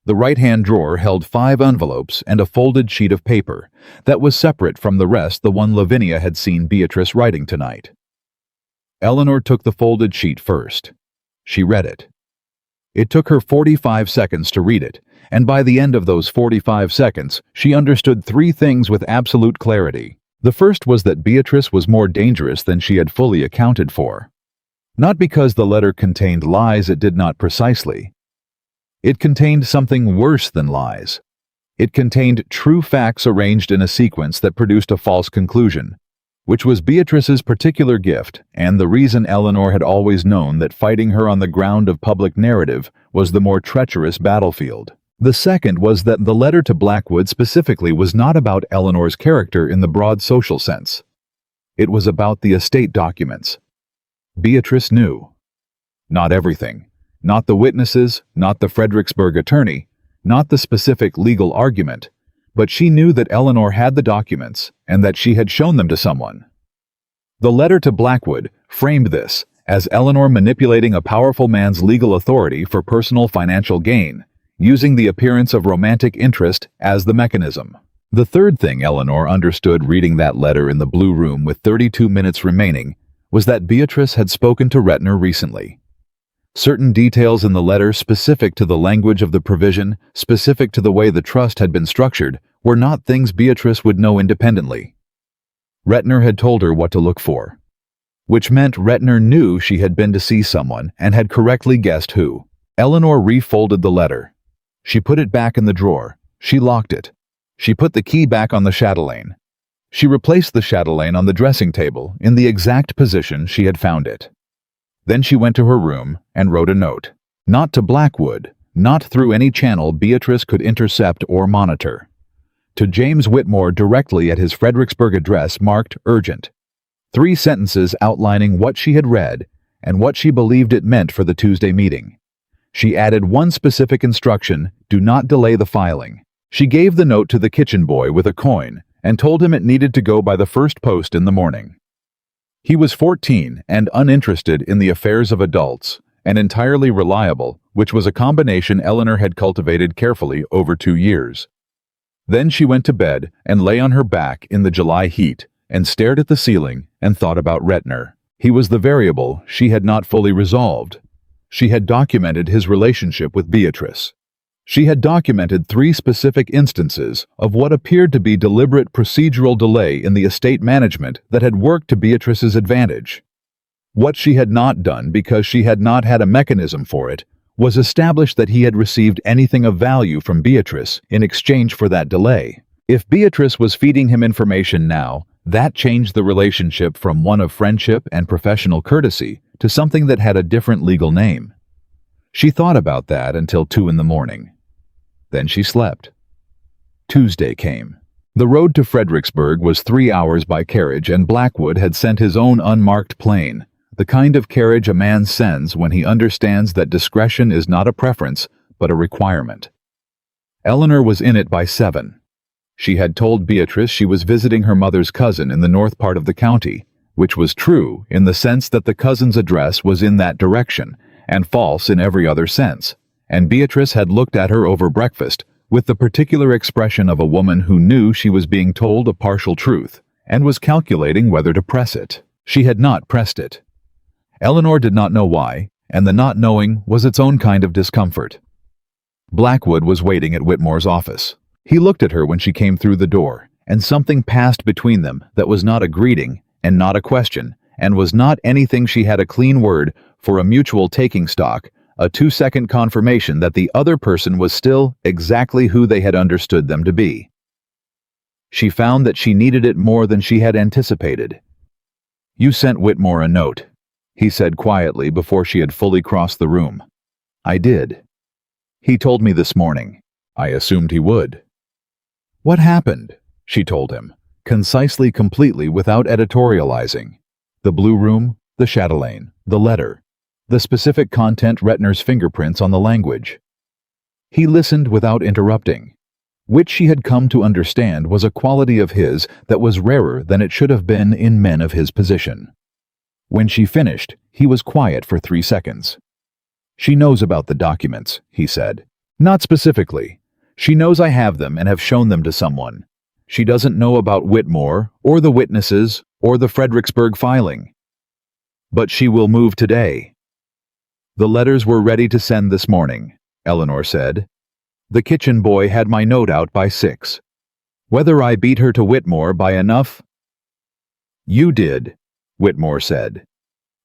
The right-hand drawer held 5 envelopes and a folded sheet of paper that was separate from the rest, the one Lavinia had seen Beatrice writing tonight. Eleanor took the folded sheet first. She read it. It took her 45 seconds to read it, and by the end of those 45 seconds, she understood 3 things with absolute clarity. The first was that Beatrice was more dangerous than she had fully accounted for. Not because the letter contained lies it did not precisely. It contained something worse than lies. It contained true facts arranged in a sequence that produced a false conclusion, which was Beatrice's particular gift, and the reason Eleanor had always known that fighting her on the ground of public narrative was the more treacherous battlefield. The second was that the letter to Blackwood specifically was not about Eleanor's character in the broad social sense. It was about the estate documents. Beatrice knew. Not everything. Not the witnesses, not the Fredericksburg attorney, not the specific legal argument, but she knew that Eleanor had the documents and that she had shown them to someone. The letter to Blackwood framed this as Eleanor manipulating a powerful man's legal authority for personal financial gain, using the appearance of romantic interest as the mechanism. The third thing Eleanor understood reading that letter in the blue room with 32 minutes remaining was that Beatrice had spoken to Rettner recently. Certain details in the letter specific to the language of the provision, specific to the way the trust had been structured, were not things Beatrice would know independently. Rettner had told her what to look for, which meant Rettner knew she had been to see someone and had correctly guessed who. Eleanor refolded the letter. She put it back in the drawer. She locked it. She put the key back on the chatelaine. She replaced the chatelaine on the dressing table in the exact position she had found it. Then she went to her room and wrote a note. Not to Blackwood, not through any channel Beatrice could intercept or monitor. To James Whitmore directly at his Fredericksburg address marked urgent. 3 sentences outlining what she had read and what she believed it meant for the Tuesday meeting. She added one specific instruction: do not delay the filing. She gave the note to the kitchen boy with a coin and told him it needed to go by the first post in the morning. He was 14 and uninterested in the affairs of adults, and entirely reliable, which was a combination Eleanor had cultivated carefully over 2 years. Then she went to bed and lay on her back in the July heat and stared at the ceiling and thought about Rettner. He was the variable she had not fully resolved. She had documented his relationship with Beatrice. She had documented 3 specific instances of what appeared to be deliberate procedural delay in the estate management that had worked to Beatrice's advantage. What she had not done, because she had not had a mechanism for it, was establish that he had received anything of value from Beatrice in exchange for that delay. If Beatrice was feeding him information now, that changed the relationship from one of friendship and professional courtesy to something that had a different legal name. She thought about that until 2 in the morning. Then she slept. Tuesday came. The road to Fredericksburg was 3 hours by carriage, and Blackwood had sent his own unmarked plane, the kind of carriage a man sends when he understands that discretion is not a preference, but a requirement. Eleanor was in it by 7. She had told Beatrice she was visiting her mother's cousin in the north part of the county, which was true in the sense that the cousin's address was in that direction, and false in every other sense, and Beatrice had looked at her over breakfast with the particular expression of a woman who knew she was being told a partial truth, and was calculating whether to press it. She had not pressed it. Eleanor did not know why, and the not knowing was its own kind of discomfort. Blackwood was waiting at Whitmore's office. He looked at her when she came through the door, and something passed between them that was not a greeting and not a question, and was not anything she had a clean word for, a mutual taking stock, a 2-second confirmation that the other person was still exactly who they had understood them to be. She found that she needed it more than she had anticipated. "You sent Whitmore a note," he said quietly before she had fully crossed the room. "I did. He told me this morning. I assumed he would." "What happened?" she told him, concisely, completely, without editorializing. The blue room, the chatelaine, the letter, the specific content, Rettner's fingerprints on the language. He listened without interrupting, which she had come to understand was a quality of his that was rarer than it should have been in men of his position. When she finished, he was quiet for 3 seconds. "She knows about the documents," he said. "Not specifically. She knows I have them and have shown them to someone. She doesn't know about Whitmore, or the witnesses, or the Fredericksburg filing. But she will move today." "The letters were ready to send this morning," Eleanor said. "The kitchen boy had my note out by 6. Whether I beat her to Whitmore by enough?" "You did," Whitmore said.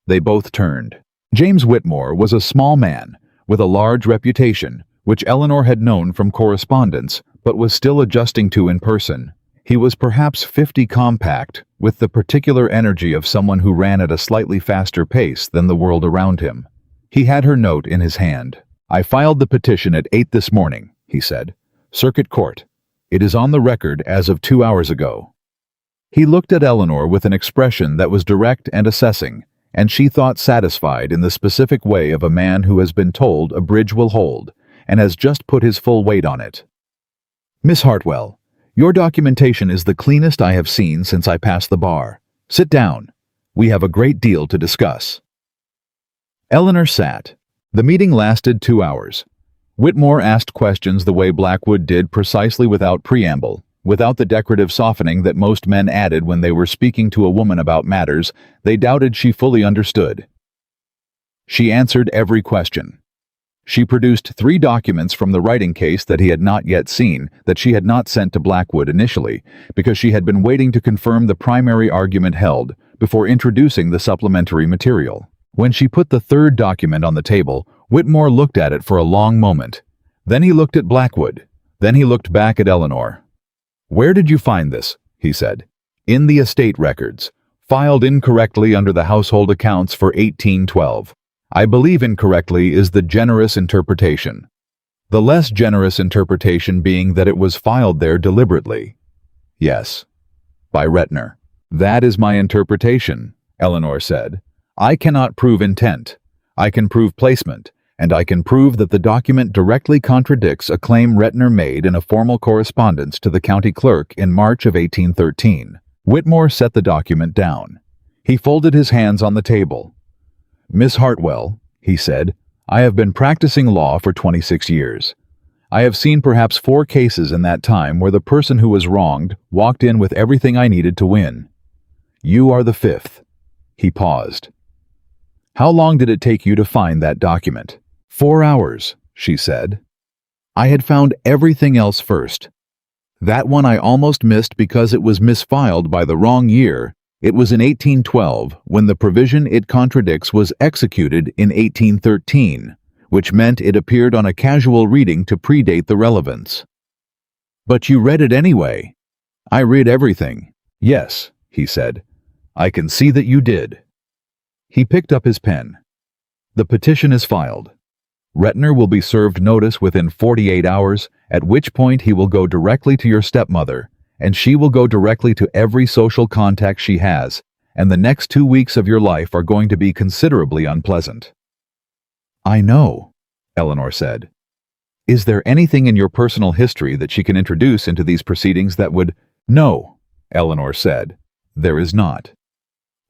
They both turned. James Whitmore was a small man with a large reputation, which Eleanor had known from correspondence but was still adjusting to in person. He was perhaps 50, compact, with the particular energy of someone who ran at a slightly faster pace than the world around him. He had her note in his hand. "I filed the petition at 8 this morning," he said. "Circuit Court. It is on the record as of 2 hours ago." He looked at Eleanor with an expression that was direct and assessing, and she thought satisfied in the specific way of a man who has been told a bridge will hold, and has just put his full weight on it. Miss Hartwell, your documentation is the cleanest I have seen since I passed the bar. Sit down. We have a great deal to discuss. Eleanor sat. The meeting lasted 2 hours. Whitmore asked questions the way Blackwood did, precisely without preamble, without the decorative softening that most men added when they were speaking to a woman about matters they doubted she fully understood. She answered every question. She produced 3 documents from the writing case that he had not yet seen, that she had not sent to Blackwood initially, because she had been waiting to confirm the primary argument held before introducing the supplementary material. When she put the 3rd document on the table, Whitmore looked at it for a long moment. Then he looked at Blackwood. Then he looked back at Eleanor. "Where did you find this?" he said. "In the estate records, filed incorrectly under the household accounts for 1812. I believe incorrectly is the generous interpretation. The less generous interpretation being that it was filed there deliberately." "Yes, by Rettner." "That is my interpretation," Eleanor said. "I cannot prove intent. I can prove placement, and I can prove that the document directly contradicts a claim Rettner made in a formal correspondence to the county clerk in March of 1813. Whitmore set the document down. He folded his hands on the table. "Miss Hartwell," he said, "I have been practicing law for 26 years. I have seen perhaps 4 cases in that time where the person who was wronged walked in with everything I needed to win. You are the 5th. He paused. "How long did it take you to find that document?" 4 hours, she said. "I had found everything else first. That one I almost missed because it was misfiled by the wrong year. It was in 1812 when the provision it contradicts was executed in 1813, which meant it appeared on a casual reading to predate the relevance." "But you read it anyway." "I read everything." "Yes," he said. "I can see that you did." He picked up his pen. "The petition is filed. Rettner will be served notice within 48 hours, at which point he will go directly to your stepmother, and she will go directly to every social contact she has, and the next 2 weeks of your life are going to be considerably unpleasant." "I know," Eleanor said. "Is there anything in your personal history that she can introduce into these proceedings that would—" "No," Eleanor said. "There is not.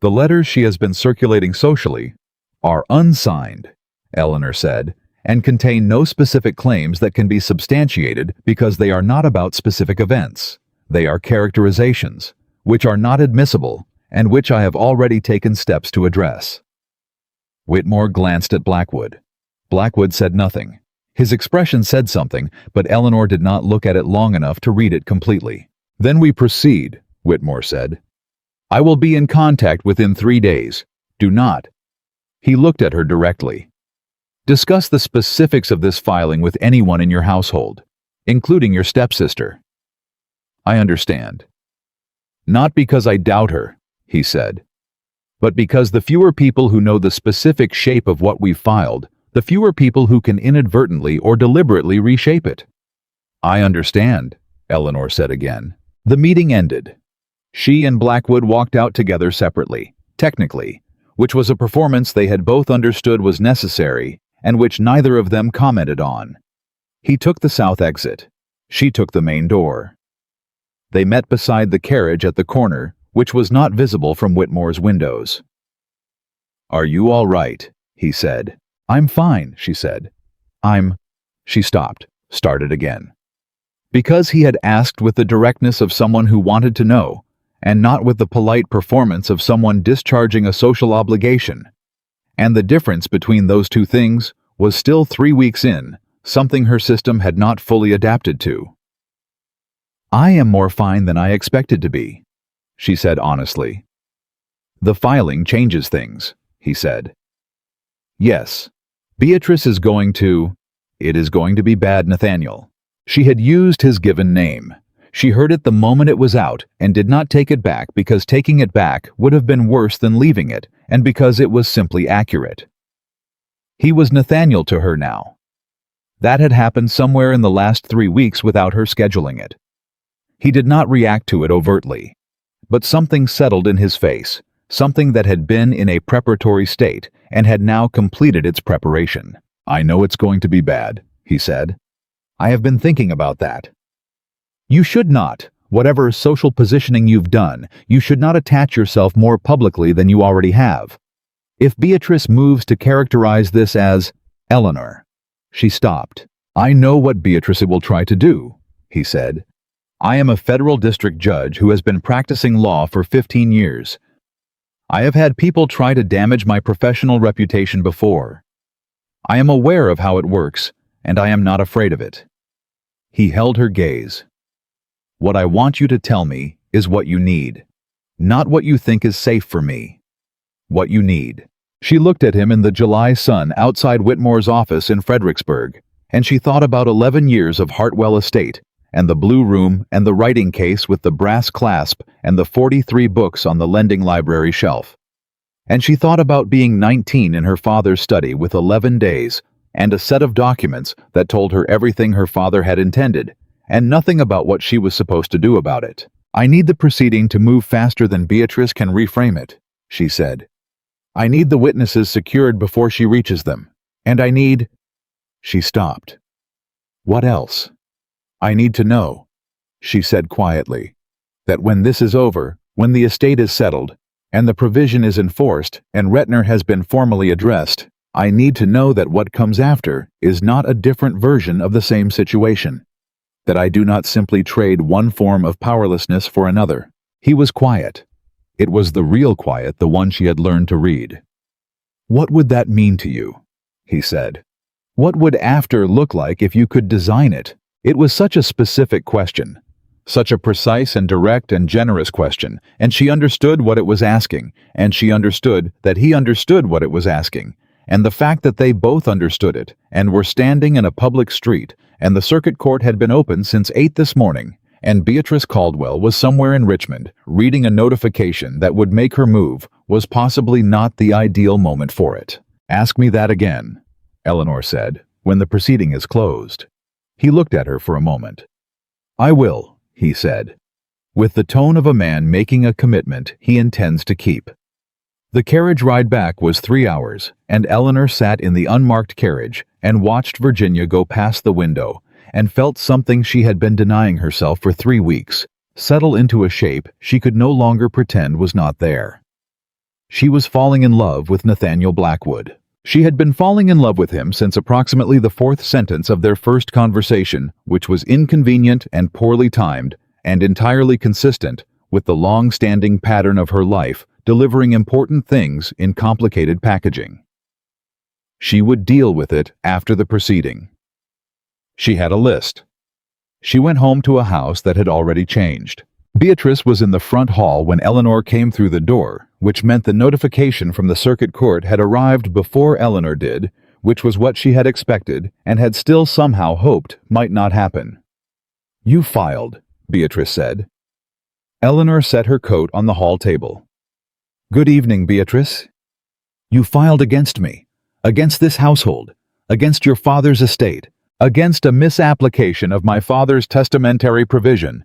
The letters she has been circulating socially are unsigned," Eleanor said, "and contain no specific claims that can be substantiated because they are not about specific events. They are characterizations, which are not admissible, and which I have already taken steps to address." Whitmore glanced at Blackwood. Blackwood said nothing. His expression said something, but Eleanor did not look at it long enough to read it completely. "Then we proceed," Whitmore said. "I will be in contact within 3 days. Do not—" He looked at her directly. "Discuss the specifics of this filing with anyone in your household, including your stepsister." "I understand." "Not because I doubt her," he said, "but because the fewer people who know the specific shape of what we've filed, the fewer people who can inadvertently or deliberately reshape it." "I understand," Eleanor said again. The meeting ended. She and Blackwood walked out together separately, technically, which was a performance they had both understood was necessary and which neither of them commented on. He took the south exit. She took the main door. They met beside the carriage at the corner, which was not visible from Whitmore's windows. "Are you all right?" he said. "I'm fine," she said. She stopped, started again. Because he had asked with the directness of someone who wanted to know, and not with the polite performance of someone discharging a social obligation. And the difference between those 2 things was still 3 weeks in, something her system had not fully adapted to. "I am more fine than I expected to be," she said honestly. "The filing changes things," he said. "Yes. Beatrice is going to— It is going to be bad, Nathaniel." She had used his given name. She heard it the moment it was out and did not take it back because taking it back would have been worse than leaving it, and because it was simply accurate. He was Nathaniel to her now. That had happened somewhere in the last 3 weeks without her scheduling it. He did not react to it overtly, but something settled in his face, something that had been in a preparatory state and had now completed its preparation. "I know it's going to be bad," he said. "I have been thinking about that. You should not, whatever social positioning you've done, you should not attach yourself more publicly than you already have. If Beatrice moves to characterize this as Eleanor." She stopped. "I know what Beatrice will try to do," he said. "I am a federal district judge who has been practicing law for 15 years. I have had people try to damage my professional reputation before. I am aware of how it works, and I am not afraid of it." He held her gaze. "What I want you to tell me is what you need, not what you think is safe for me. What you need." She looked at him in the July sun outside Whitmore's office in Fredericksburg, and she thought about 11 years of Hartwell Estate, and the blue room, and the writing case with the brass clasp, and the 43 books on the lending library shelf. And she thought about being 19 in her father's study with 11 days, and a set of documents that told her everything her father had intended, and nothing about what she was supposed to do about it. "I need the proceeding to move faster than Beatrice can reframe it," she said. "I need the witnesses secured before she reaches them, and I need—" She stopped. "What else?" "I need to know," she said quietly, "that when this is over, when the estate is settled, and the provision is enforced, and Retner has been formally addressed, I need to know that what comes after is not a different version of the same situation. That I do not simply trade one form of powerlessness for another." He was quiet. It was the real quiet, the one she had learned to read. "What would that mean to you?" he said. "What would after look like if you could design it?" It was such a specific question, such a precise and direct and generous question, and she understood what it was asking, and she understood that he understood what it was asking, and the fact that they both understood it, and were standing in a public street, and the circuit court had been open since 8 this morning, and Beatrice Caldwell was somewhere in Richmond, reading a notification that would make her move, was possibly not the ideal moment for it. "Ask me that again," Eleanor said, "when the proceeding is closed." He looked at her for a moment. "I will," he said, with the tone of a man making a commitment he intends to keep. The carriage ride back was 3 hours, and Eleanor sat in the unmarked carriage and watched Virginia go past the window, and felt something she had been denying herself for 3 weeks settle into a shape she could no longer pretend was not there. She was falling in love with Nathaniel Blackwood. She had been falling in love with him since approximately the 4th sentence of their first conversation, which was inconvenient and poorly timed, and entirely consistent with the long-standing pattern of her life, delivering important things in complicated packaging. She would deal with it after the proceeding. She had a list. She went home to a house that had already changed. Beatrice was in the front hall when Eleanor came through the door, which meant the notification from the circuit court had arrived before Eleanor did, which was what she had expected and had still somehow hoped might not happen. "You filed," Beatrice said. Eleanor set her coat on the hall table. "Good evening, Beatrice. You filed against me, against this household, against your father's estate, against a misapplication of my father's testamentary provision,"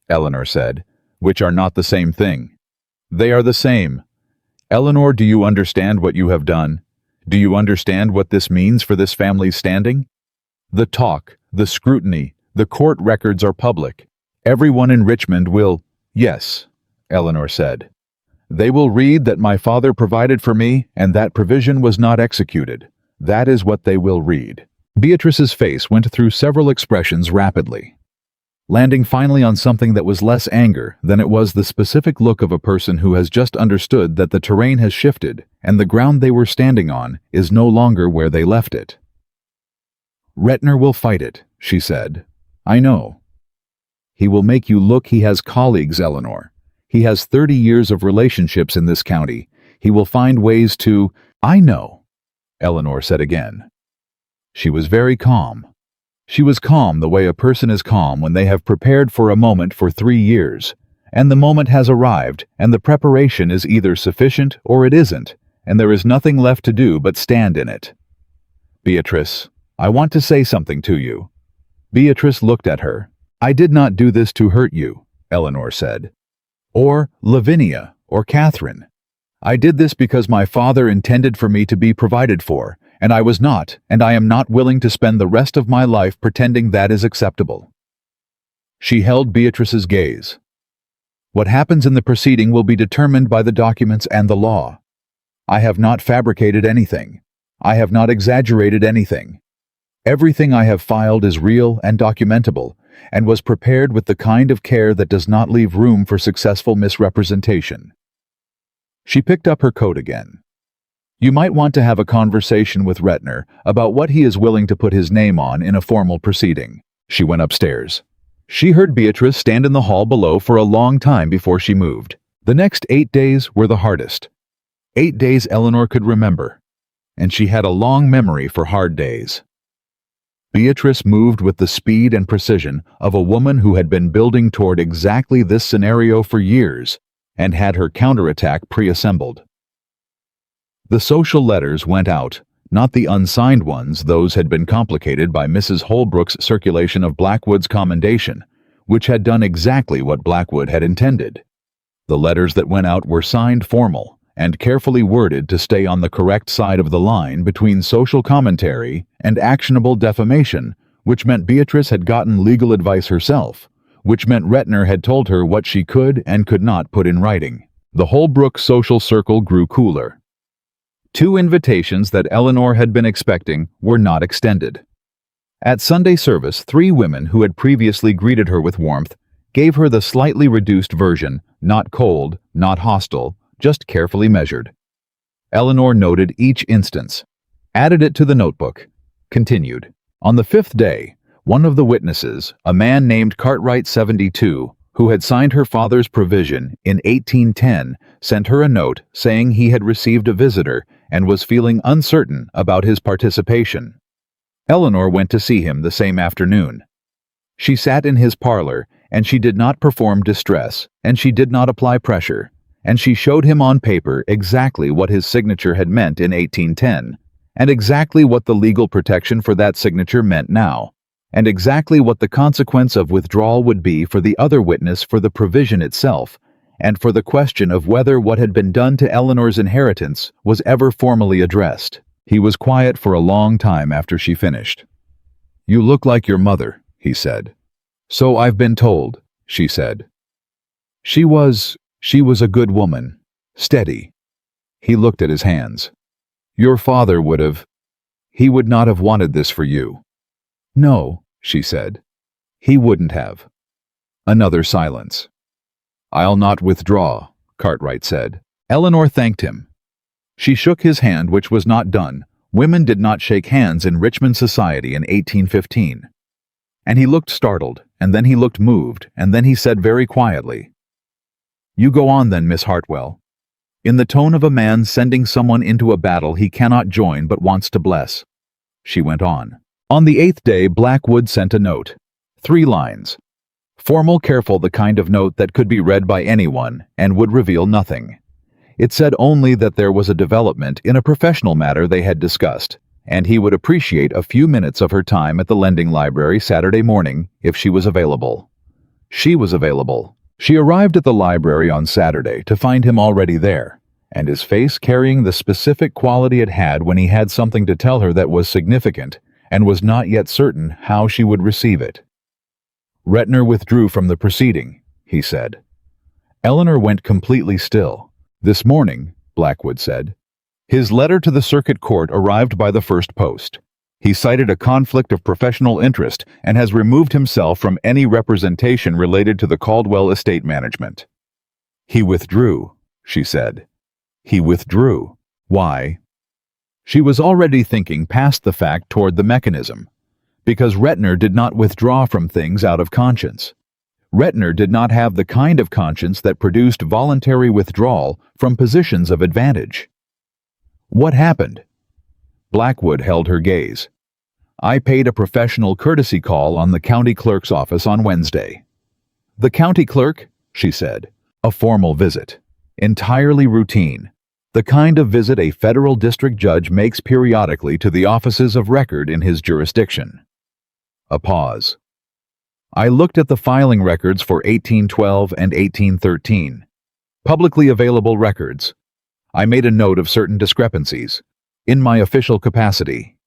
Eleanor said, "which are not the same thing." "They are the same. Eleanor, do you understand what you have done? Do you understand what this means for this family's standing? The talk, the scrutiny, the court records are public. Everyone in Richmond will—" "Yes," Eleanor said. "They will read that my father provided for me and that provision was not executed. That is what they will read." Beatrice's face went through several expressions rapidly, landing finally on something that was less anger than it was the specific look of a person who has just understood that the terrain has shifted and the ground they were standing on is no longer where they left it. "Retner will fight it," she said. "I know. He will make you look. He has colleagues, Eleanor. He has 30 years of relationships in this county. He will find ways to—" "I know," Eleanor said again. She was very calm. She was calm the way a person is calm when they have prepared for a moment for 3 years, and the moment has arrived, and the preparation is either sufficient or it isn't, and there is nothing left to do but stand in it. "Beatrice, I want to say something to you." Beatrice looked at her. "I did not do this to hurt you," Eleanor said. "Or Lavinia, or Catherine. I did this because my father intended for me to be provided for, and I was not, and I am not willing to spend the rest of my life pretending that is acceptable. She held Beatrice's gaze. What happens in the proceeding will be determined by the documents and the law. I have not fabricated anything. I have not exaggerated anything. Everything I have filed is real and documentable, and was prepared with the kind of care that does not leave room for successful misrepresentation. She picked up her coat again. You might want to have a conversation with Rettner about what he is willing to put his name on in a formal proceeding. She went upstairs. She heard Beatrice stand in the hall below for a long time before she moved. The next 8 days were the hardest. 8 days Eleanor could remember, and she had a long memory for hard days. Beatrice moved with the speed and precision of a woman who had been building toward exactly this scenario for years and had her counterattack pre-assembled. The social letters went out, not the unsigned ones. Those had been complicated by Mrs. Holbrook's circulation of Blackwood's commendation, which had done exactly what Blackwood had intended. The letters that went out were signed formal and carefully worded to stay on the correct side of the line between social commentary and actionable defamation, which meant Beatrice had gotten legal advice herself, which meant Rettner had told her what she could and could not put in writing. The Holbrook social circle grew cooler. 2 invitations that Eleanor had been expecting were not extended. At Sunday service, 3 women who had previously greeted her with warmth gave her the slightly reduced version, not cold, not hostile, just carefully measured. Eleanor noted each instance, added it to the notebook, continued. On the 5th day, one of the witnesses, a man named Cartwright 72, who had signed her father's provision in 1810, sent her a note saying he had received a visitor and was feeling uncertain about his participation. Eleanor went to see him the same afternoon. She sat in his parlor, and she did not perform distress, and she did not apply pressure, and she showed him on paper exactly what his signature had meant in 1810, and exactly what the legal protection for that signature meant now, and exactly what the consequence of withdrawal would be for the other witness for the provision itself, and for the question of whether what had been done to Eleanor's inheritance was ever formally addressed. He was quiet for a long time after she finished. "You look like your mother," he said. "So I've been told," she said. She was a good woman, steady." He looked at his hands. "Your father he would not have wanted this for you." "No," she said. "He wouldn't have." Another silence. "I'll not withdraw," Cartwright said. Eleanor thanked him. She shook his hand, which was not done. Women did not shake hands in Richmond society in 1815. And he looked startled, and then he looked moved, and then he said very quietly, "You go on then, Miss Hartwell," in the tone of a man sending someone into a battle he cannot join but wants to bless. She went on. On the 8th day, Blackwood sent a note. 3 lines. Formal, careful, the kind of note that could be read by anyone and would reveal nothing. It said only that there was a development in a professional matter they had discussed, and he would appreciate a few minutes of her time at the lending library Saturday morning if she was available. She was available. She arrived at the library on Saturday to find him already there, and his face carrying the specific quality it had when he had something to tell her that was significant and was not yet certain how she would receive it. Rettner withdrew from the proceeding, he said. Eleanor went completely still. This morning, Blackwood said. His letter to the circuit court arrived by the first post. He cited a conflict of professional interest and has removed himself from any representation related to the Caldwell estate management. He withdrew, she said. He withdrew. Why? She was already thinking past the fact toward the mechanism. Because Rettner did not withdraw from things out of conscience. Rettner did not have the kind of conscience that produced voluntary withdrawal from positions of advantage. What happened? Blackwood held her gaze. I paid a professional courtesy call on the county clerk's office on Wednesday. The county clerk, she said. A formal visit. Entirely routine. The kind of visit a federal district judge makes periodically to the offices of record in his jurisdiction. A pause. I looked at the filing records for 1812 and 1813. Publicly available records. I made a note of certain discrepancies. In my official capacity.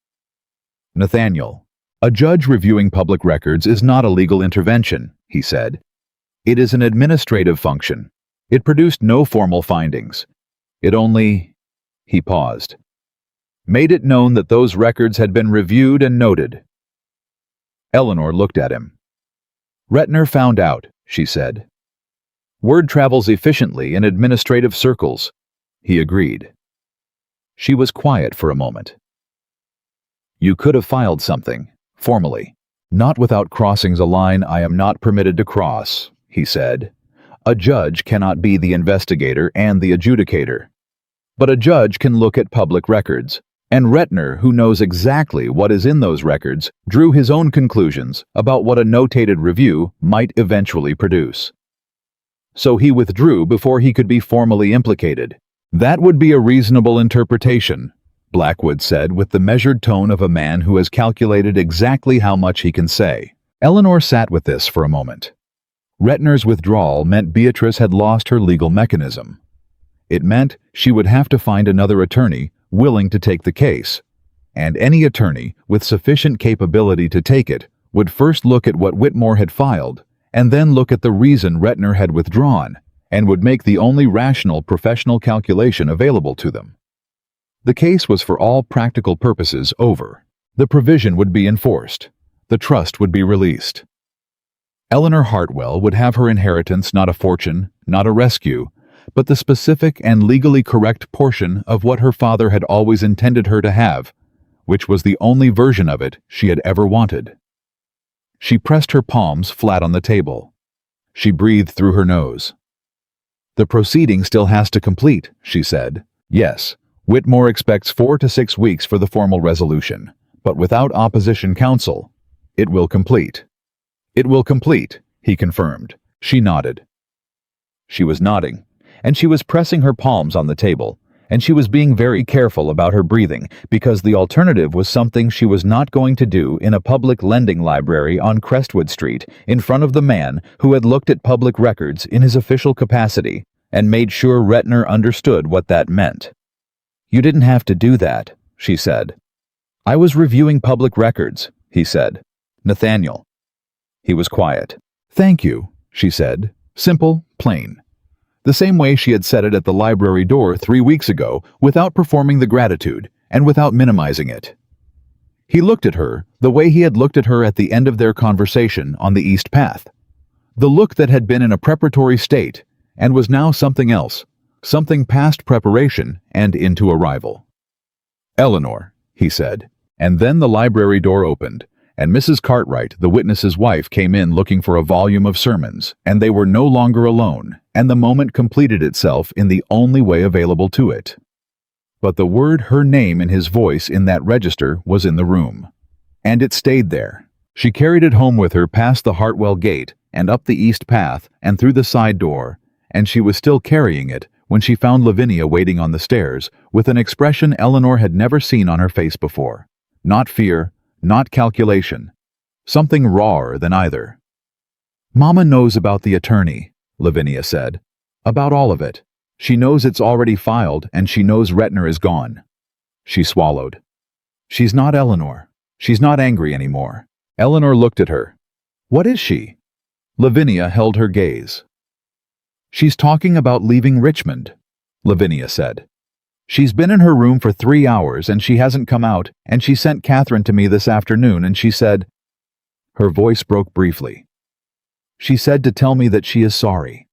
Nathaniel. A judge reviewing public records is not a legal intervention, he said. It is an administrative function. It produced no formal findings. It only... He paused. Made it known that those records had been reviewed and noted. Eleanor looked at him. Retner found out, she said. Word travels efficiently in administrative circles, he agreed. She was quiet for a moment. You could have filed something, formally. Not without crossing a line I am not permitted to cross, he said. A judge cannot be the investigator and the adjudicator. But a judge can look at public records, and Retner, who knows exactly what is in those records, drew his own conclusions about what a notated review might eventually produce. So he withdrew before he could be formally implicated. That would be a reasonable interpretation, Blackwood said with the measured tone of a man who has calculated exactly how much he can say. Eleanor sat with this for a moment. Retner's withdrawal meant Beatrice had lost her legal mechanism. It meant she would have to find another attorney willing to take the case, and any attorney with sufficient capability to take it would first look at what Whitmore had filed and then look at the reason Retner had withdrawn, and would make the only rational professional calculation available to them. The case was for all practical purposes over. The provision would be enforced. The trust would be released. Eleanor Hartwell would have her inheritance not a fortune, not a rescue, but the specific and legally correct portion of what her father had always intended her to have, which was the only version of it she had ever wanted. She pressed her palms flat on the table. She breathed through her nose. The proceeding still has to complete, she said. Yes, Whitmore expects 4 to 6 weeks for the formal resolution, but without opposition counsel, it will complete. It will complete, he confirmed. She nodded. She was nodding, and she was pressing her palms on the table, and she was being very careful about her breathing because the alternative was something she was not going to do in a public lending library on Crestwood Street in front of the man who had looked at public records in his official capacity and made sure Retner understood what that meant. You didn't have to do that, she said. I was reviewing public records, he said. Nathaniel. He was quiet. Thank you, she said. Simple, plain. The same way she had said it at the library door 3 weeks ago, without performing the gratitude and without minimizing it. He looked at her the way he had looked at her at the end of their conversation on the East Path. The look that had been in a preparatory state and was now something else, something past preparation and into arrival. Eleanor, he said, and then the library door opened, and Mrs. Cartwright, the witness's wife, came in looking for a volume of sermons, and they were no longer alone, and the moment completed itself in the only way available to it. But the word her name in his voice in that register was in the room. And it stayed there. She carried it home with her past the Hartwell gate and up the East Path and through the side door, and she was still carrying it when she found Lavinia waiting on the stairs with an expression Eleanor had never seen on her face before. Not fear, not calculation. Something rawer than either. Mama knows about the attorney, Lavinia said. About all of it. She knows it's already filed and she knows Retner is gone. She swallowed. She's not Eleanor. She's not angry anymore. Eleanor looked at her. What is she? Lavinia held her gaze. She's talking about leaving Richmond, Lavinia said. She's been in her room for 3 hours and she hasn't come out, and she sent Catherine to me this afternoon and she said... Her voice broke briefly. She said to tell me that she is sorry.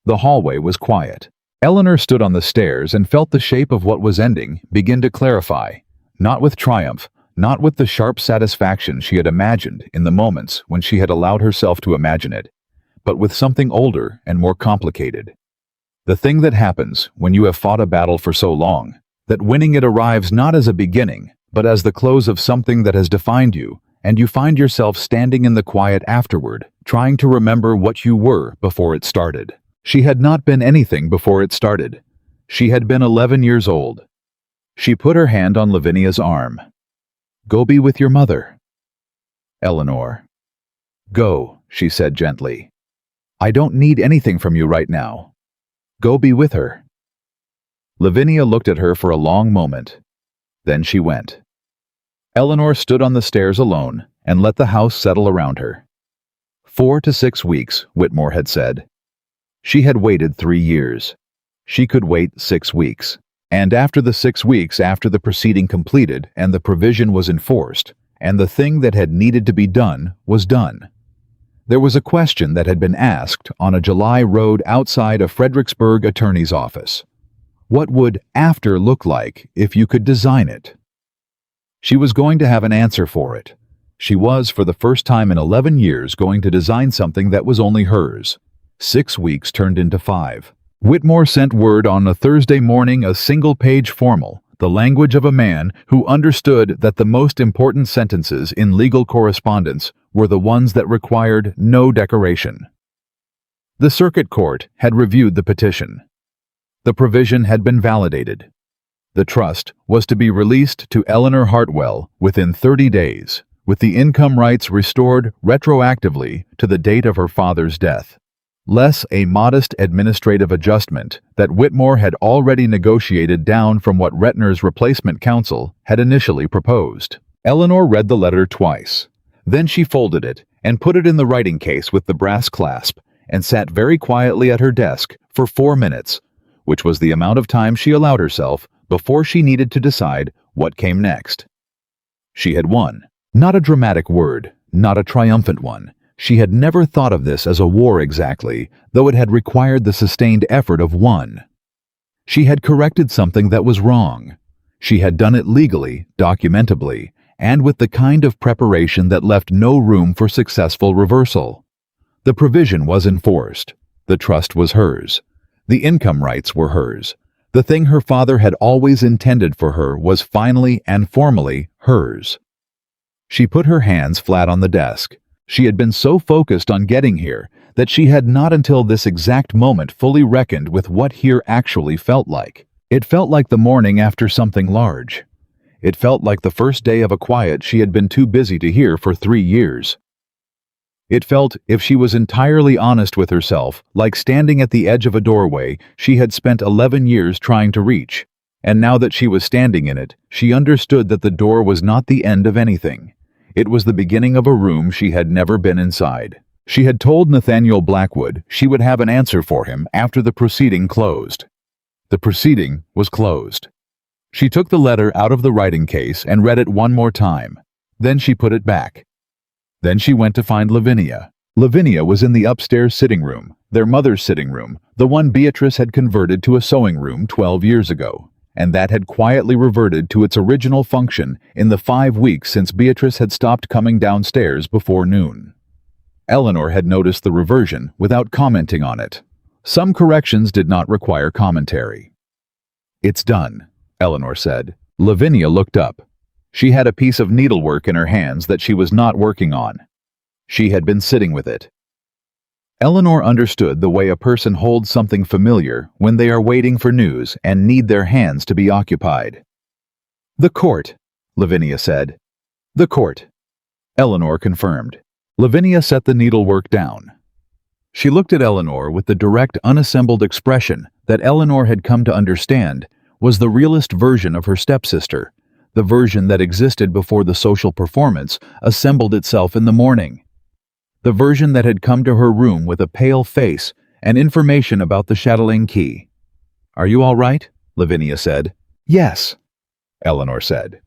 The hallway was quiet. Eleanor stood on the stairs and felt the shape of what was ending begin to clarify, not with triumph, not with the sharp satisfaction she had imagined in the moments when she had allowed herself to imagine it, but with something older and more complicated. The thing that happens when you have fought a battle for so long, that winning it arrives not as a beginning, but as the close of something that has defined you, and you find yourself standing in the quiet afterward, trying to remember what you were before it started. She had not been anything before it started. She had been 11 years old. She put her hand on Lavinia's arm. Go be with your mother. Eleanor. Go, she said gently. I don't need anything from you right now. Go be with her. Lavinia looked at her for a long moment. Then she went. Eleanor stood on the stairs alone and let the house settle around her. 4 to 6 weeks, Whitmore had said. She had waited 3 years. She could wait 6 weeks. And after the 6 weeks after the proceeding completed and the provision was enforced, and the thing that had needed to be done was done. There was a question that had been asked on a July road outside a Fredericksburg attorney's office. What would after look like if you could design it? She was going to have an answer for it. She was, for the first time in 11 years, going to design something that was only hers. 6 weeks turned into 5. Whitmore sent word on a Thursday morning, a single-page formal, the language of a man who understood that the most important sentences in legal correspondence were the ones that required no decoration. The circuit court had reviewed the petition. The provision had been validated. The trust was to be released to Eleanor Hartwell within 30 days, with the income rights restored retroactively to the date of her father's death. Less a modest administrative adjustment that Whitmore had already negotiated down from what Retner's replacement counsel had initially proposed. Eleanor read the letter twice. Then she folded it and put it in the writing case with the brass clasp and sat very quietly at her desk for 4 minutes, which was the amount of time she allowed herself before she needed to decide what came next. She had won. Not a dramatic word, not a triumphant one. She had never thought of this as a war exactly, though it had required the sustained effort of one. She had corrected something that was wrong. She had done it legally, documentably, and with the kind of preparation that left no room for successful reversal. The provision was enforced. The trust was hers. The income rights were hers. The thing her father had always intended for her was finally and formally hers. She put her hands flat on the desk. She had been so focused on getting here that she had not until this exact moment fully reckoned with what here actually felt like. It felt like the morning after something large. It felt like the first day of a quiet she had been too busy to hear for 3 years. It felt, if she was entirely honest with herself, like standing at the edge of a doorway she had spent 11 years trying to reach. And now that she was standing in it, she understood that the door was not the end of anything. It was the beginning of a room she had never been inside. She had told Nathaniel Blackwood she would have an answer for him after the proceeding closed. The proceeding was closed. She took the letter out of the writing case and read it one more time. Then she put it back. Then she went to find Lavinia. Lavinia was in the upstairs sitting room, their mother's sitting room, the one Beatrice had converted to a sewing room 12 years ago, and that had quietly reverted to its original function in the 5 weeks since Beatrice had stopped coming downstairs before noon. Eleanor had noticed the reversion without commenting on it. Some corrections did not require commentary. "It's done," Eleanor said. Lavinia looked up. She had a piece of needlework in her hands that she was not working on. She had been sitting with it. Eleanor understood the way a person holds something familiar when they are waiting for news and need their hands to be occupied. "The court," Lavinia said. "The court," Eleanor confirmed. Lavinia set the needlework down. She looked at Eleanor with the direct, unassembled expression that Eleanor had come to understand was the realist version of her stepsister, the version that existed before the social performance assembled itself in the morning. The version that had come to her room with a pale face and information about the Chatelaine key. "Are you all right?" Lavinia said. "Yes," Eleanor said.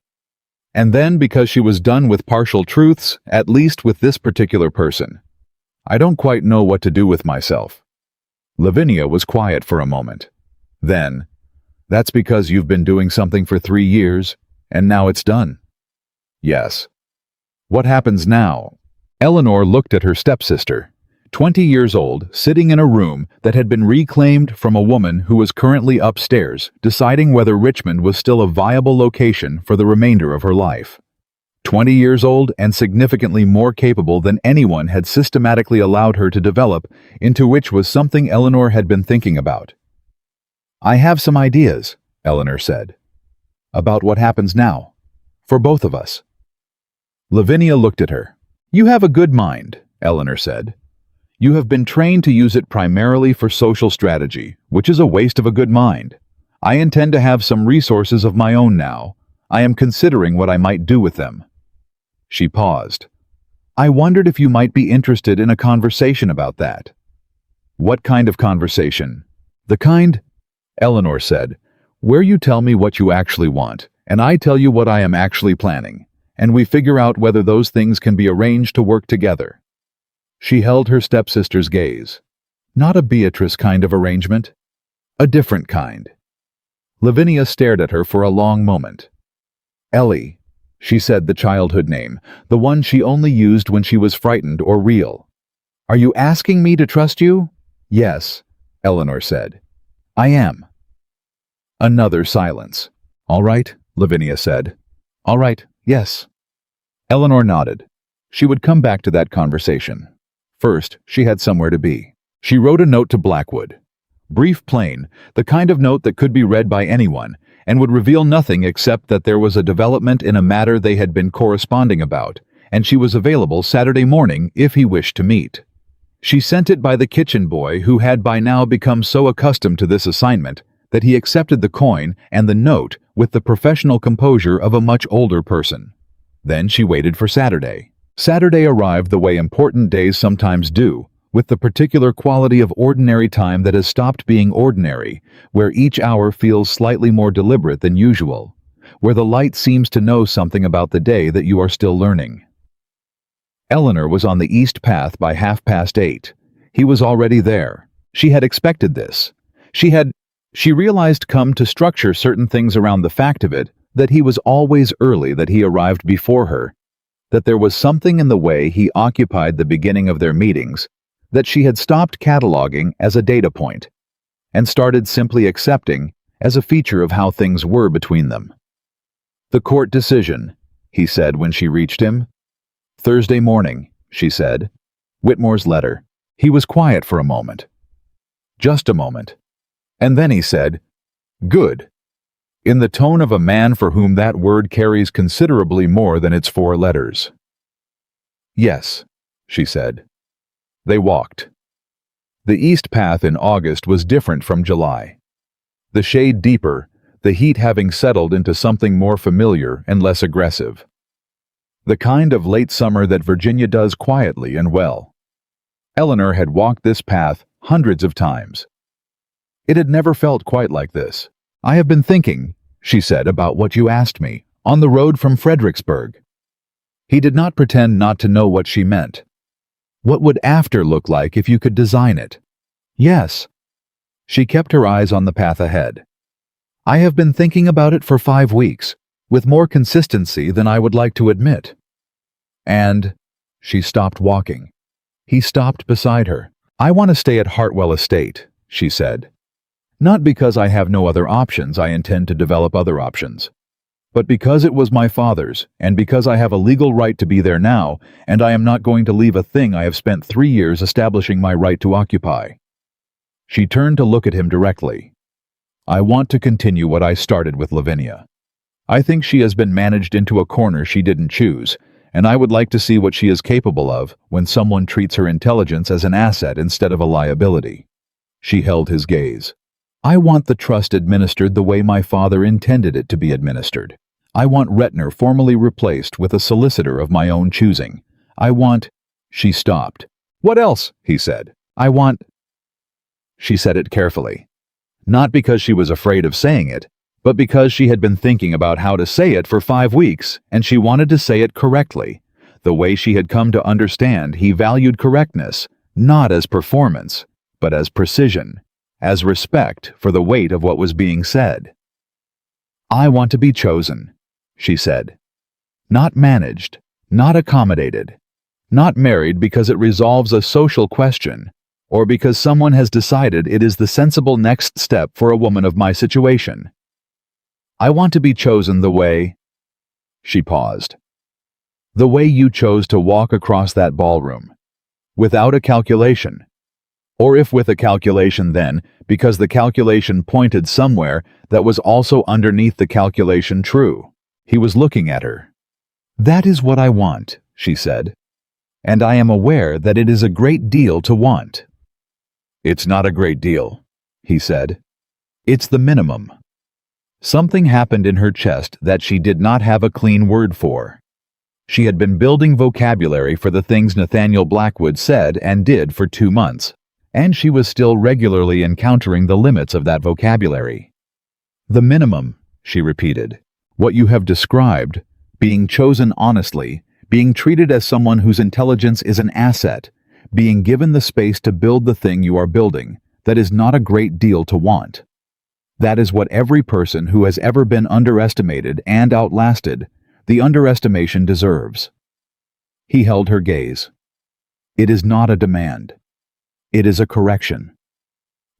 And then, because she was done with partial truths, at least with this particular person, "I don't quite know what to do with myself." Lavinia was quiet for a moment. Then, "That's because you've been doing something for 3 years, and now it's done." "Yes." "What happens now?" Eleanor looked at her stepsister, 20 years old, sitting in a room that had been reclaimed from a woman who was currently upstairs, deciding whether Richmond was still a viable location for the remainder of her life. 20 years old and significantly more capable than anyone had systematically allowed her to develop, into which was something Eleanor had been thinking about. "I have some ideas," Eleanor said, "about what happens now, for both of us." Lavinia looked at her. "You have a good mind," Eleanor said. "You have been trained to use it primarily for social strategy, which is a waste of a good mind. I intend to have some resources of my own now. I am considering what I might do with them." She paused. "I wondered if you might be interested in a conversation about that." "What kind of conversation?" "The kind," Eleanor said, "where you tell me what you actually want, and I tell you what I am actually planning, and we figure out whether those things can be arranged to work together." She held her stepsister's gaze. "Not a Beatrice kind of arrangement. A different kind." Lavinia stared at her for a long moment. "Ellie," she said, the childhood name, the one she only used when she was frightened or real. "Are you asking me to trust you?" "Yes," Eleanor said. "I am." Another silence. "All right," Lavinia said. "All right, yes." Eleanor nodded. She would come back to that conversation. First, she had somewhere to be. She wrote a note to Blackwood. Brief, plain, the kind of note that could be read by anyone, and would reveal nothing except that there was a development in a matter they had been corresponding about, and she was available Saturday morning if he wished to meet. She sent it by the kitchen boy, who had by now become so accustomed to this assignment that he accepted the coin and the note with the professional composure of a much older person. Then she waited for Saturday. Saturday arrived the way important days sometimes do, with the particular quality of ordinary time that has stopped being ordinary, where each hour feels slightly more deliberate than usual, where the light seems to know something about the day that you are still learning. Eleanor was on the east path by 8:30. He was already there. She had expected this. She realized, come to structure certain things around the fact of it, that he was always early, that he arrived before her, that there was something in the way he occupied the beginning of their meetings that she had stopped cataloging as a data point and started simply accepting as a feature of how things were between them. "The court decision," he said when she reached him. "Thursday morning," she said. "Whitmore's letter." He was quiet for a moment. Just a moment. And then he said, "Good," in the tone of a man for whom that word carries considerably more than its 4 letters. "Yes," she said. They walked. The east path in August was different from July. The shade deeper, the heat having settled into something more familiar and less aggressive. The kind of late summer that Virginia does quietly and well. Eleanor had walked this path hundreds of times. It had never felt quite like this. "I have been thinking," she said, "about what you asked me, on the road from Fredericksburg." He did not pretend not to know what she meant. What would after look like if you could design it? "Yes." She kept her eyes on the path ahead. "I have been thinking about it for 5 weeks, with more consistency than I would like to admit." And she stopped walking. He stopped beside her. "I want to stay at Hartwell Estate," she said. "Not because I have no other options, I intend to develop other options, but because it was my father's, and because I have a legal right to be there now, and I am not going to leave a thing I have spent 3 years establishing my right to occupy." She turned to look at him directly. "I want to continue what I started with Lavinia. I think she has been managed into a corner she didn't choose, and I would like to see what she is capable of when someone treats her intelligence as an asset instead of a liability." She held his gaze. "I want the trust administered the way my father intended it to be administered. I want Retner formally replaced with a solicitor of my own choosing. I want—" She stopped. "What else?" he said. "I want—" She said it carefully. Not because she was afraid of saying it, but because she had been thinking about how to say it for 5 weeks, and she wanted to say it correctly. The way she had come to understand he valued correctness, not as performance, but as precision, as respect for the weight of what was being said. "I want to be chosen," she said. "Not managed, not accommodated, not married because it resolves a social question, or because someone has decided it is the sensible next step for a woman of my situation. I want to be chosen the way—" She paused. "The way you chose to walk across that ballroom, without a calculation. Or if with a calculation, then, because the calculation pointed somewhere that was also underneath the calculation true." He was looking at her. "That is what I want," she said. "And I am aware that it is a great deal to want." "It's not a great deal," he said. "It's the minimum." Something happened in her chest that she did not have a clean word for. She had been building vocabulary for the things Nathaniel Blackwood said and did for 2 months, and she was still regularly encountering the limits of that vocabulary. The minimum, she repeated. What you have described, being chosen honestly, being treated as someone whose intelligence is an asset, being given the space to build the thing you are building, that is not a great deal to want. That is what every person who has ever been underestimated and outlasted, the underestimation deserves. He held her gaze. It is not a demand. It is a correction.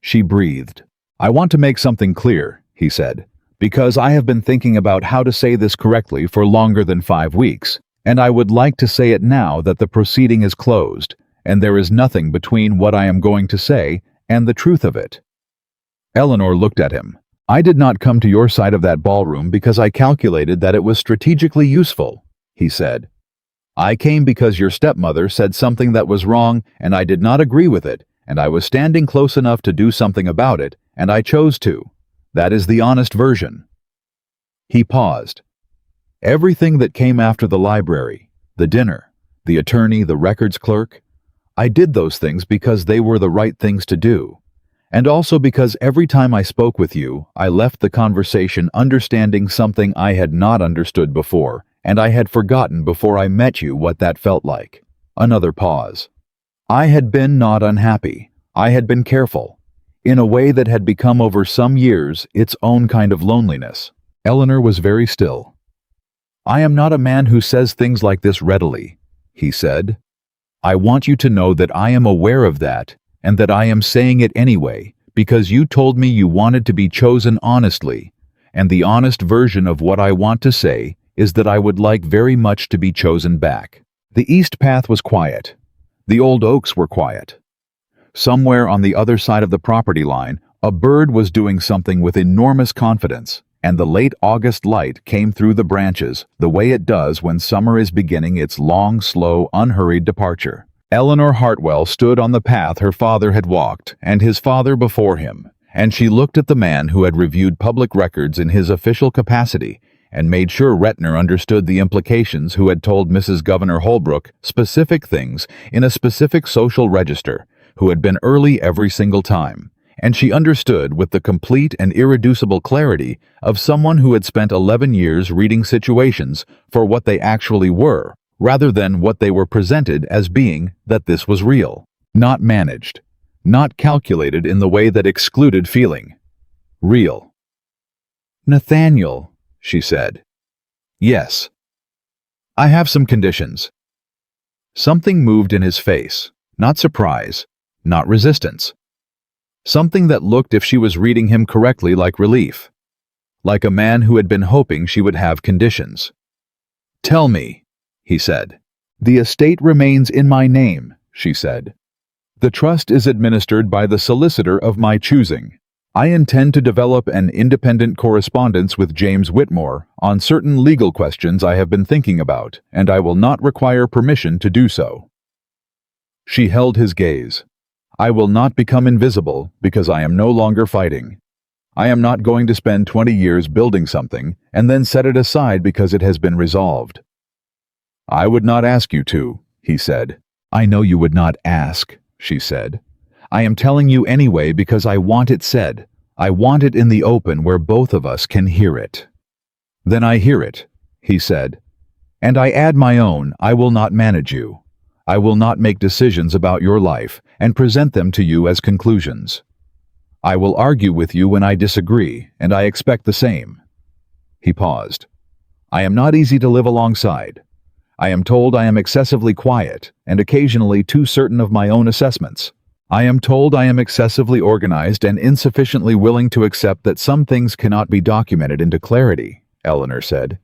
She breathed. I want to make something clear, he said, because I have been thinking about how to say this correctly for longer than 5 weeks, and I would like to say it now that the proceeding is closed, and there is nothing between what I am going to say and the truth of it. Eleanor looked at him. I did not come to your side of that ballroom because I calculated that it was strategically useful, he said. I came because your stepmother said something that was wrong and I did not agree with it, and I was standing close enough to do something about it, and I chose to. That is the honest version. He paused. Everything that came after the library, the dinner, the attorney, the records clerk, I did those things because they were the right things to do. And also because every time I spoke with you, I left the conversation understanding something I had not understood before, and I had forgotten before I met you what that felt like. Another pause. I had been not unhappy. I had been careful. In a way that had become over some years its own kind of loneliness. Eleanor was very still. I am not a man who says things like this readily, he said. I want you to know that I am aware of that, and that I am saying it anyway, because you told me you wanted to be chosen honestly, and the honest version of what I want to say is that I would like very much to be chosen back. The east path was quiet. The old oaks were quiet. Somewhere on the other side of the property line, a bird was doing something with enormous confidence, and the late August light came through the branches the way it does when summer is beginning its long, slow, unhurried departure. Eleanor Hartwell stood on the path her father had walked, and his father before him, and she looked at the man who had reviewed public records in his official capacity and made sure Retner understood the implications, who had told Mrs. Governor Holbrook specific things in a specific social register, who had been early every single time, and she understood with the complete and irreducible clarity of someone who had spent 11 years reading situations for what they actually were, rather than what they were presented as being, that this was real, not managed, not calculated in the way that excluded feeling. Real. Nathaniel, she said. Yes. I have some conditions. Something moved in his face, not surprise, not resistance. Something that looked, if she was reading him correctly, like relief. Like a man who had been hoping she would have conditions. Tell me, he said. The estate remains in my name, she said. The trust is administered by the solicitor of my choosing. I intend to develop an independent correspondence with James Whitmore on certain legal questions I have been thinking about, and I will not require permission to do so. She held his gaze. I will not become invisible because I am no longer fighting. I am not going to spend 20 years building something and then set it aside because it has been resolved. I would not ask you to, he said. I know you would not ask, she said. I am telling you anyway because I want it said. I want it in the open where both of us can hear it. Then I hear it, he said. And I add my own, I will not manage you. I will not make decisions about your life and present them to you as conclusions. I will argue with you when I disagree, and I expect the same. He paused. I am not easy to live alongside. I am told I am excessively quiet and occasionally too certain of my own assessments. I am told I am excessively organized and insufficiently willing to accept that some things cannot be documented into clarity, Eleanor said.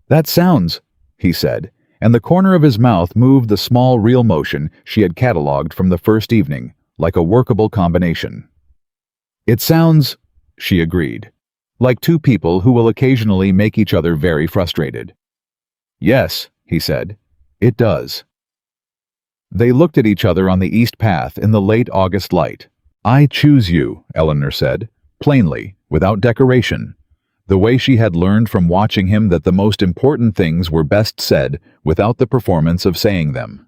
That sounds, he said, and the corner of his mouth moved the small real motion she had catalogued from the first evening, like a workable combination. It sounds, she agreed, like two people who will occasionally make each other very frustrated. Yes, he said, it does. They looked at each other on the east path in the late August light. I choose you, Eleanor said, plainly, without decoration. the way she had learned from watching him that the most important things were best said without the performance of saying them.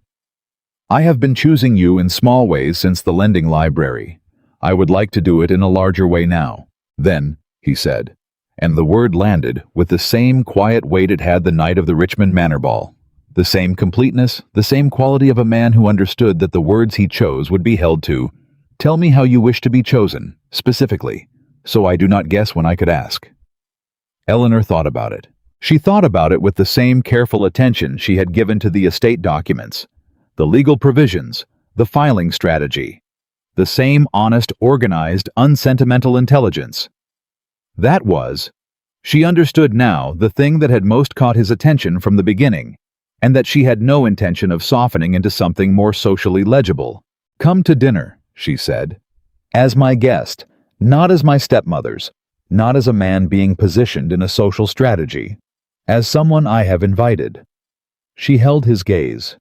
I have been choosing you in small ways since the lending library. I would like to do it in a larger way now. Then, he said, and the word landed with the same quiet weight it had the night of the Richmond Manor Ball. The same completeness, the same quality of a man who understood that the words he chose would be held to. Tell me how you wish to be chosen, specifically, so I do not guess when I could ask. Eleanor thought about it. She thought about it with the same careful attention she had given to the estate documents, the legal provisions, the filing strategy, the same honest, organized, unsentimental intelligence. That was, she understood now the thing that had most caught his attention from the beginning, and that she had no intention of softening into something more socially legible. Come to dinner, she said, as my guest, not as my stepmother's, not as a man being positioned in a social strategy, as someone I have invited. She held his gaze.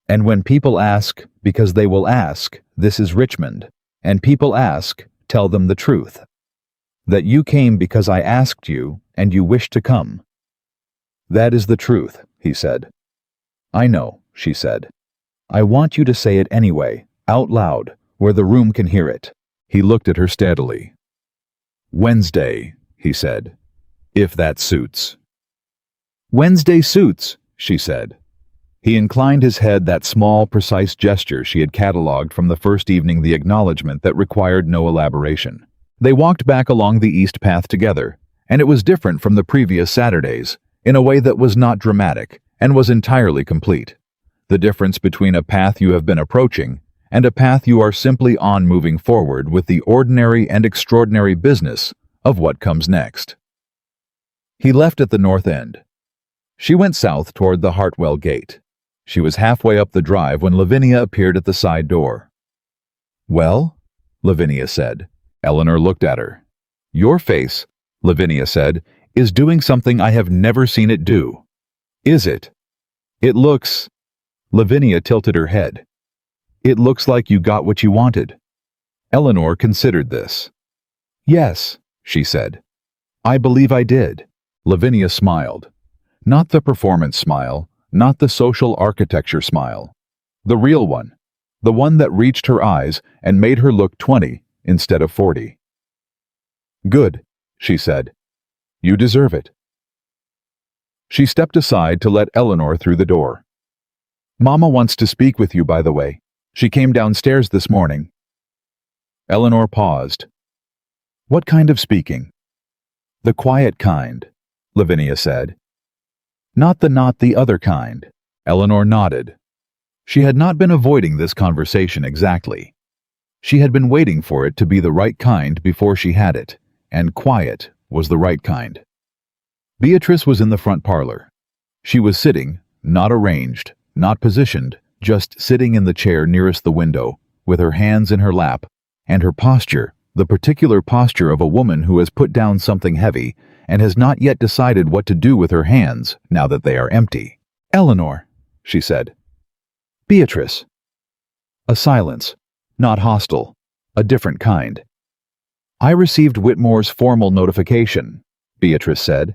And when people ask, because they will ask, this is Richmond, and people ask, tell them the truth. That you came because I asked you, and you wished to come. That is the truth, he said. I know, she said. I want you to say it anyway, out loud, where the room can hear it. He looked at her steadily. Wednesday, he said, if that suits. Wednesday suits, she said. He inclined his head, that small, precise gesture she had catalogued from the first evening, the acknowledgement that required no elaboration. They walked back along the east path together, and it was different from the previous Saturdays, in a way that was not dramatic and was entirely complete. The difference between a path you have been approaching and a path you are simply on, moving forward with the ordinary and extraordinary business of what comes next. He left at the north end. She went south toward the Hartwell gate. She was halfway up the drive when Lavinia appeared at the side door. Well? Lavinia said. Eleanor looked at her. Your face, Lavinia said, is doing something I have never seen it do. Is it? It looks... Lavinia tilted her head. It looks like you got what you wanted. Eleanor considered this. Yes, she said. I believe I did. Lavinia smiled. Not the performance smile, not the social architecture smile. The real one. The one that reached her eyes and made her look 20 instead of 40. Good, she said. You deserve it. She stepped aside to let Eleanor through the door. Mama wants to speak with you, by the way. She came downstairs this morning. Eleanor paused. What kind of speaking? The quiet kind, Lavinia said. Not the other kind. Eleanor nodded. She had not been avoiding this conversation exactly. She had been waiting for it to be the right kind before she had it, and quiet was the right kind. Beatrice was in the front parlor. She was sitting, not arranged, not positioned, just sitting in the chair nearest the window, with her hands in her lap, and her posture, the particular posture of a woman who has put down something heavy and has not yet decided what to do with her hands now that they are empty. Eleanor, she said. Beatrice. A silence, not hostile, a different kind. I received Whitmore's formal notification, Beatrice said.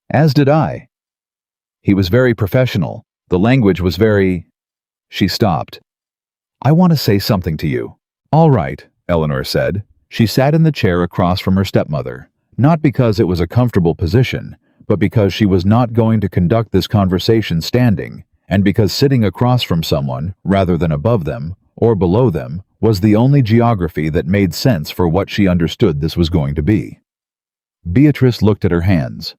As did I. He was very professional. The language was very... She stopped. I want to say something to you. All right, Eleanor said. She sat in the chair across from her stepmother, not because it was a comfortable position, but because she was not going to conduct this conversation standing, and because sitting across from someone, rather than above them, or below them, was the only geography that made sense for what she understood this was going to be. Beatrice looked at her hands.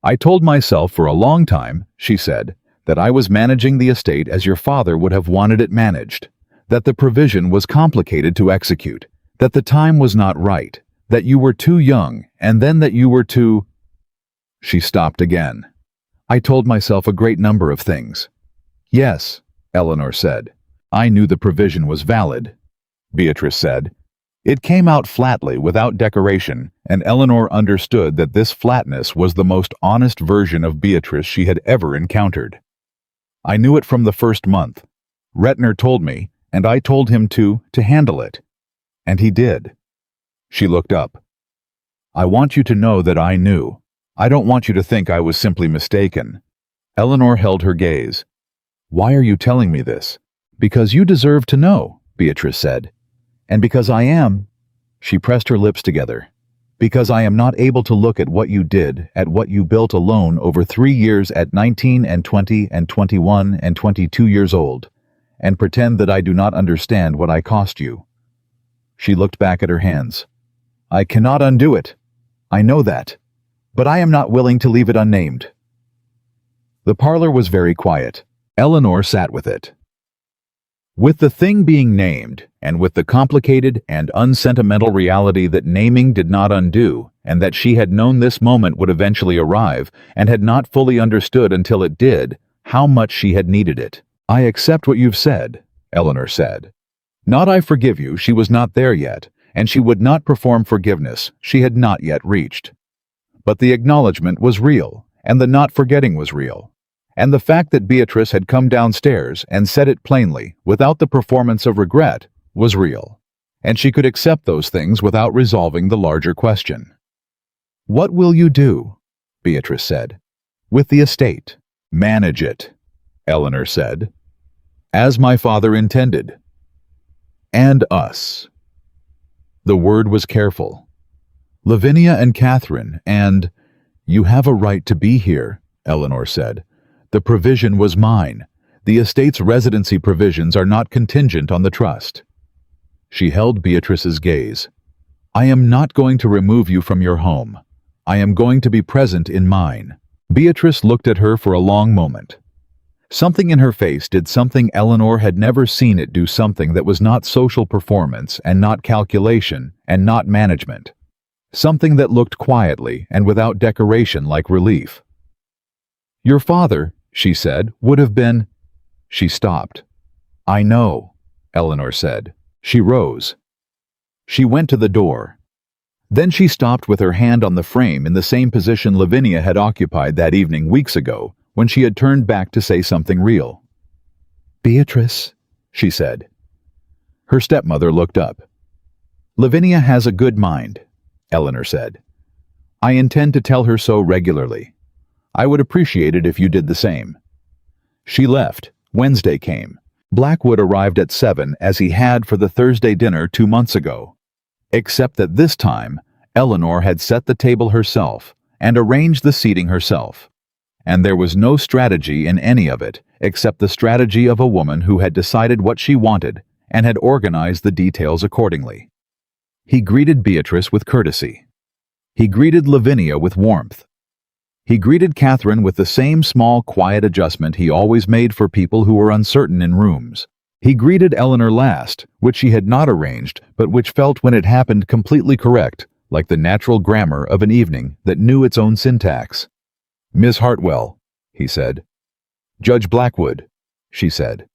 I told myself for a long time, she said, that I was managing the estate as your father would have wanted it managed, that the provision was complicated to execute, that the time was not right, that you were too young, and then that you were too... She stopped again. I told myself a great number of things. Yes, Eleanor said. I knew the provision was valid. Beatrice said. It came out flatly, without decoration, and Eleanor understood that this flatness was the most honest version of Beatrice she had ever encountered. I knew it from the first month. Retner told me, and I told him to handle it. And he did. She looked up. I want you to know that I knew. I don't want you to think I was simply mistaken." Eleanor held her gaze. "Why are you telling me this?" "Because you deserve to know," Beatrice said. "And because I am—" She pressed her lips together. "Because I am not able to look at what you did, at what you built alone over 3 years at 19 and 20 and 21 and 22 years old, and pretend that I do not understand what I cost you." She looked back at her hands. "I cannot undo it. I know that. But I am not willing to leave it unnamed." The parlor was very quiet. Eleanor sat with it. With the thing being named, and with the complicated and unsentimental reality that naming did not undo, and that she had known this moment would eventually arrive, and had not fully understood until it did, how much she had needed it. "I accept what you've said," Eleanor said. Not "I forgive you," she was not there yet, and she would not perform forgiveness she had not yet reached. But the acknowledgement was real, and the not forgetting was real. And the fact that Beatrice had come downstairs and said it plainly, without the performance of regret, was real. And she could accept those things without resolving the larger question. "What will you do?" Beatrice said. "With the estate." "Manage it," Eleanor said. "As my father intended. And us." The word was careful. "Lavinia and Catherine, and—" "You have a right to be here," Eleanor said. "The provision was mine. The estate's residency provisions are not contingent on the trust." She held Beatrice's gaze. "I am not going to remove you from your home. I am going to be present in mine." Beatrice looked at her for a long moment. Something in her face did something Eleanor had never seen it do, something that was not social performance and not calculation and not management. Something that looked quietly and without decoration like relief. "Your father," she said, "would have been—" She stopped. "I know," Eleanor said. She rose. She went to the door. Then she stopped with her hand on the frame in the same position Lavinia had occupied that evening weeks ago, when she had turned back to say something real. "Beatrice," she said. Her stepmother looked up. "Lavinia has a good mind," Eleanor said. "I intend to tell her so regularly. I would appreciate it if you did the same." She left. Wednesday came. Blackwood arrived at 7 as he had for the Thursday dinner 2 months ago. Except that this time, Eleanor had set the table herself and arranged the seating herself. And there was no strategy in any of it except the strategy of a woman who had decided what she wanted and had organized the details accordingly. He greeted Beatrice with courtesy. He greeted Lavinia with warmth. He greeted Catherine with the same small, quiet adjustment he always made for people who were uncertain in rooms. He greeted Eleanor last, which she had not arranged, but which felt when it happened completely correct, like the natural grammar of an evening that knew its own syntax. "Miss Hartwell," he said. "Judge Blackwood," she said.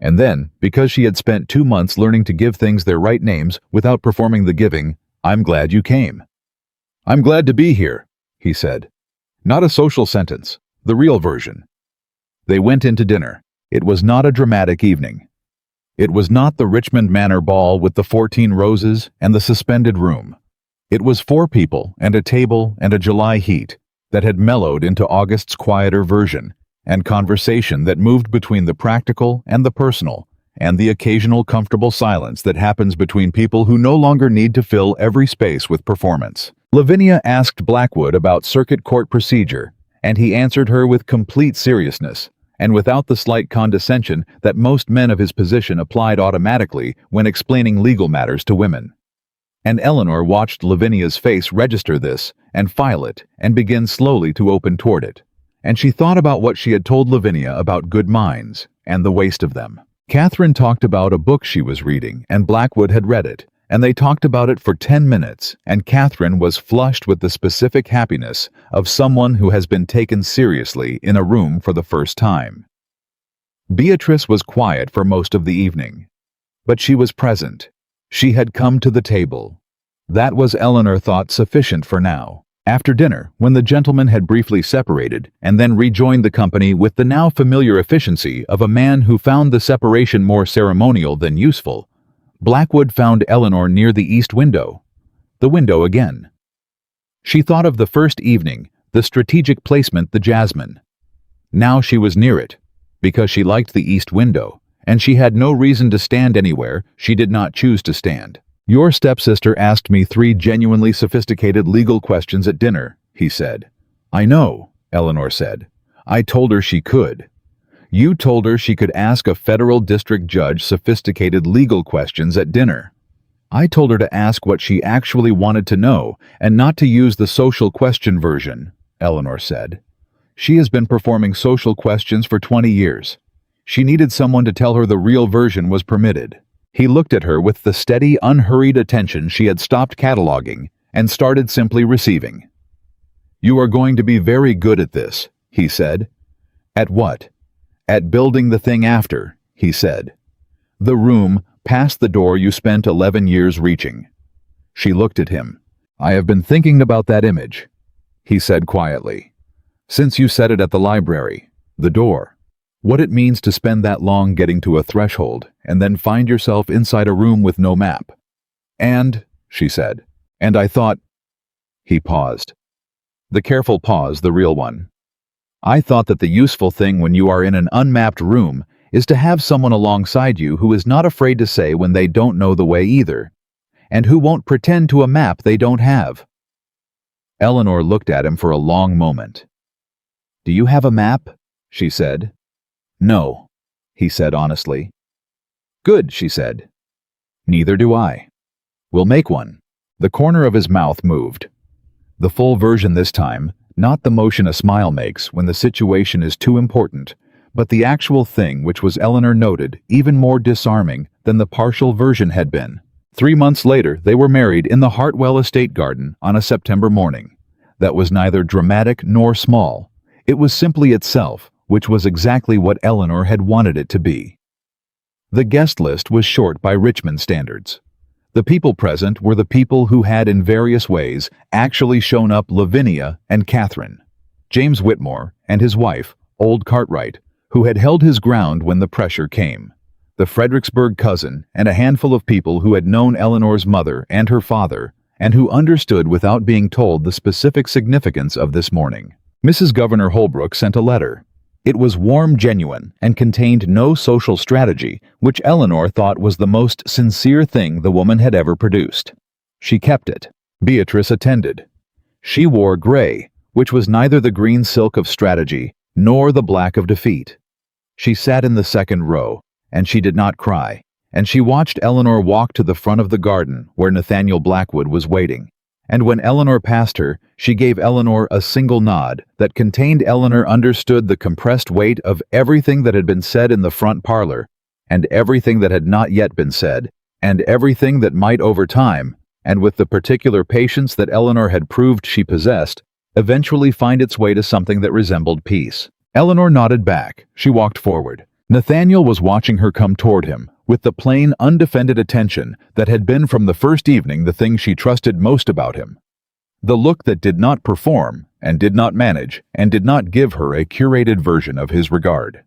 And then, because she had spent 2 months learning to give things their right names without performing the giving, "I'm glad you came." "I'm glad to be here," he said. Not a social sentence, the real version. They went into dinner. It was not a dramatic evening. It was not the Richmond Manor ball with the 14 roses and the suspended room. It was 4 people and a table and a July heat that had mellowed into August's quieter version, and conversation that moved between the practical and the personal, and the occasional comfortable silence that happens between people who no longer need to fill every space with performance. Lavinia asked Blackwood about circuit court procedure, and he answered her with complete seriousness, and without the slight condescension that most men of his position applied automatically when explaining legal matters to women. And Eleanor watched Lavinia's face register this, and file it, and begin slowly to open toward it. And she thought about what she had told Lavinia about good minds, and the waste of them. Catherine talked about a book she was reading, and Blackwood had read it, and they talked about it for 10 minutes, and Catherine was flushed with the specific happiness of someone who has been taken seriously in a room for the first time. Beatrice was quiet for most of the evening. But she was present. She had come to the table. That was, Eleanor thought, sufficient for now. After dinner, when the gentlemen had briefly separated and then rejoined the company with the now familiar efficiency of a man who found the separation more ceremonial than useful, Blackwood found Eleanor near the east window. The window again. She thought of the first evening, The strategic placement, the jasmine. Now she was near it, because she liked the east window, and she had no reason to stand anywhere she did not choose to stand. "Your stepsister asked me 3 genuinely sophisticated legal questions at dinner," he said. "I know," Eleanor said. "I told her she could." "You told her she could ask a federal district judge sophisticated legal questions at dinner." "I told her to ask what she actually wanted to know and not to use the social question version," Eleanor said. "She has been performing social questions for 20 years. She needed someone to tell her the real version was permitted." He looked at her with the steady, unhurried attention she had stopped cataloging and started simply receiving. "You are going to be very good at this," he said. "At what?" "At building the thing after," he said. "The room past the door you spent 11 years reaching." She looked at him. "I have been thinking about that image," he said quietly. "Since you said it at the library, the door. What it means to spend that long getting to a threshold and then find yourself inside a room with no map. And," she said, "and I thought—" He paused. The careful pause, the real one. "I thought that the useful thing when you are in an unmapped room is to have someone alongside you who is not afraid to say when they don't know the way either, and who won't pretend to a map they don't have." Eleanor looked at him for a long moment. "Do you have a map?" she said. "No," he said honestly. "Good," she said. "Neither do I. We'll make one." The corner of his mouth moved. The full version this time, not the motion a smile makes when the situation is too important, but the actual thing which was, Eleanor noted, even more disarming than the partial version had been. 3 months later, they were married in the Hartwell estate garden on a September morning. That was neither dramatic nor small. It was simply itself, which was exactly what Eleanor had wanted it to be. The guest list was short by Richmond standards. The people present were the people who had in various ways actually shown up: Lavinia and Catherine, James Whitmore and his wife, old Cartwright, who had held his ground when the pressure came, the Fredericksburg cousin, and a handful of people who had known Eleanor's mother and her father, and who understood without being told the specific significance of this morning. Mrs. Governor Holbrook sent a letter. It was warm, genuine, and contained no social strategy, which Eleanor thought was the most sincere thing the woman had ever produced. She kept it. Beatrice attended. She wore gray, which was neither the green silk of strategy nor the black of defeat. She sat in the second row, and she did not cry, and she watched Eleanor walk to the front of the garden where Nathaniel Blackwood was waiting. And when Eleanor passed her, she gave Eleanor a single nod that contained Eleanor understood the compressed weight of everything that had been said in the front parlor, and everything that had not yet been said, and everything that might over time, and with the particular patience that Eleanor had proved she possessed, eventually find its way to something that resembled peace. Eleanor nodded back. She walked forward. Nathaniel was watching her come toward him, with the plain, undefended attention that had been from the first evening the thing she trusted most about him. The look that did not perform, and did not manage, and did not give her a curated version of his regard.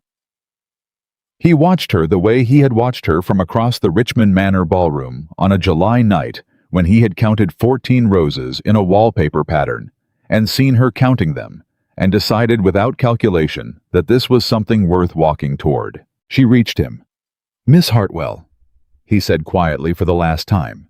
He watched her the way he had watched her from across the Richmond Manor ballroom on a July night when he had counted 14 roses in a wallpaper pattern, and seen her counting them, and decided without calculation that this was something worth walking toward. She reached him. "Miss Hartwell," he said quietly for the last time.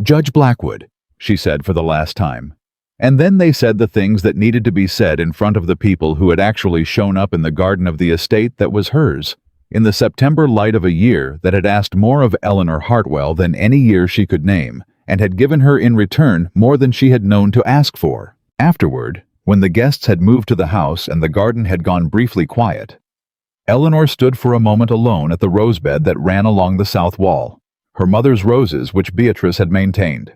"Judge Blackwood," she said for the last time. And then they said the things that needed to be said in front of the people who had actually shown up in the garden of the estate that was hers, in the September light of a year that had asked more of Eleanor Hartwell than any year she could name, and had given her in return more than she had known to ask for. Afterward, when the guests had moved to the house and the garden had gone briefly quiet, Eleanor stood for a moment alone at the rosebed that ran along the south wall, her mother's roses which Beatrice had maintained.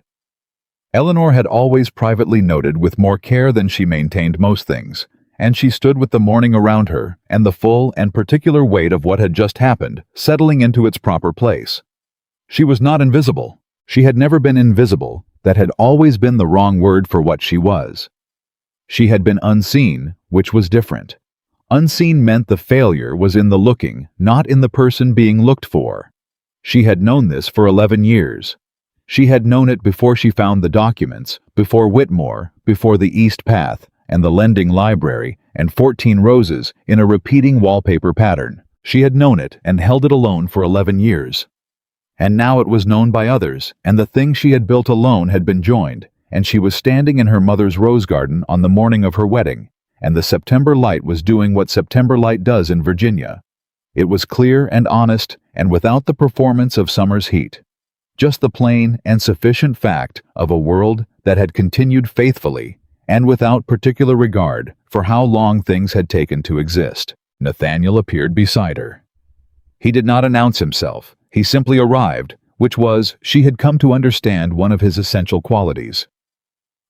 Eleanor had always privately noted with more care than she maintained most things, and she stood with the morning around her and the full and particular weight of what had just happened settling into its proper place. She was not invisible. She had never been invisible. That had always been the wrong word for what she was. She had been unseen, which was different. Unseen meant the failure was in the looking, not in the person being looked for. She had known this for 11 years. She had known it before she found the documents, before Whitmore, before the East Path, and the lending library, and 14 roses in a repeating wallpaper pattern. She had known it and held it alone for 11 years. And now it was known by others, and the thing she had built alone had been joined, and she was standing in her mother's rose garden on the morning of her wedding, and the September light was doing what September light does in Virginia. It was clear and honest, and without the performance of summer's heat. Just the plain and sufficient fact of a world that had continued faithfully, and without particular regard for how long things had taken to exist. Nathaniel appeared beside her. He did not announce himself. He simply arrived, which was, she had come to understand, one of his essential qualities.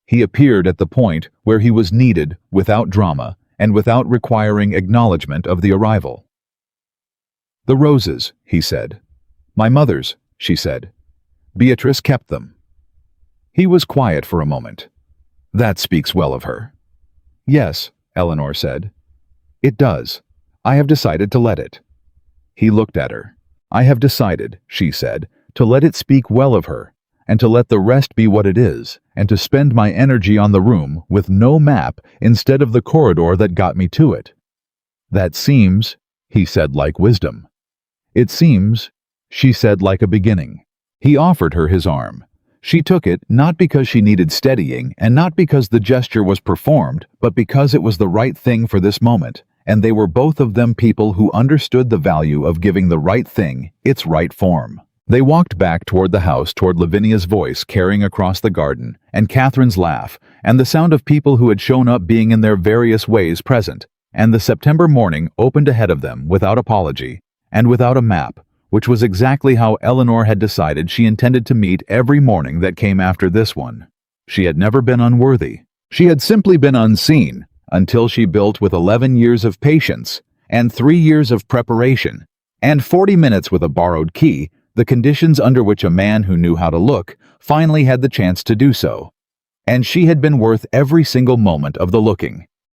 He appeared at the point where he was needed without drama and without requiring acknowledgement of the arrival. "The roses," he said. "My mother's," she said. "Beatrice kept them." He was quiet for a moment. "That speaks well of her." "Yes," Eleanor said. "It does. I have decided to let it." He looked at her. "I have decided," she said, "to let it speak well of her, and to let the rest be what it is, and to spend my energy on the room with no map instead of the corridor that got me to it." "That seems," he said, like wisdom. "It seems," she said, like a beginning. He offered her his arm. She took it, not because she needed steadying, and not because the gesture was performed, but because it was the right thing for this moment, and they were both of them people who understood the value of giving the right thing its right form. They walked back toward the house, toward Lavinia's voice carrying across the garden, and Catherine's laugh, and the sound of people who had shown up being in their various ways present, and the September morning opened ahead of them without apology, and without a map, which was exactly how Eleanor had decided she intended to meet every morning that came after this one. She had never been unworthy. She had simply been unseen, until she built with 11 years of patience, and 3 years of preparation, and 40 minutes with a borrowed key, the conditions under which a man who knew how to look finally had the chance to do so. And she had been worth every single moment of the looking.